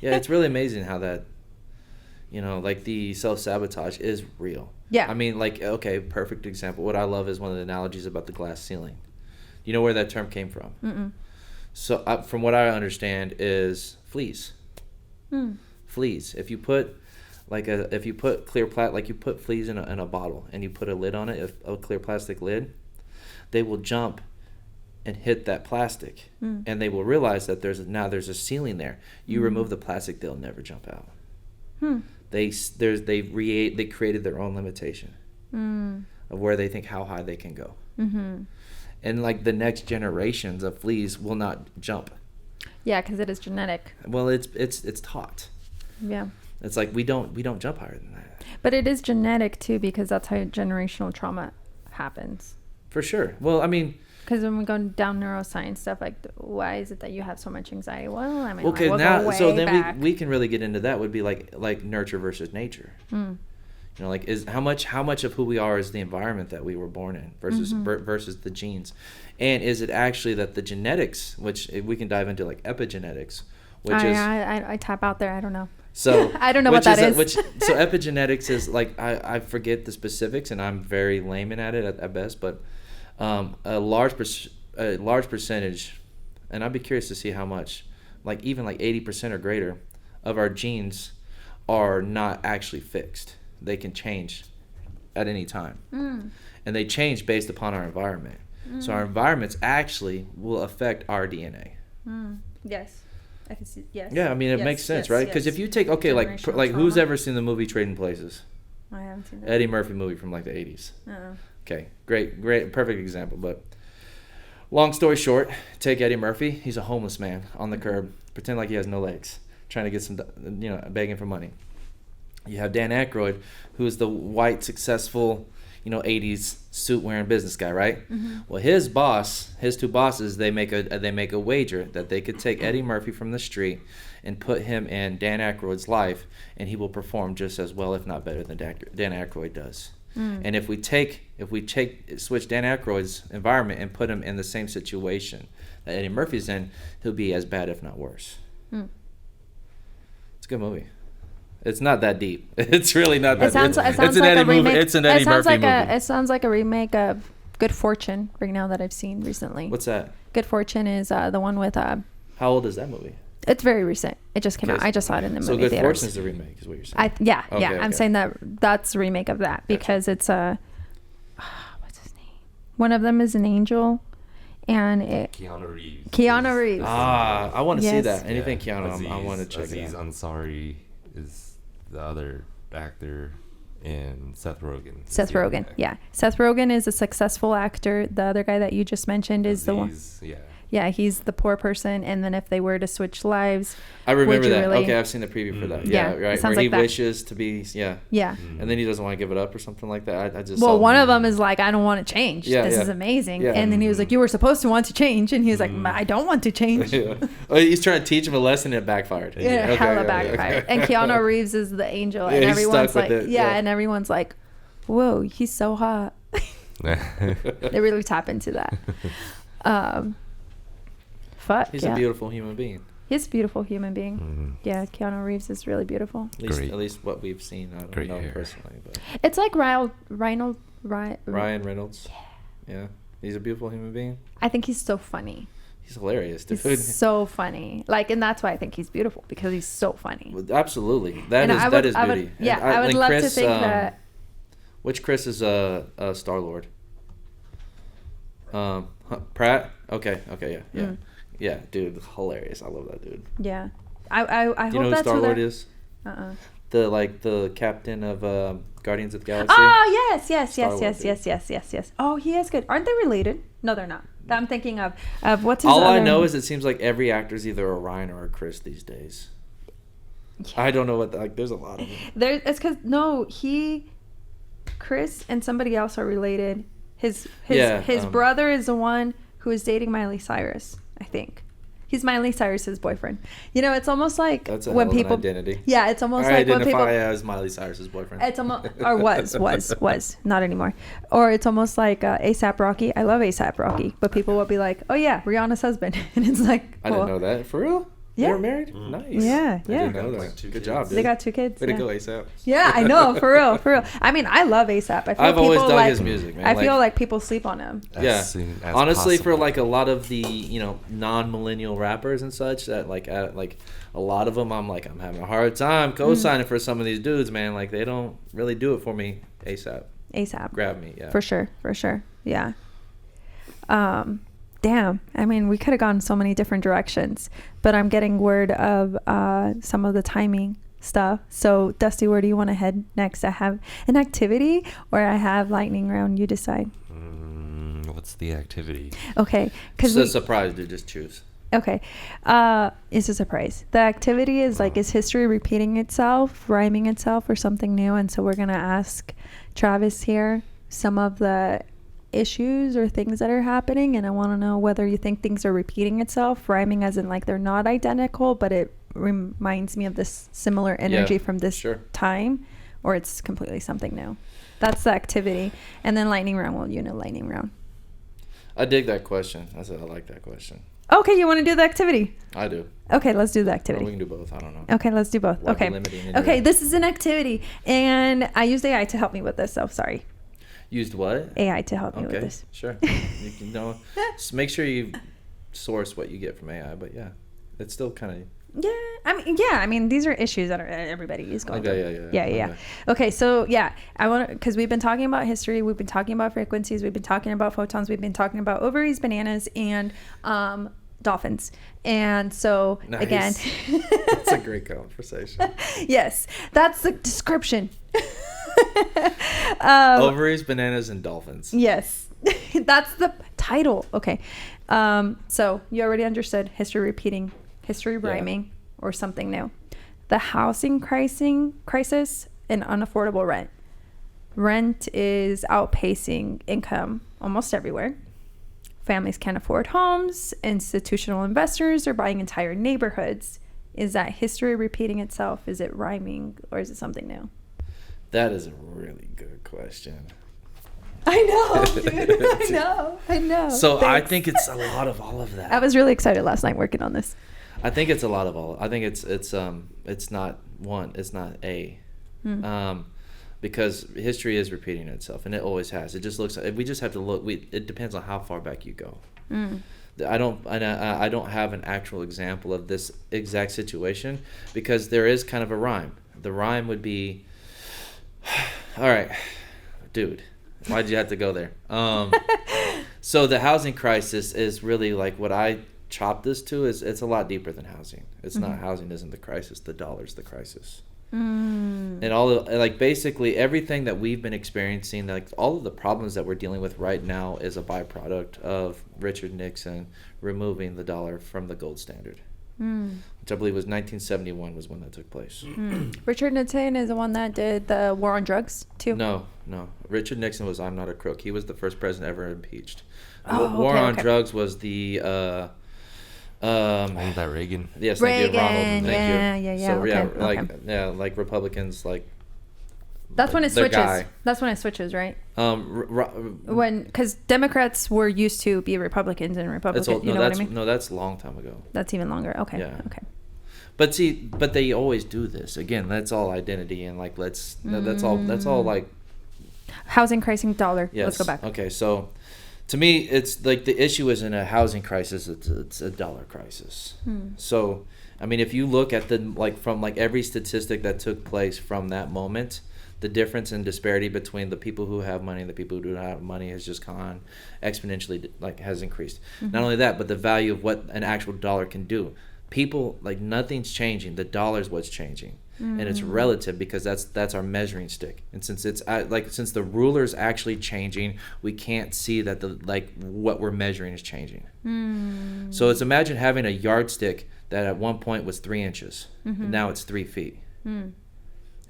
yeah. It's really amazing how that, like the self-sabotage is real. Yeah. I mean, like, okay, perfect example. What I love is one of the analogies about the glass ceiling. You know where that term came from? Mm-mm. So, from what I understand, is fleas. Fleas. If you put you put fleas in a bottle and you put a lid on it, a clear plastic lid, they will jump and hit that plastic, and they will realize that there's a ceiling there. You remove the plastic, they'll never jump out. They created their own limitation of where they think how high they can go. And like the next generations of fleas will not jump. Yeah, because it is genetic. Well, it's taught. Yeah. It's like we don't jump higher than that. But it is genetic too, because that's how generational trauma happens. For sure. Well, I mean, because when we go down neuroscience stuff, like why is it that you have so much anxiety? Well, I mean, okay, we'll now go way so then back. we can really get into that. Would be like nurture versus nature. Like is how much of who we are is the environment that we were born in versus versus the genes, and is it actually that the genetics, which we can dive into like epigenetics, which I tap out there. I don't know. So I don't know what that is. So epigenetics is like I forget the specifics, and I'm very layman at it at best, but a large percentage, and I'd be curious to see how much, like even like 80% or greater of our genes are not actually fixed. They can change at any time, and they change based upon our environment. So our environments actually will affect our DNA. Yes. I can see. Yes. Yeah, I mean it makes sense, right? Because if you take like who's ever seen the movie Trading Places? I haven't seen that. Eddie Murphy movie from like the 80s. Okay, great, perfect example. But long story short, take Eddie Murphy. He's a homeless man on the curb, pretend like he has no legs, trying to get some, begging for money. You have Dan Aykroyd, who is the white, successful, 80s suit wearing business guy, right? Well, his two bosses, they make a wager that they could take Eddie Murphy from the street and put him in Dan Aykroyd's life, and he will perform just as well, if not better, than Dan Aykroyd does. And if we switch Dan Aykroyd's environment and put him in the same situation that Eddie Murphy's in, he'll be as bad, if not worse. It's a good movie. It's not that deep. It's really not that deep. It's an Eddie movie. It's an Eddie Murphy movie. It sounds like a remake of Good Fortune right now that I've seen recently. What's that? Good Fortune is the one with... How old is that movie? It's very recent. It just came out. I just saw it in the movie theaters. So Good Fortune is a remake, is what you're saying? Okay. I'm saying that's a remake of that because it's a... what's his name? One of them is an angel. And Keanu Reeves. Keanu Reeves. I want to see that. Anything Keanu, I want to check Aziz it out. Ansari is the other actor, and Seth Rogen. Seth Rogen. Seth Rogen is a successful actor. The other guy that you just mentioned is the one. Yeah, he's the poor person. And then if they were to switch lives, I remember that. Really... Okay, I've seen the preview for that. Yeah, right. Where he wishes to be, Yeah. And then he doesn't want to give it up or something like that. I just. Well, one of them is like, I don't want to change. This is amazing. Yeah. And then he was like, you were supposed to want to change. And he was like, I don't want to change. He's trying to teach him a lesson and it backfired. Hella backfired. And Keanu Reeves is the angel. And everyone's like, and everyone's like, whoa, he's so hot. They really tap into that. He's a beautiful human being. He's a beautiful human being. Yeah, Keanu Reeves is really beautiful. At least what we've seen. I don't know him personally, but it's like Ryan Reynolds. Yeah, he's a beautiful human being. I think he's so funny. He's hilarious, dude. He's so funny. And that's why I think he's beautiful, because he's so funny. Well, absolutely, that is beauty. I would love to think that. Which Chris is Star-Lord? Pratt. Okay, yeah. Yeah, dude, hilarious. I love that dude. Yeah, I hope that's who who Star-Lord is? The captain of Guardians of the Galaxy. Oh yes. Oh, he is good. Aren't they related? No, they're not. I'm thinking of what's his. All I know is it seems like every actor's either a Ryan or a Chris these days. Yeah. I don't know what there's a lot of them. It's because he Chris and somebody else are related. His Yeah, brother is the one who is dating Miley Cyrus, I think. He's Miley Cyrus's boyfriend. You know, it's almost like That's a when hell of an people identity. Yeah, it's almost I like when identify people as Miley Cyrus's boyfriend. it's almost or was not anymore. Or it's almost like ASAP Rocky. I love ASAP Rocky, but people will be like, "Oh yeah, Rihanna's husband," and it's like, I didn't know that. For real? Yeah. They were married? Nice. Yeah, I yeah. didn't know that. Like 2 Good kids. job, dude. They got 2 kids. Way yeah. to go, ASAP. Yeah, I know, for real. I mean, I love ASAP. I feel I've always people dug like his music, man. I Like, feel like people sleep on him. As Yeah. soon as honestly, for possible. like a lot of the, you know, non-millennial rappers and such, that like a lot of them, I'm having a hard time co-signing for some of these dudes, man. Like, they don't really do it for me. ASAP. Grab me, yeah. For sure. Yeah. Damn. I mean, we could have gone so many different directions, but I'm getting word of some of the timing stuff. So, Dusty, where do you want to head next? I have an activity or I have lightning round. You decide. What's the activity? Okay. It's a surprise, dude. Just choose. Okay. It's a surprise. The activity is like, is history repeating itself, rhyming itself, or something new? And so we're going to ask Travis here some of the issues or things that are happening, and I want to know whether you think things are repeating itself, rhyming as in like they're not identical, but it reminds me of this similar energy from this time, or it's completely something new. That's the activity. And then lightning round. Well, you know, lightning round. I dig that question. I said I like that question. Okay, you want to do the activity? I do. Okay, let's do the Or activity. we can do both. I don't know. Okay, let's do both. Why be Okay. limiting in Okay, your- this is an activity, and I used AI to help me with this, so sorry. Used what? AI to help me with Okay, this. sure. You can know. Just make sure you source what you get from AI. But yeah, it's still kind of. I mean, these are issues that everybody is going through. Yeah. Yeah. Okay, so yeah, I want to, because we've been talking about history, we've been talking about frequencies, we've been talking about photons, we've been talking about ovaries, bananas, and dolphins. And so Nice. again, It's a great conversation. yes, that's the description. Ovaries, bananas, and dolphins. Yes, that's the title. Okay, so you already understood history repeating, history rhyming, or something new. The housing crisis and unaffordable rent. Rent is outpacing income almost everywhere. Families can't afford homes. Institutional investors are buying entire neighborhoods. Is that history repeating itself? Is it rhyming, or is it something new? That is a really good question. I know, dude. I know. So I Thanks. think it's a lot of all of that. I was really excited last night working on this. I think it's a lot of all. I think it's not one. It's not a. Because history is repeating itself, and it always has. It just looks. We just have to look. It depends on how far back you go. I don't have an actual example of this exact situation, because there is kind of a rhyme. The rhyme would be, all right, dude, why'd you have to go there? So the housing crisis is really like what I chop this to is it's a lot deeper than housing. It's not housing isn't the crisis. The dollar's the crisis. And all of, like, basically everything that we've been experiencing, like all of the problems that we're dealing with right now, is a byproduct of Richard Nixon removing the dollar from the gold standard, which I believe was 1971 was when that took place. Richard Nixon is the one that did the war on drugs too. No. Richard Nixon was I'm not a crook. He was the first president ever impeached. Oh, War okay, on okay. drugs was the Wasn't that Reagan? yes, thank you, Ronald. Thank you. Yeah. So Okay, like Republicans, like That's when it their switches. guy. That's when it switches, right? When When, because Democrats were used to be Republicans and Republicans. You know what I mean? No, that's a long time ago. That's even longer. Okay. Yeah. Okay. But they always do this. Again, that's all identity, and like that's all like Housing crisis, dollar. yes. Let's go back. Okay, so to me, it's like the issue isn't a housing crisis; it's a dollar crisis. So, I mean, if you look at from every statistic that took place from that moment, the difference in disparity between the people who have money and the people who do not have money has just gone exponentially, has increased. Not only that, but the value of what an actual dollar can do. People, nothing's changing. The dollar's what's changing, and it's relative because that's our measuring stick. And since it's since the ruler's actually changing, we can't see that what we're measuring is changing. So it's imagine having a yardstick that at one point was 3 inches, and now it's 3 feet.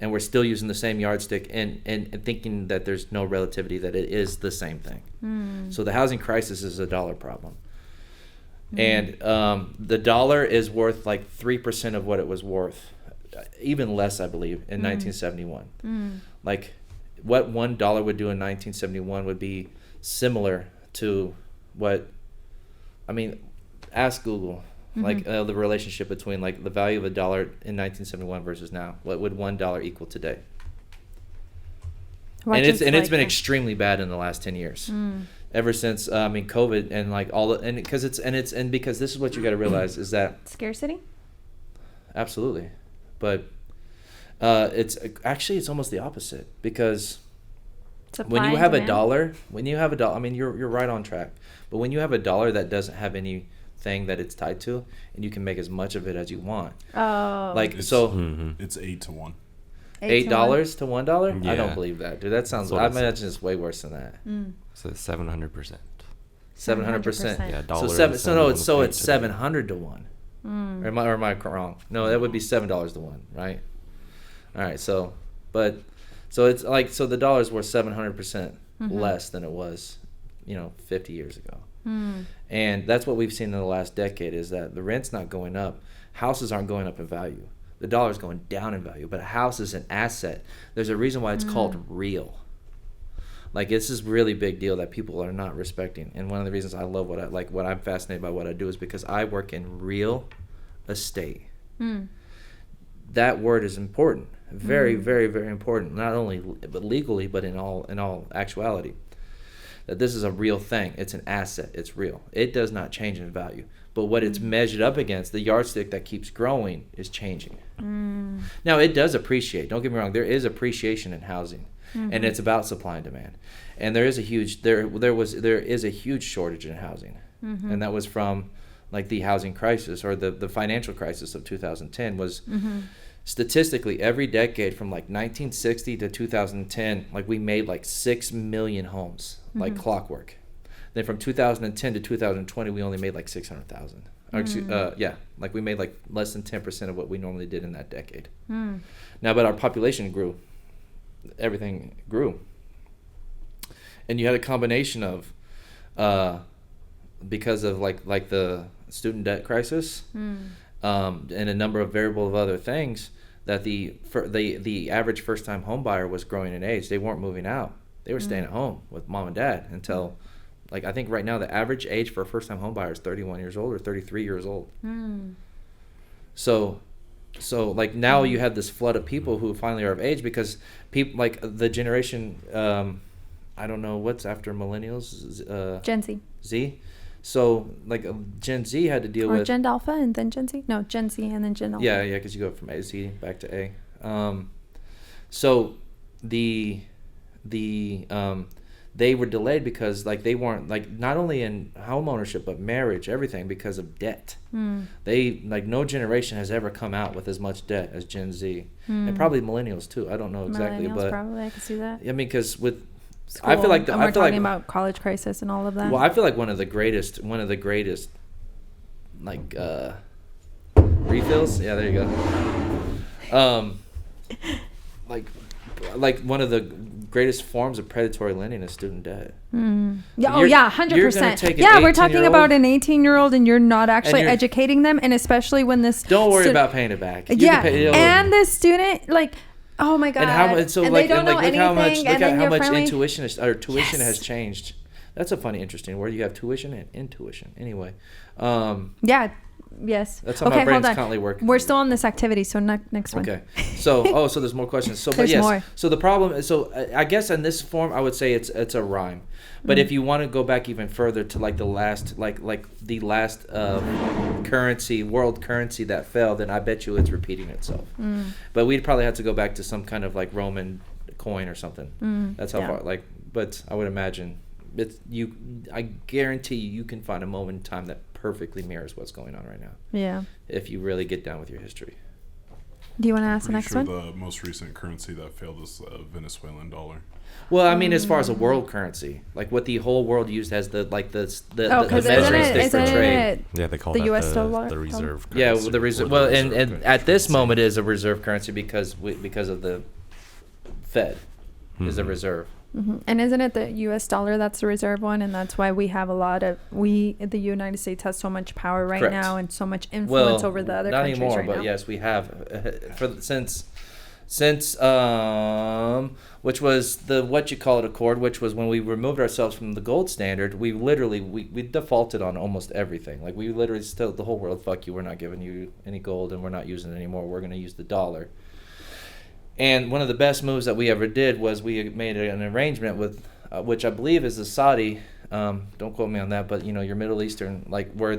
and we're still using the same yardstick and thinking that there's no relativity, that it is the same thing. So the housing crisis is a dollar problem. And the dollar is worth like 3% of what it was worth, even less, I believe, in 1971. Like what $1 would do in 1971 would be similar to what, I mean, ask Google, like the relationship between like the value of a dollar in 1971 versus now. What would $1 equal today? It's been extremely bad in the last 10 years. Ever since COVID and like all the, and because this is what you got to realize is that scarcity. Absolutely, but it's almost the opposite, because when you have a dollar, I mean you're right on track. But when you have a dollar that doesn't have anything that it's tied to, and you can make as much of it as you want. Oh, like it's 8 to 1. $8 to $1? Yeah. I don't believe that, dude. That sounds. I imagine it's way worse than that. So 700%. 700%. Yeah, dollar. So it's 700 to 1. Or am I wrong? No, that would be $7 to 1, right? All right. So it's like, so the dollar's worth 700% less than it was, 50 years ago. And that's what we've seen in the last decade, is that the rent's not going up. Houses aren't going up in value. The dollar's going down in value, but a house is an asset. There's a reason why it's called real. Like, this is really big deal that people are not respecting. And one of the reasons I love what I'm fascinated by what I do is because I work in real estate. That word is important. Very, very, very important. Not only but legally, but in all actuality. That this is a real thing. It's an asset. It's real. It does not change in value. But what it's measured up against, the yardstick that keeps growing, is changing. Now, it does appreciate. Don't get me wrong. There is appreciation in housing, and it's about supply and demand. And there is a huge shortage in housing, and that was from like the housing crisis, or the financial crisis of 2010 was. Statistically, every decade from like 1960 to 2010, like we made like 6 million homes, like clockwork. Then from 2010 to 2020, we only made like 600,000. Like we made like less than 10% of what we normally did in that decade. Now, but our population grew. Everything grew. And you had a combination of, because of like the student debt crisis, and a number of variable of other things, that the average first-time home buyer was growing in age. They weren't moving out. They were staying at home with mom and dad until, like, I think right now the average age for a first-time home buyer is 31 years old or 33 years old. So like now you have this flood of people who finally are of age, because people like the generation, I don't know what's after millennials, Gen Z. Z. So like Gen Z had to deal with, or Gen Alpha and then Gen Z. No, Gen Z and then Gen Alpha. Yeah, because you go from A Z back to A. So the they were delayed because like they weren't like not only in home ownership but marriage, everything, because of debt. They like no generation has ever come out with as much debt as Gen Z, and probably millennials too. I don't know exactly, but probably I can see that. I mean, because with school, I feel like we're talking about college crisis and all of that. Well, I feel like one of the greatest like refills. Yeah, there you go. Like one of the greatest forms of predatory lending is student debt. Yeah, 100%. Yeah, we're talking about an 18-year-old, and you're not actually educating them, and especially when this. Don't worry about paying it back. And the student, like, oh my god, they don't know anything. Look at how much tuition has changed. That's a funny, interesting word. You have tuition and intuition. Anyway. Yeah. Yes. That's how my brain's constantly working. We're still on this activity, so next one. Okay. So, so there's more questions. So, but yes. More. So the problem is, I guess in this form, I would say it's a rhyme. But if you want to go back even further to like the last, world currency that fell, then I bet you it's repeating itself. But we'd probably have to go back to some kind of like Roman coin or something. That's how far. But I would imagine I guarantee you can find a moment in time that perfectly mirrors what's going on right now. Yeah. If you really get down with your history. Do you want to ask the Pretty next sure one? the most recent currency that failed is Venezuelan dollar. Well, I mean, as far as a world currency, like what the whole world used as the Oh, because measuring stick for isn't trade. it Yeah, they call the that US dollar? the reserve. Yeah, currency well, the or reserve. the Well, reserve and at this currency. moment it is a reserve currency because of the Fed is a reserve. And isn't it the US dollar that's the reserve one? And that's why we have a lot of, the United States has so much power right Correct. now and so much influence over the other not countries anymore, right but now. yes, we have since which was the what you call it accord, which was when we removed ourselves from the gold standard. We literally we defaulted on almost everything. Like we literally still the whole world, fuck you, we're not giving you any gold and we're not using it anymore. We're going to use the dollar. And one of the best moves that we ever did was we made an arrangement with, which I believe is the Saudi. Don't quote me on that, but your Middle Eastern, like where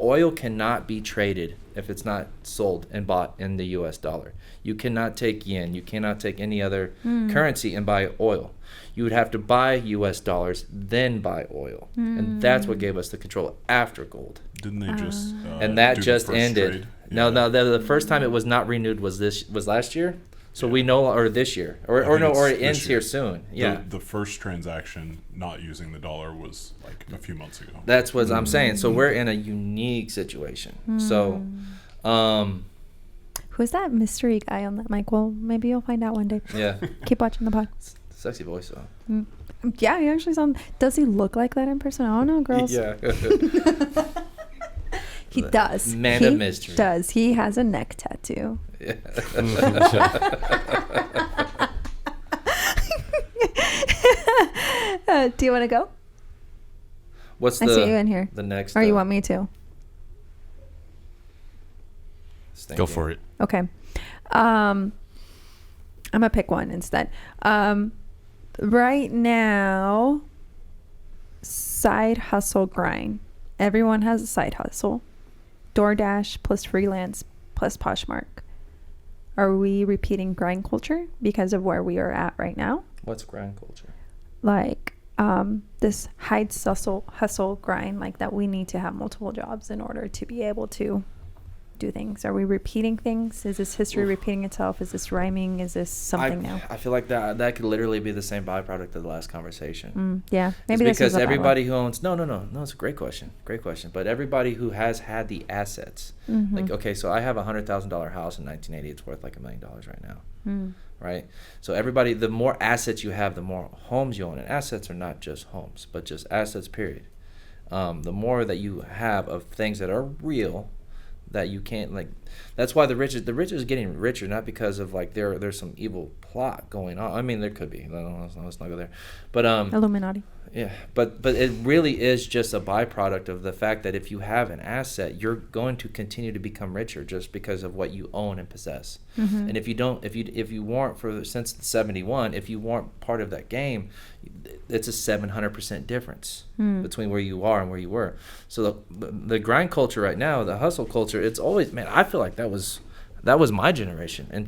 oil cannot be traded if it's not sold and bought in the U.S. dollar. You cannot take yen. You cannot take any other currency and buy oil. You would have to buy U.S. dollars, then buy oil, and that's what gave us the control after gold. Didn't they just? And that do the just first ended. trade? No, Yeah. the first time it was not renewed was last year. So Yeah. we know, or this year, or think no, or it's it ends this year. here soon. Yeah, The first transaction not using the dollar was like a few months ago. that's what I'm saying. So we're in a unique situation. So, Who's that mystery guy on that mic? Well, maybe you'll find out one day. yeah, Keep watching the pod. sexy voice though. Yeah, he actually sounds. Does he look like that in person? I don't know, girls. Yeah. He does. Man of mystery. Does. He has a neck tattoo. Yeah. Do you want to go? What's I see you in here. the next? Or you want me to? Go for it. Okay. I'm gonna pick one instead. Right now, side hustle grind. Everyone has a side hustle. DoorDash plus freelance plus Poshmark. Are we repeating grind culture because of where we are at right now? What's grind culture? Like this hustle grind, like that we need to have multiple jobs in order to be able to do things. Are we repeating things? Is this history repeating itself? Is this rhyming? Is this something now? I feel like that could literally be the same byproduct of the last conversation. Yeah, maybe It's this is because a bad everybody who owns no, it's a great question, but everybody who has had the assets, like okay, so I have $100,000 house in 1980, it's worth like $1 million right now, right? So everybody, the more assets you have, the more homes you own, and assets are not just homes, but just assets. Period. The more that you have of things that are real, that you can't like. That's why the rich is getting richer, not because of like there's some evil plot going on. I mean, there could be. Let's not go there. But Illuminati. yeah, but it really is just a byproduct of the fact that if you have an asset, you're going to continue to become richer just because of what you own and possess. And if you don't, if you weren't since '71, if you weren't part of that game, it's a 700% difference between where you are and where you were. So the grind culture right now, the hustle culture, it's always, man, I feel like that was my generation, and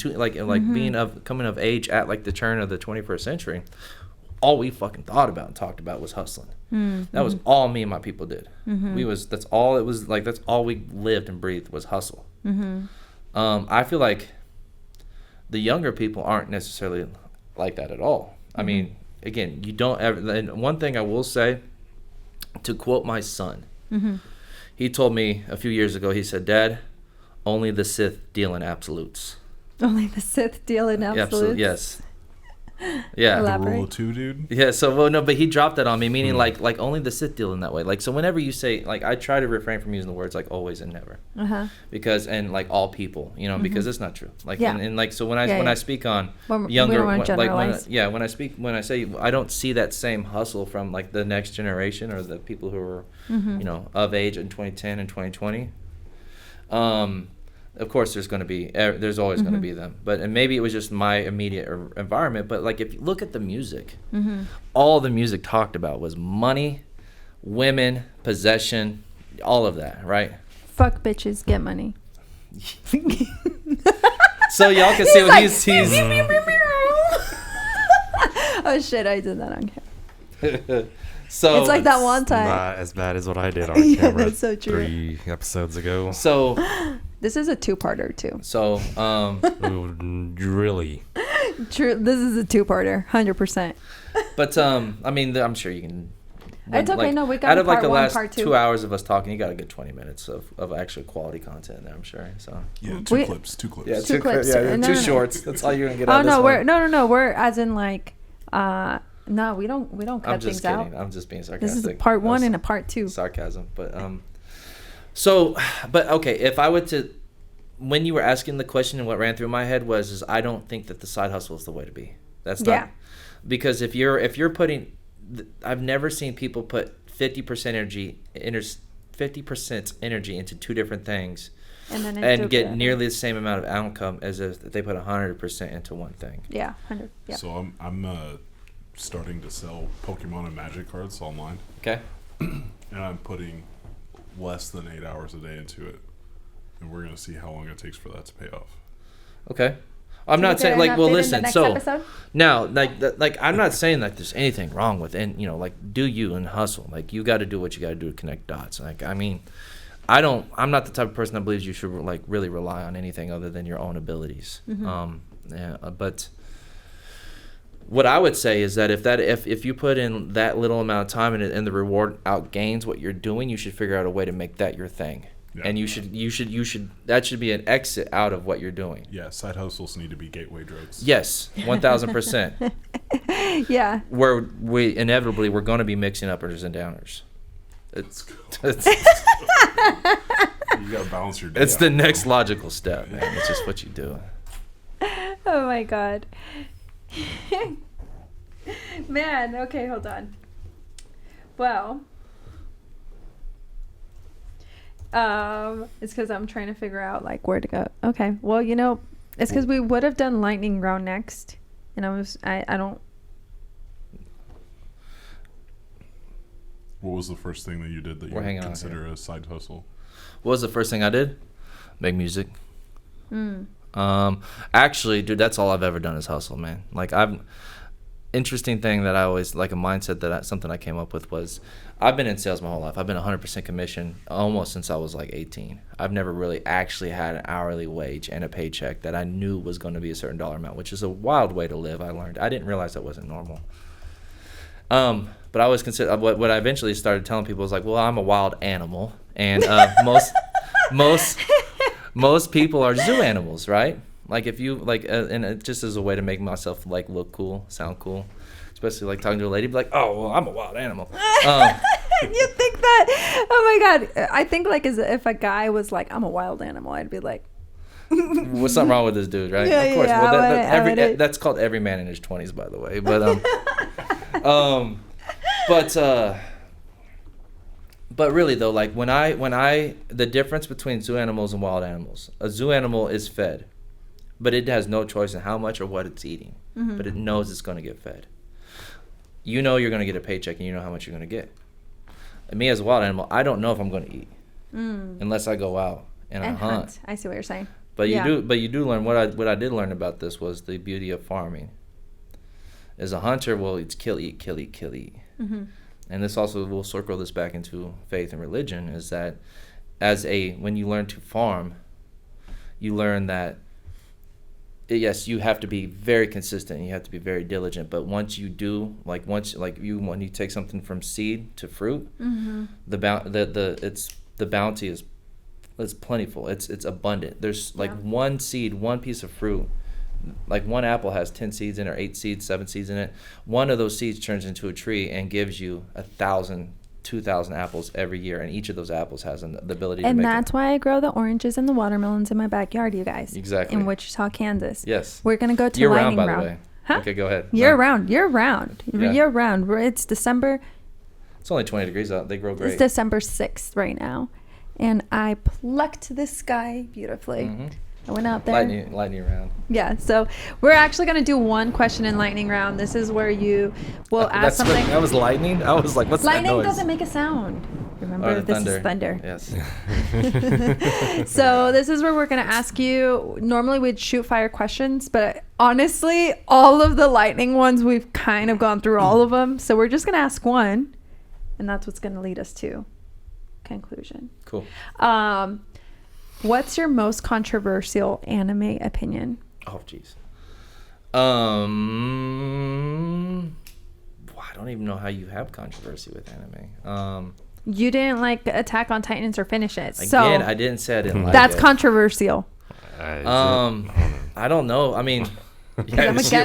being coming of age at like the turn of the 21st century. All we fucking thought about and talked about was hustling. That was all me and my people did. That's all it was, like that's all we lived and breathed was hustle. I feel like the younger people aren't necessarily like that at all. I mean, again, you don't ever. And one thing I will say, to quote my son, he told me a few years ago. He said, "Dad, only the Sith deal in absolutes." Only the Sith deal in absolutes. Absolutely, yes. Yeah. Elaborate. The rule of two, dude. Yeah, but he dropped that on me, meaning like only the Sith deal in that way. Like, so whenever you say, like, I try to refrain from using the words like always and never, because and like all people, because it's not true. Like, and like so when I speak on younger, we don't want to generalize. when I say I don't see that same hustle from like the next generation or the people who are of age in 2010 and 2020. Of course, there's always going to be them, and maybe it was just my immediate environment. But like, if you look at the music, all the music talked about was money, women, possession, all of that, right? Fuck bitches, get money. So y'all can see what he's. Oh shit! I did that on camera. So it's like that one time. Not as bad as what I did on camera that's so true. 3 episodes ago. So This is a two-parter too. So, Really? True. This is a two-parter, 100%. but I mean, I'm sure you can. It's okay. Like, No, we got out of like part the one, last part two. 2 hours of us talking, you got a good 20 minutes of actual quality content in there. I'm sure. So Yeah, We- two clips. yeah, Two clips. Yeah, No, two no, no. shorts. That's all you're gonna get Oh out of this no, one. no. We're as in like, no, we don't cut I'm just things kidding. out. I'm just being sarcastic. This is a part one That's and a part two. sarcasm, but so, but okay, if I were to, when you were asking the question and what ran through my head is I don't think that the side hustle is the way to be. That's not, Yeah. because if you're putting, I've never seen people put 50% energy into two different things And then and get nearly the same amount of outcome as if they put 100% into one thing. Yeah, 100. Yeah. So I'm starting to sell Pokemon and Magic cards online, Okay. and I'm putting less than 8 hours a day into it, and we're gonna see how long it takes for that to pay off. Okay. I'm not saying like, well, listen. So episode? now, like I'm not saying that there's anything wrong with, and like do you and hustle. Like you got to do what you got to do to connect dots. Like I mean, I'm not the type of person that believes you should like really rely on anything other than your own abilities. Mm-hmm. But what I would say is that if you put in that little amount of time and the reward outgains what you're doing, you should figure out a way to make that your thing. Yeah. And you should that should be an exit out of what you're doing. Yeah, side hustles need to be gateway drugs. Yes, 1,000%. Yeah. Where we're going to be mixing uppers and downers. It's you gotta balance your day it's out, the next logical step, man. It's just what you do. Oh my god. Man, okay, hold on. Well, it's because I'm trying to figure out like where to go. Okay, well, it's because we would have done lightning round next, and I don't. What was the first thing that you did that you would consider a side hustle? What was the first thing I did? Make music. Actually, dude, that's all I've ever done is hustle, man. Like interesting thing that I always like a mindset that something I came up with was I've been in sales my whole life. I've been 100% commission almost since I was like 18. I've never really actually had an hourly wage and a paycheck that I knew was going to be a certain dollar amount, which is a wild way to live. I learned. I didn't realize that wasn't normal. But I always consider what I eventually started telling people was like, well, I'm a wild animal, and most people are zoo animals, right? Like if you like, and it just as a way to make myself like look cool, sound cool, especially like talking to a lady, be like, oh, well, I'm a wild animal. You think that? Oh my god! I think like as if a guy was like, I'm a wild animal, I'd be like, what's something wrong with this dude, right? Yeah, of course. yeah, Well, that's called every man in his 20s, by the way. But really though, like when I the difference between zoo animals and wild animals, a zoo animal is fed, but it has no choice in how much or what it's eating. Mm-hmm. But it knows it's going to get fed. You know you're going to get a paycheck, and you know how much you're going to get. And me as a wild animal, I don't know if I'm going to eat unless I go out and I hunt. I see what you're saying. But you do learn what I did learn about this was the beauty of farming. As a hunter, well, it's kill, eat, kill, eat, kill, eat. Mm-hmm. And this also will circle this back into faith and religion. Is that when you learn to farm, you learn that yes, you have to be very consistent. And you have to be very diligent. But once you do, when you take something from seed to fruit, Mm-hmm. the bounty is plentiful. It's abundant. There's like one seed, one piece of fruit. Like one apple has 10 seeds in it, or 8 seeds, 7 seeds in it. One of those seeds turns into a tree and gives you 1,000, 2,000 apples every year, and each of those apples has the ability to make. And that's why I grow the oranges and the watermelons in my backyard, you guys. Exactly. In Wichita, Kansas. Yes. We're gonna go to year lightning round, by round. the way. Huh? Okay, go ahead. Year No. round. Yeah. Year round. It's December. It's only 20 degrees out. They grow great. It's December 6th right now, and I plucked this guy beautifully. Mm-hmm. I went out there. Lightning round. Yeah, so we're actually going to do one question in lightning round. This is where you will ask something. That was lightning? I was like, what's that Lightning noise? doesn't make a sound. Remember, this is thunder. Yes. So this is where we're going to ask you. Normally we'd shoot fire questions, but honestly, all of the lightning ones, we've kind of gone through all of them. So we're just going to ask one, and that's what's going to lead us to conclusion. Cool. What's your most controversial anime opinion? Oh, jeez. I don't even know how you have controversy with anime. You didn't like Attack on Titans or finish it. Again, So I didn't say I didn't like that's it. controversial. I don't know. I mean, I'm against so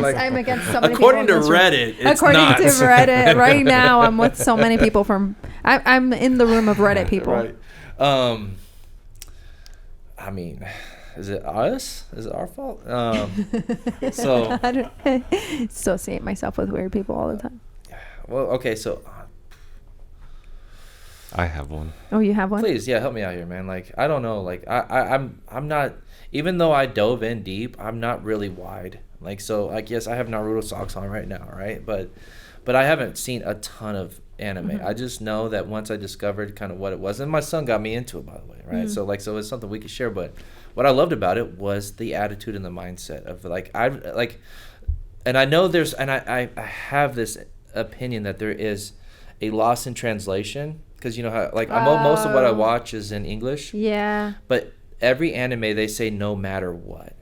many according people. to Reddit, it's According not. to Reddit, right now I'm with so many people from. I'm in the room of Reddit people. Right. I mean, is it us? Is it our fault? So I don't associate myself with weird people all the time. well, okay. So I have one. Oh, you have one? please, yeah, help me out here, man. Like, I don't know. Like, I'm not. Even though I dove in deep, I'm not really wide. Like, so, like, yes, I have Naruto socks on right now, right? But I haven't seen a ton of anime. Mm-hmm. I just know that once I discovered kind of what it was, and my son got me into it, by the way, right? Mm-hmm. So it's something we could share. But what I loved about it was the attitude and the mindset of and I know there's, and I have this opinion that there is a loss in translation, because you know how most of what I watch is in English. Yeah. But every anime, they say no matter what.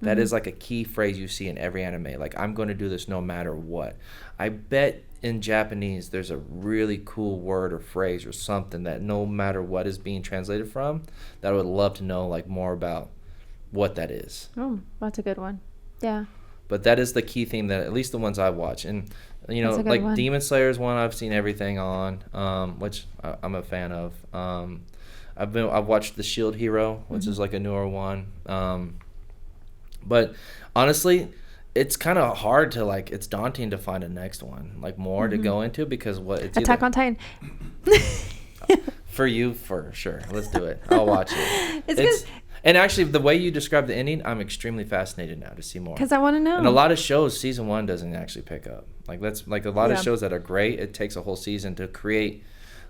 That is like a key phrase you see in every anime. Like, I'm going to do this no matter what. I bet in Japanese there's a really cool word or phrase or something that no matter what is being translated from, that I would love to know like more about what that is. Oh, that's a good one. Yeah. But that is the key theme that at least the ones I watch. And, you know, That's a good like one. Demon Slayer is one I've seen everything on, which I'm a fan of. I've watched The Shield Hero, which is like a newer one. But honestly, it's kind of hard to like, it's daunting to find a next one, like more to go into, because it's Attack on Titan. for you, for sure. Let's do it. I'll watch it. It's 'cause- and actually, the way you described the ending, I'm extremely fascinated now to see more. Because I want to know. And a lot of shows, season one doesn't actually pick up. Like, that's like a lot of Yeah. shows that are great. It takes a whole season to create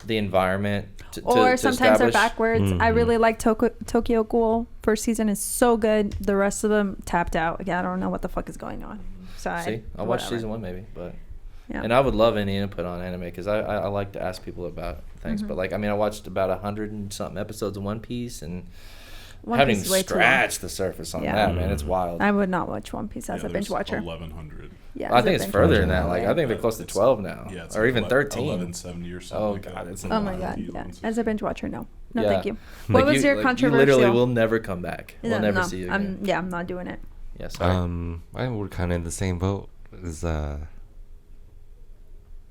the environment. Or sometimes they're establish. backwards. I really like Tokyo Ghoul. First season is so good. The rest of them tapped out. Yeah, I don't know what the fuck is going on. So See, I'll watch whatever. season one maybe, but Yeah. and I would love any input on anime, because I like to ask people about things. But like, I mean, I watched about 100 and something episodes of One Piece, and One haven't Piece even is way too long. scratched the surface on Yeah. that, man. It's wild. I would not watch One Piece as a binge there's watcher. 1100. Yeah, I as a think it's binge further watcher, than that. no Like, way. I think they're close to 12 now, Yeah, it's or like even 13. 1170 or something. Oh, like God, that. it's Oh a my lot. god, The yeah. 1160. As a binge watcher, no. No, Yeah. thank you. Like, What was your like, controversial? You literally will never come back. We'll never No, see you again. I'm not doing it. Yeah, sorry. We're kind of in the same boat. Is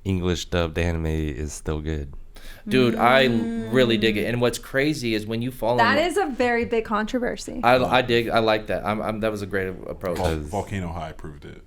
English dubbed anime is still good. Dude, I really dig it. And what's crazy is when you fall That in is a very big controversy. I like that. That was a great approach. Volcano High proved it.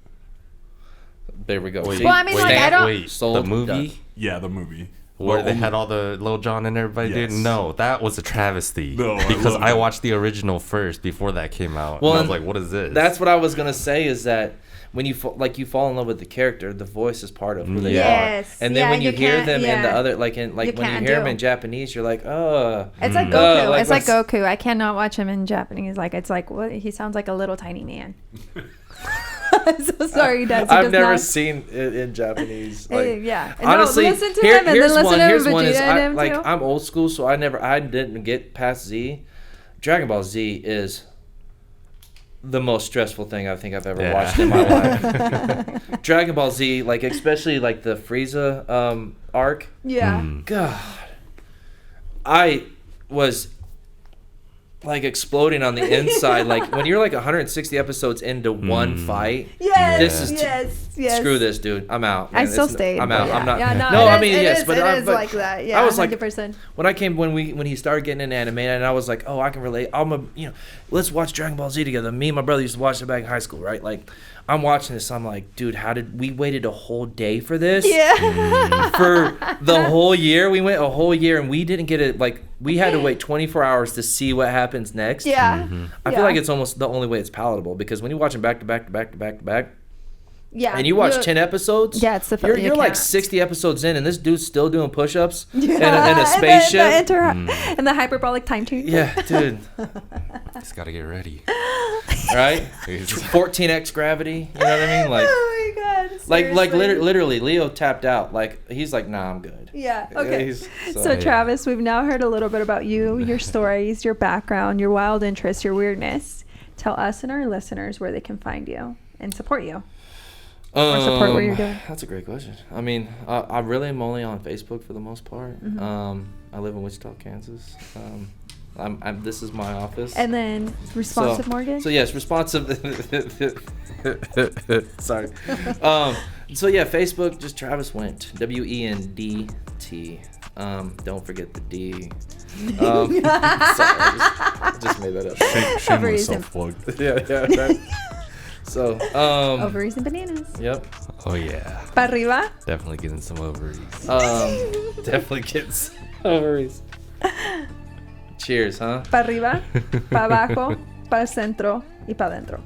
There we go. Wait, See? Well, I mean, like, I don't- wait, Sold, the movie done. Yeah, the movie. where Well, they had all the Lil Jon and everybody did? Yes. No, that was a travesty. No, I because love I it. watched the original first before that came out. Well, and I was and like, what is this? That's what I was gonna say, is that when you fall in love with the character, the voice is part of who they Yes. are. And then Yeah, when you hear can't- them in the yeah. other, like You when you can't hear them do. in Japanese, you're like, oh. It's like Goku. like, It's like let's- Goku. I cannot watch him in Japanese. Like, it's like, what? He sounds like a little tiny man. I'm so sorry, Dad. I've never seen it in Japanese. Like, yeah. honestly, no, listen to him and then here's listen one. to Here's one. Vegeta Is and him like, too. I'm old school, so I didn't get past Z. Dragon Ball Z is the most stressful thing I think I've ever Yeah. watched in my life. Dragon Ball Z, like, especially like the Frieza arc. Yeah. God, I was like exploding on the inside. Like, when you're like 160 episodes into one fight. Yes. This is yes. Screw this, dude. I'm out. I man. still It's- stayed. I'm but out. Yeah. I'm not. Yeah, no, it I is- mean, it yes, is- but it I, is but like that. Yeah, I was 100%. like, when he started getting into anime, and I was like, oh, I can relate. Let's watch Dragon Ball Z together. Me and my brother used to watch it back in high school, right? Like, I'm watching this. I'm like, dude, how did we waited a whole day for this? Yeah. For the whole year, we went a whole year, and we didn't get it. Like, we had to wait 24 hours to see what happens next. Yeah. I feel like it's almost the only way it's palatable, because when you watch them back to back to back to back to back, Yeah. and you watch 10 episodes, Yeah, it's the you're you like can't. 60 episodes in, and this dude's still doing push-ups in Yeah. a spaceship. And the hyperbolic time tube. Yeah, dude. Just gotta get ready. Right? 14x gravity. You know what I mean? Like, Oh my god. Like Seriously. literally, Leo tapped out. Like he's like, nah, I'm good. Yeah. Okay. So, Yeah. Travis, we've now heard a little bit about you, your stories, your background, your wild interests, your weirdness. Tell us and our listeners where they can find you and support you. Or support what you're doing. That's a great question. I mean, I really am only on Facebook for the most part. Mm-hmm. I live in Wichita, Kansas. This is my office. And then responsive mortgage. So yes, responsive. Sorry. So yeah, Facebook, just Travis Wendt, WENDT. Don't forget the D. Sorry, I just made that up. Shameless self-plug. Yeah. Right. So, Ovaries and bananas. Yep. Oh yeah. Pa arriba. Definitely getting some ovaries. Definitely gets ovaries. Cheers, huh? Pa arriba, pa abajo, pa el centro y pa dentro.